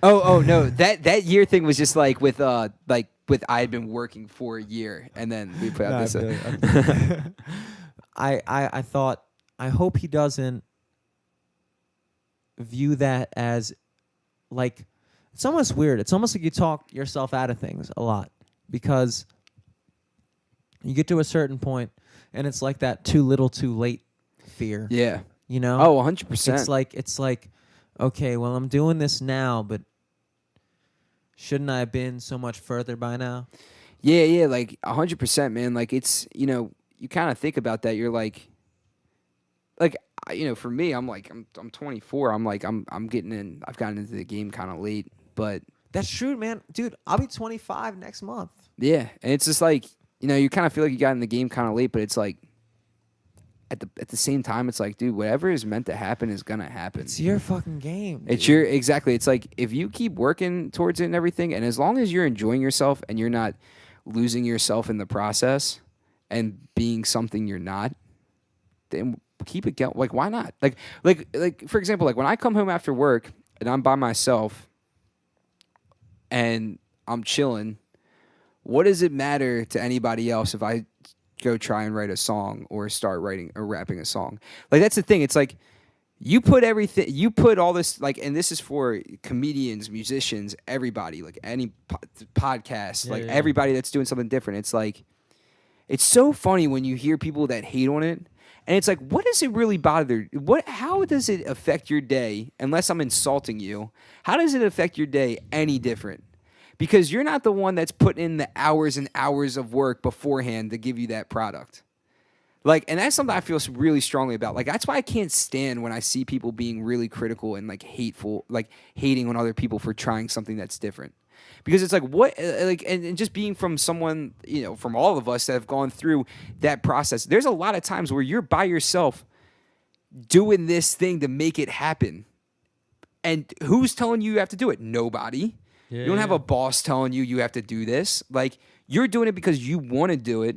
Oh no, that year thing was just like with I had been working for a year, and then we put out this. I thought, I hope he doesn't view that as like, it's almost weird. It's almost like you talk yourself out of things a lot, because you get to a certain point and it's like that too little too late fear. Yeah. You know? Oh, 100%. It's like, okay, well, I'm doing this now, but shouldn't I have been so much further by now? Yeah, like 100%, man. Like it's, you kind of think about that. You're like, for me, I'm like, I'm 24. I'm like, I'm getting in. I've gotten into the game kind of late, but That's true, man. Dude, I'll be 25 next month. yeah, and it's just like, you kind of feel like you got in the game kind of late, but it's like, at the same time, it's like, dude, whatever is meant to happen is gonna happen. It's your fucking game. It's your exactly. It's like if you keep working towards it and everything, and as long as you're enjoying yourself and you're not losing yourself in the process and being something you're not, then keep it going. Like, why not? Like for example, like when I come home after work and I'm by myself and I'm chilling, what does it matter to anybody else if I go try and write a song or start writing or rapping a song? Like, that's the thing. It's like you put all this, like, and this is for comedians, musicians, everybody, like any podcast, like everybody that's doing something different. It's like, it's so funny when you hear people that hate on it, and it's like, what does it really bother? How does it affect your day? Unless I'm insulting you, how does it affect your day any different? because you're not the one that's putting in the hours and hours of work beforehand to give you that product. Like, and that's something I feel really strongly about. Like, that's why I can't stand when I see people being really critical and like hateful, like hating on other people for trying something that's different. Because it's like, what, like, and just being from someone, you know, from all of us that have gone through that process, there's a lot of times where you're by yourself doing this thing to make it happen. And who's telling you have to do it? Nobody. Yeah, you don't have a boss telling you have to do this. Like, you're doing it because you want to do it.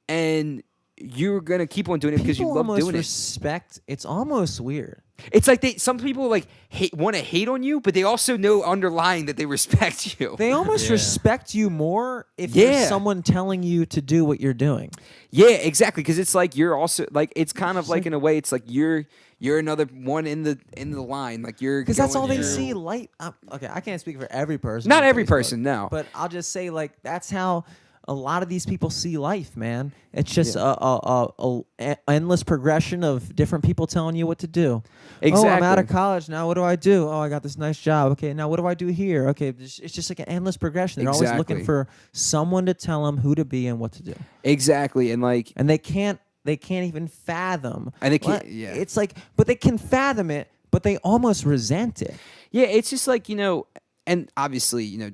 And you're going to keep on doing it because you love doing respect. It's almost weird. It's like some people like want to hate on you, but they also know underlying that they respect you. They almost respect you more if there's someone telling you to do what you're doing. Yeah, exactly. Because it's like you're also like it's kind of like in a way it's like you're another one in the line. Like you're because that's all they see. Light. Okay, I can't speak for every person. Not on every Facebook, person, no. But I'll just say like that's how a lot of these people see life, man. It's just a endless progression of different people telling you what to do. Exactly. Oh, I'm out of college now. What do I do? Oh, I got this nice job. Okay, now what do I do here? Okay, it's just like an endless progression. They're always looking for someone to tell them who to be and what to do. Exactly, and they can't even fathom. And they can't. Yeah, it's like, but they can fathom it, but they almost resent it. Yeah, it's just like, you know, and obviously, you know,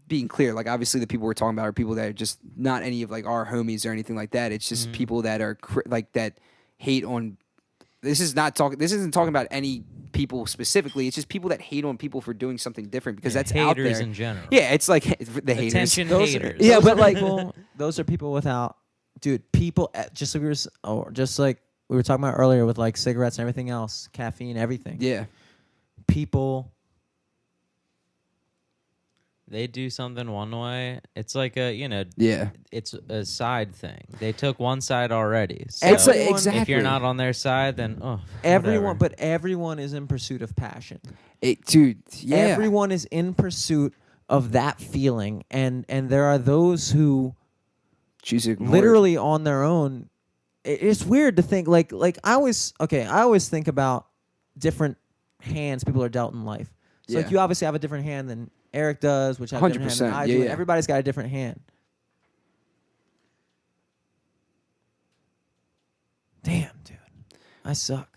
being clear, like obviously the people we're talking about are people that are just not any of like our homies or anything like that. It's just people that are like that hate on. This isn't talking about any people specifically. It's just people that hate on people for doing something different because that's out there. Haters in general. Yeah, it's like the haters. Attention haters. Yeah, but like those are people without, dude. People just like we were talking about earlier with like cigarettes and everything else, caffeine, everything. Yeah, people. They do something one way. It's like it's a side thing. They took one side already. So it's like, exactly. If you're not on their side, then everyone. But everyone is in pursuit of passion. Dude, yeah. Everyone is in pursuit of that feeling, and there are those who literally on their own. It's weird to think like I always think about different hands people are dealt in life. So like you obviously have a different hand than Eric does, which has a different hand than I do. Yeah. Everybody's got a different hand. Damn, dude. I suck.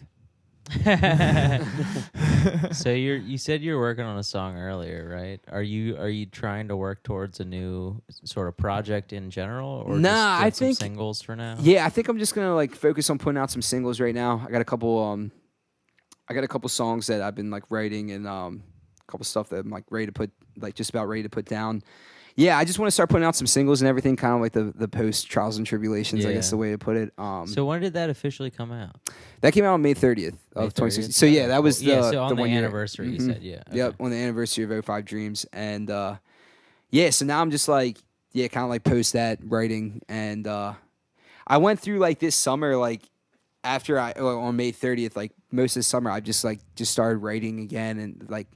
So you said you were working on a song earlier, right? Are you trying to work towards a new sort of project in general, or I think some singles for now? Yeah, I think I'm just gonna like focus on putting out some singles right now. I got a couple songs that I've been like writing and a couple stuff that I'm like just about ready to put down. Yeah, I just want to start putting out some singles and everything, kind of like the post trials and tribulations, I guess the way to put it. So when did that officially come out? That came out on May 30th of 2016. So yeah, that was so on the 1 year. anniversary. You said Okay. Yep, on the anniversary of 05 Dreams, and so now I'm just like kind of like post that writing, and I went through like this summer like after on May 30th, like most of the summer I just started writing again, and like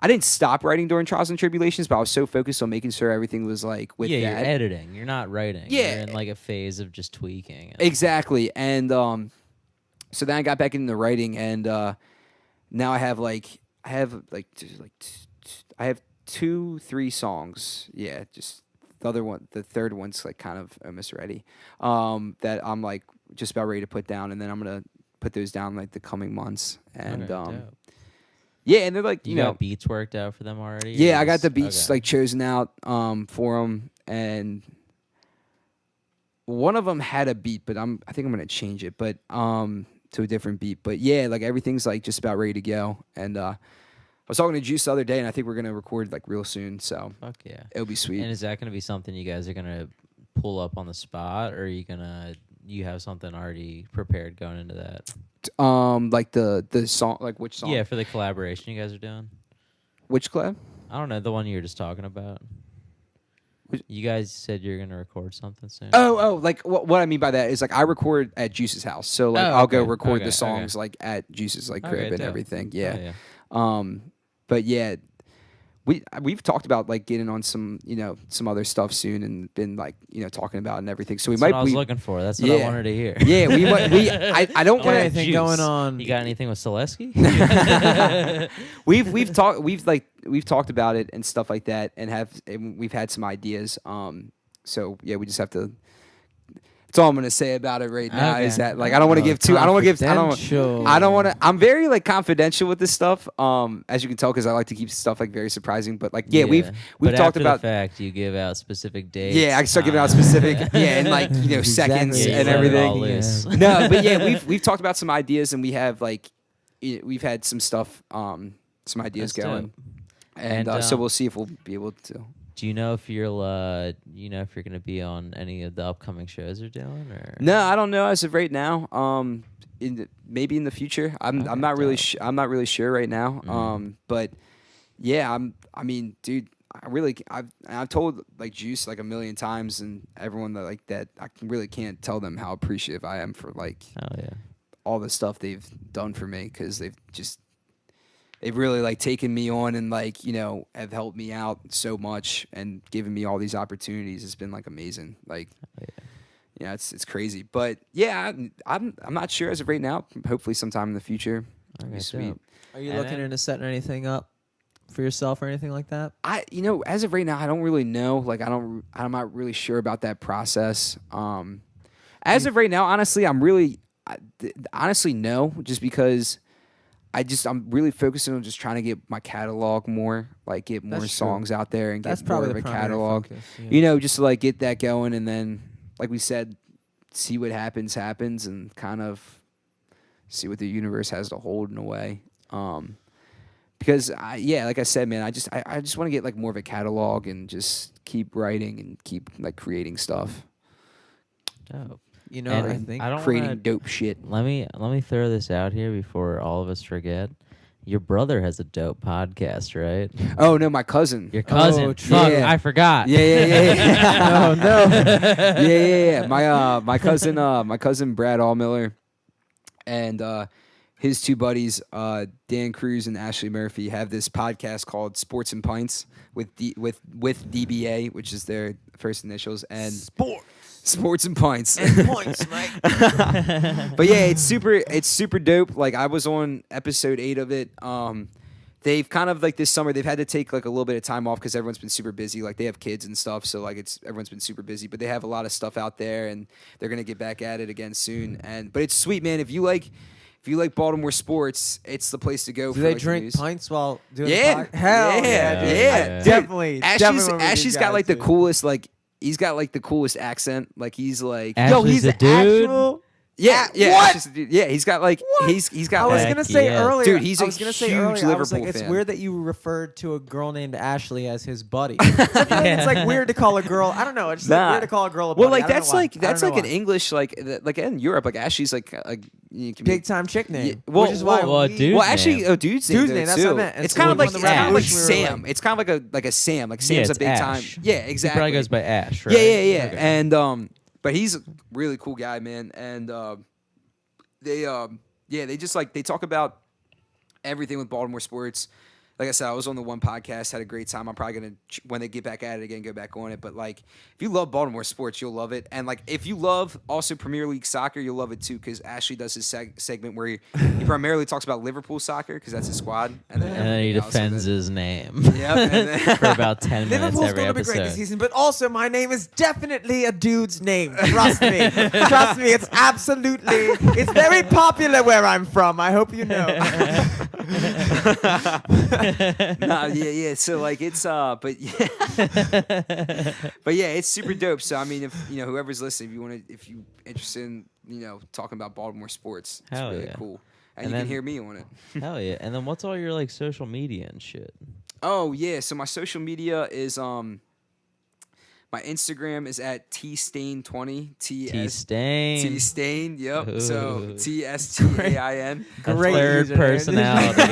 I didn't stop writing during trials and tribulations, but I was so focused on making sure everything was like with that. You're editing. You're not writing. Yeah. You're in like a phase of just tweaking. Exactly. And so then I got back into writing, and now I have 2-3 songs. Yeah, just the third one's like kind of almost ready. That I'm like just about ready to put down, and then I'm gonna put those down like the coming months. And dope. Yeah, and they're like you got beats worked out for them already. Yeah, I got the beats like chosen out for them, and one of them had a beat, but I think I'm gonna change it, but to a different beat. But yeah, like everything's like just about ready to go. And I was talking to Juice the other day, and I think we're gonna record like real soon. So fuck yeah, it'll be sweet. And is that gonna be something you guys are gonna pull up on the spot, or are you have something already prepared going into that? Like the song, like which song? Yeah, for the collaboration you guys are doing. Which collab? I don't know, the one you were just talking about. You guys said you're gonna record something soon. Oh, like what I mean by that is like I record at Juice's house, so like I'll go record the songs like at Juice's like crib and everything. Yeah. Oh, yeah. But yeah, we've talked about like getting on some some other stuff soon, and been like talking about it and everything. So we That's might what I was we, looking for. That's what I wanted to hear. Yeah, I don't Got want anything Juice. going on? You got anything with Selesky? we've talked about it and stuff like that, and we've had some ideas. So yeah, we just have to. That's all I'm gonna say about it right now. Okay. Is that like I don't want to give too. I don't want to give. I don't want to. I'm very like confidential with this stuff. As you can tell, because I like to keep stuff like very surprising. But like we've but talked after about. The fact you give out specific dates. Yeah, I start giving out specific. And like seconds Yeah, you and let it everything. all loose. No, but yeah, we've talked about some ideas, and we have like we've had some stuff, some ideas That's going, dope. and so we'll see if we'll be able to. Do you know if you're if you're gonna be on any of the upcoming shows they're doing, or No, I don't know as of right now. Maybe in the future. I'm not really I'm not really sure right now. But yeah, I mean, dude, I've told like Juice like a million times, and everyone that I really can't tell them how appreciative I am for like all the stuff they've done for me, because they've really like taken me on and like have helped me out so much and given me all these opportunities. It's been like amazing. Like it's crazy. But yeah, I'm not sure as of right now. Hopefully sometime in the future. That'd be sweet. Are you looking into setting anything up for yourself or anything like that? As of right now, I don't really know. Like I'm not really sure about that process. As of right now, honestly, honestly no, just because I'm really focusing on just trying to get my catalog more, like get more songs out there and get more of a catalog. Focus, yeah. Just to like get that going, and then like we said, see what happens, and kind of see what the universe has to hold in a way. Because like I said, man, I just want to get like more of a catalog and just keep writing and keep like creating stuff. dope. I think I don't creating wanna, dope shit. Let me throw this out here before all of us forget. Your brother has a dope podcast, right? Oh no, my cousin. Your cousin. Oh, true. Fuck, Yeah. I forgot. Yeah. Oh no. Yeah. My cousin Brad Allmiller, and his two buddies, Dan Cruz and Ashley Murphy, have this podcast called Sports and Pints with DBA, which is their first initials, and Sports and Pints. And points, Mike. But yeah, it's super dope. Like I was on episode 8 of it. They've kind of like this summer they've had to take like a little bit of time off because everyone's been super busy. Like they have kids and stuff, so like everyone's been super busy. But they have a lot of stuff out there, and they're gonna get back at it again soon. But it's sweet, man. If you like Baltimore sports, it's the place to go. Do for they like, drink news. pints while doing Yeah. the podcast? Hell Yeah. dude. Yeah. Definitely. Ashley's got like the coolest like. He's got like the coolest accent. Like he's like Ashley's a dude. Actual. yeah. What? Ashley's a dude. Yeah, he's got like he's got I was like gonna say yeah. earlier, Dude, he's I a was gonna say huge earlier, I was like, Liverpool it's fan. weird that you referred to a girl named Ashley as his buddy. I feel like it's like weird to call a girl. I don't know. It's just like weird to call a girl a buddy. Well, like I don't that's know why. like I don't that's know like an why. English like in Europe like Ashley's like you can be- big time chick name. Yeah, well, which is why well, we, dude. Well, actually, name. dude's Dude's name. name, Though, that's what I too. meant. It's It's kind of one like of it's the kind of like rappers we were Sam. like- It's kind of like a Sam. Like Yeah, Sam's a it's big Ash. time. Yeah, exactly. He probably goes by Ash, right? Yeah. Okay. And but he's a really cool guy, man. And they just like they talk about everything with Baltimore sports. Like I said, I was on the one podcast, had a great time. I'm probably gonna when they get back at it again, go back on it. But like, if you love Baltimore sports, you'll love it. And like, if you love also Premier League soccer, you'll love it too. Because Ashley does his segment where he primarily talks about Liverpool soccer because that's his squad, and then And then he everything else of defends it. his name Yep, and then- for about 10 minutes Liverpool's every going to be great this episode. season, but also my name is definitely a dude's name. Trust me. Trust me. It's absolutely, it's very popular where I'm from. I hope you know. Nah, yeah. So like it's but yeah, but yeah, it's super dope. So I mean, if whoever's listening, if you interested in talking about Baltimore sports, it's Hell really yeah. cool, and And you can then- hear me on it. Hell yeah. And then what's all your like social media and shit? Oh yeah, so my social media is My Instagram is at tstain20. T-Stain. T-Stain. Yep. Ooh. So TSTAIN. A Great third username. personality.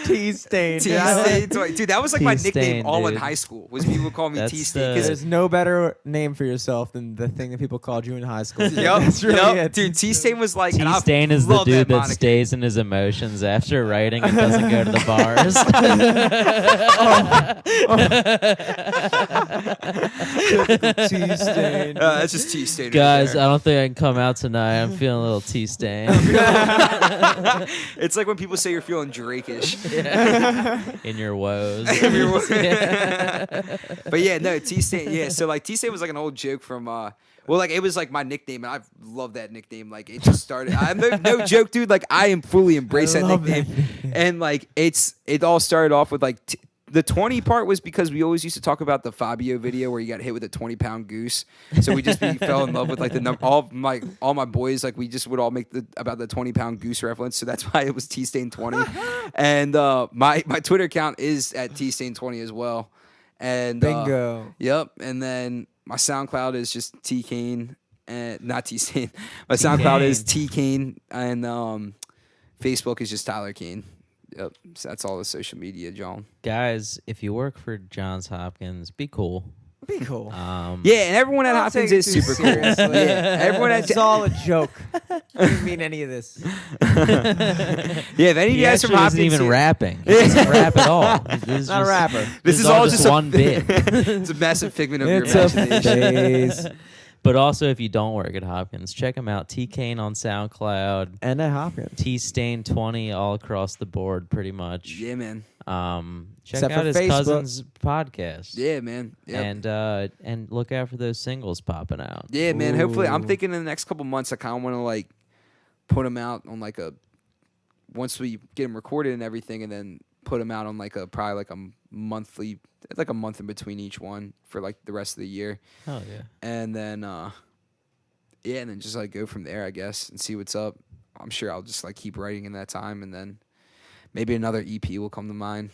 T-Stain. T-Stain20. Dude, that was like my T-Stain, nickname all in dude. high school. Was people would call me That's T-Stain. the- There's no better name for yourself than the thing that people called you in high school. Yep, That's really yep. it. Dude, T-Stain was like... and I T-Stain is the love dude that moniker. stays in his emotions after writing and doesn't go to the bars. T-Stain. That's just T-Stain. Guys, right I don't think I can come out tonight. I'm feeling a little T-Stain. there. It's like when people say you're feeling Drake-ish. In your woes. But yeah, no, T-Stain. Yeah, so like T-Stain was like an old joke from... well, like it was like my nickname, and I love that nickname. Like it just started. I'm no joke, dude. Like I am fully embrace I that love nickname, and like it all started off with like the 20 part was because we always used to talk about the Fabio video where you got hit with a 20-pound goose. So we just fell in love with like the number. All my boys, like we just would all make about the 20-pound goose reference. So that's why it was T-Stain20, and my Twitter account is at T-Stain20 as well. And Bingo. Yep, and then my SoundCloud is just T.Cain, and not T-Stain. My SoundCloud is T.Cain, and Facebook is just Tyler Cain. Yep, so that's all the social media, John. Guys, if you work for Johns Hopkins, be cool. Be cool. Yeah, and everyone at Don't Hopkins take it is too super seriously. cool. Yeah, everyone at It's all a joke. I didn't mean any of this. yeah, if any of He you guys from actually Hopkins, isn't even here- rapping. He doesn't rap at all. This is Not a just- rapper. This is all all just a- one bit. it's a massive figment of your It's a imagination. phase. But also, if you don't work at Hopkins, check him out. T.Cain on SoundCloud. And at Hopkins. T-Stain20 all across the board, pretty much. Yeah, man. Check Except out for his Facebook. cousin's podcast. Yeah, man. Yep. And look out for those singles popping out. Yeah, man. Hopefully, I'm Ooh. thinking in the next couple months, I kind of want to like put them out on like a once we get them recorded and everything, and then put them out on like a probably like a monthly, like a month in between each one for like the rest of the year, Oh yeah. and then yeah, and then just like go from there, I guess, and see what's up. I'm sure I'll just like keep writing in that time, and then maybe another EP will come to mind.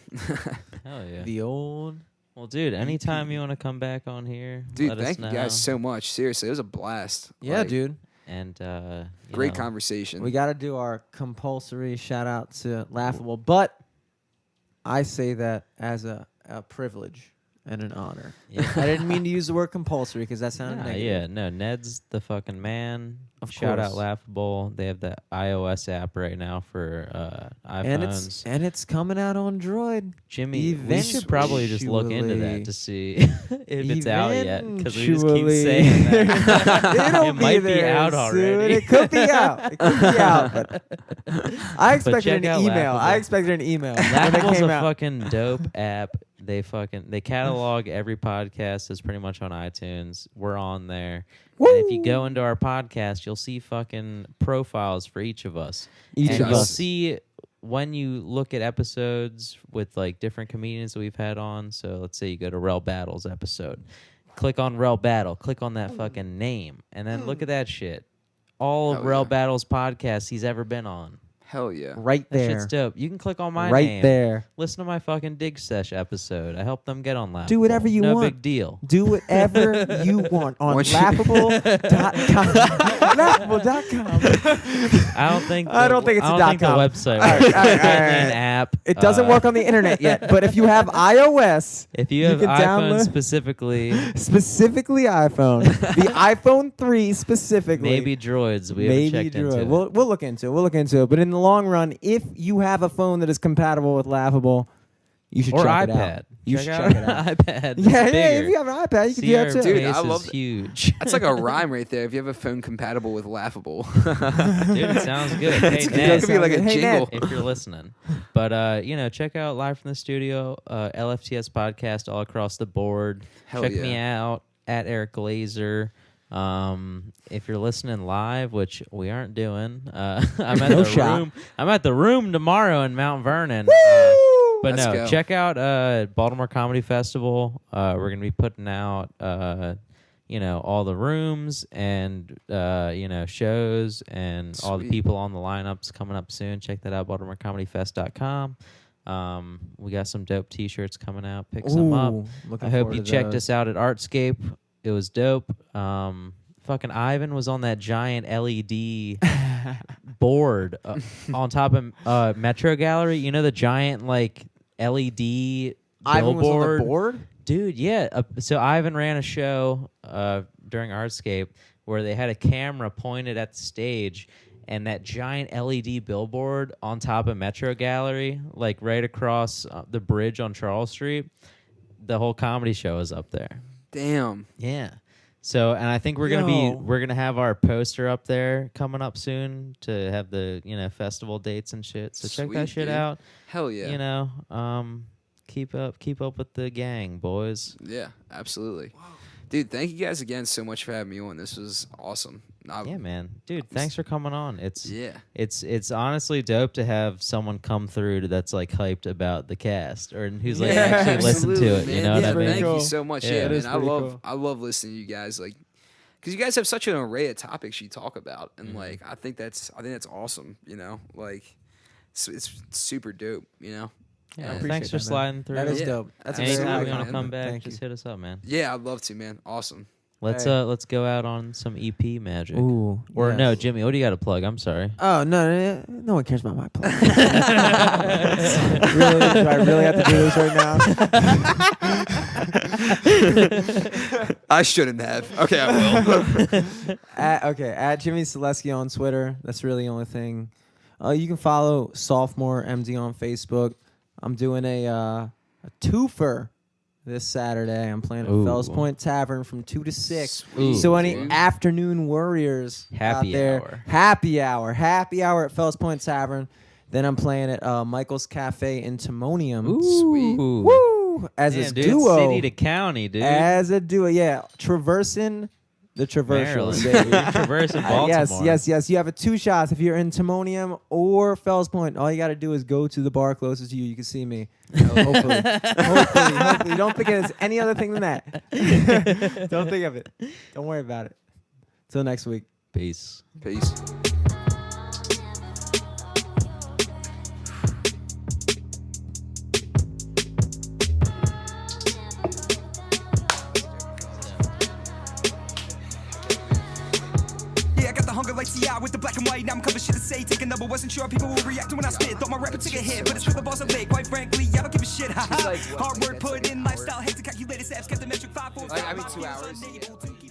Hell yeah. The old. Well, dude, anytime you want to come back on here, Dude, let us thank know. you guys so much. Seriously, it was a blast. Yeah, Like, dude. And you Great know, conversation. We got to do our compulsory shout out to Laughable. But I say that as a privilege and an honor. Yeah. I didn't mean to use the word compulsory because that sounded Nah, negative. yeah, no, Ned's the fucking man. Of Shout out course. Laughable. They have the iOS app right now for iPhones. And it's coming out on Droid. Jimmy, we should probably just look into that to see if it's out yet, because we just keep Eventually. saying that. It'll It might be there out soon. already. It could be out. It could be out. But I expected check an out email. Laughable. I expected an email when it Laughable's came a out. fucking dope app. They catalog every podcast that's pretty much on iTunes. We're on there. And if you go into our podcast, you'll see fucking profiles for each of us. Each and of you'll us. see when you look at episodes with like different comedians that we've had on. So let's say you go to Rel Battle's episode. Click on Rel Battle. Click on that fucking name. And then look at that shit. All of Hell Rel yeah. Battle's podcasts he's ever been on. Hell yeah. Right That there. shit's dope. You can click on my Right name. there. Listen to my fucking Dig Sesh episode. I helped them get on Laughable. Do whatever you no want. big deal. Do whatever you want on Once you- laughable.com. Laughable.com. I don't think. I don't think it's a I don't think .com. the website All right, works. all right, It's all an right. app. It doesn't work on the internet yet, but if you have iOS, If you you have can iPhone download- specifically, specifically iPhone, the iPhone 3 specifically, maybe droids. We haven't checked into it. We'll look into it. We'll look into it. But in the long run, if you have a phone that is compatible with Laughable, you should or check iPad. it out. You check should out check it out. iPad. It's Yeah, bigger. if you have an iPad, you can See do that our too. Dude, face I is love that. huge. That's like a rhyme right there. If you have a phone compatible with Laughable. Dude, it sounds good. Hey, It's- Ned, that could be like a Hey, Ned. jingle. if you're listening. But check out Live from the Studio, LFTS podcast all across the board. Hell check yeah. me out at Eric Glazer. If you're listening live, which we aren't doing, I'm at No the shot. room. I'm at the room tomorrow in Mount Vernon. But Let's no, go. check out Baltimore Comedy Festival. We're gonna be putting out all the rooms and shows and all the Sweet. people on the lineups coming up soon. Check that out, BaltimoreComedyFest.com. We got some dope T-shirts coming out. Pick some up. Looking I hope forward you to checked those. us out at Artscape. It was dope. Fucking Ivan was on that giant LED board on top of Metro Gallery. You know the giant like LED Ivan was on billboard? the board? Dude, yeah. So Ivan ran a show during Artscape where they had a camera pointed at the stage, and that giant LED billboard on top of Metro Gallery, like right across the bridge on Charles Street, the whole comedy show is up there. Damn. Yeah. So, and I think we're gonna have our poster up there coming up soon to have the festival dates and shit. So check that Sweet, shit dude. out. Hell yeah. Keep up with the gang, boys. Yeah, absolutely. Dude, thank you guys again so much for having me on. This was awesome. Yeah, man. Dude, thanks for coming on. Yeah. It's honestly dope to have someone come through that's like hyped about the cast or who's like Yeah, actually listened to it. man. You know what I Yeah, mean? thank Cool. you so much. Yeah, Yeah, it is man. pretty cool. I love listening to you guys, like, because you guys have such an array of topics you talk about, and like I think that's awesome. Like it's super dope. Yeah, appreciate thanks for that, man. sliding through. That is Yeah. dope. That's a Anytime very you good want to come back, Thank just you. hit us up, man. Yeah, I'd love to, man. Awesome. Let's Hey. let's go out on some EP magic. Ooh. Or yes. no, Jimmy, what do you got to plug? I'm sorry. Oh no one cares about my plug. Really? Do I really have to do this right now? I shouldn't have. Okay, I will. at Jimmy Selesky on Twitter. That's really the only thing. You can follow Sophomore MD on Facebook. I'm doing a twofer this Saturday. I'm playing at Ooh. Fells Point Tavern from 2 to 6. Sweet, So any dude. afternoon warriors Happy out there, hour. happy hour at Fells Point Tavern. Then I'm playing at Michael's Cafe in Timonium. Sweet. Woo! As Man, a dude, duo. city to county, dude. As a duo, yeah. Traversing the traversal, Maryland. baby. Traversing Baltimore. Yes. You have 2 shots if you're in Timonium or Fells Point. All you got to do is go to the bar closest to you. You can see me. Hopefully. Hopefully. Don't think it's any other thing than that. Don't think of it. Don't worry about it. Till next week. Peace. Peace. Yeah, I got the hunger like CI with the black and white. Now I'm covered shit to say. Take a number, wasn't sure people will react to when I spit. Thought my rapper took a hit, but it's for the boss of late. Quite frankly, I don't give a shit. like, what, Hard 2 work minutes? put in, lifestyle, hate to calculate his apps, kept the metric 5 4 Like, I mean, 2 hours. Yeah.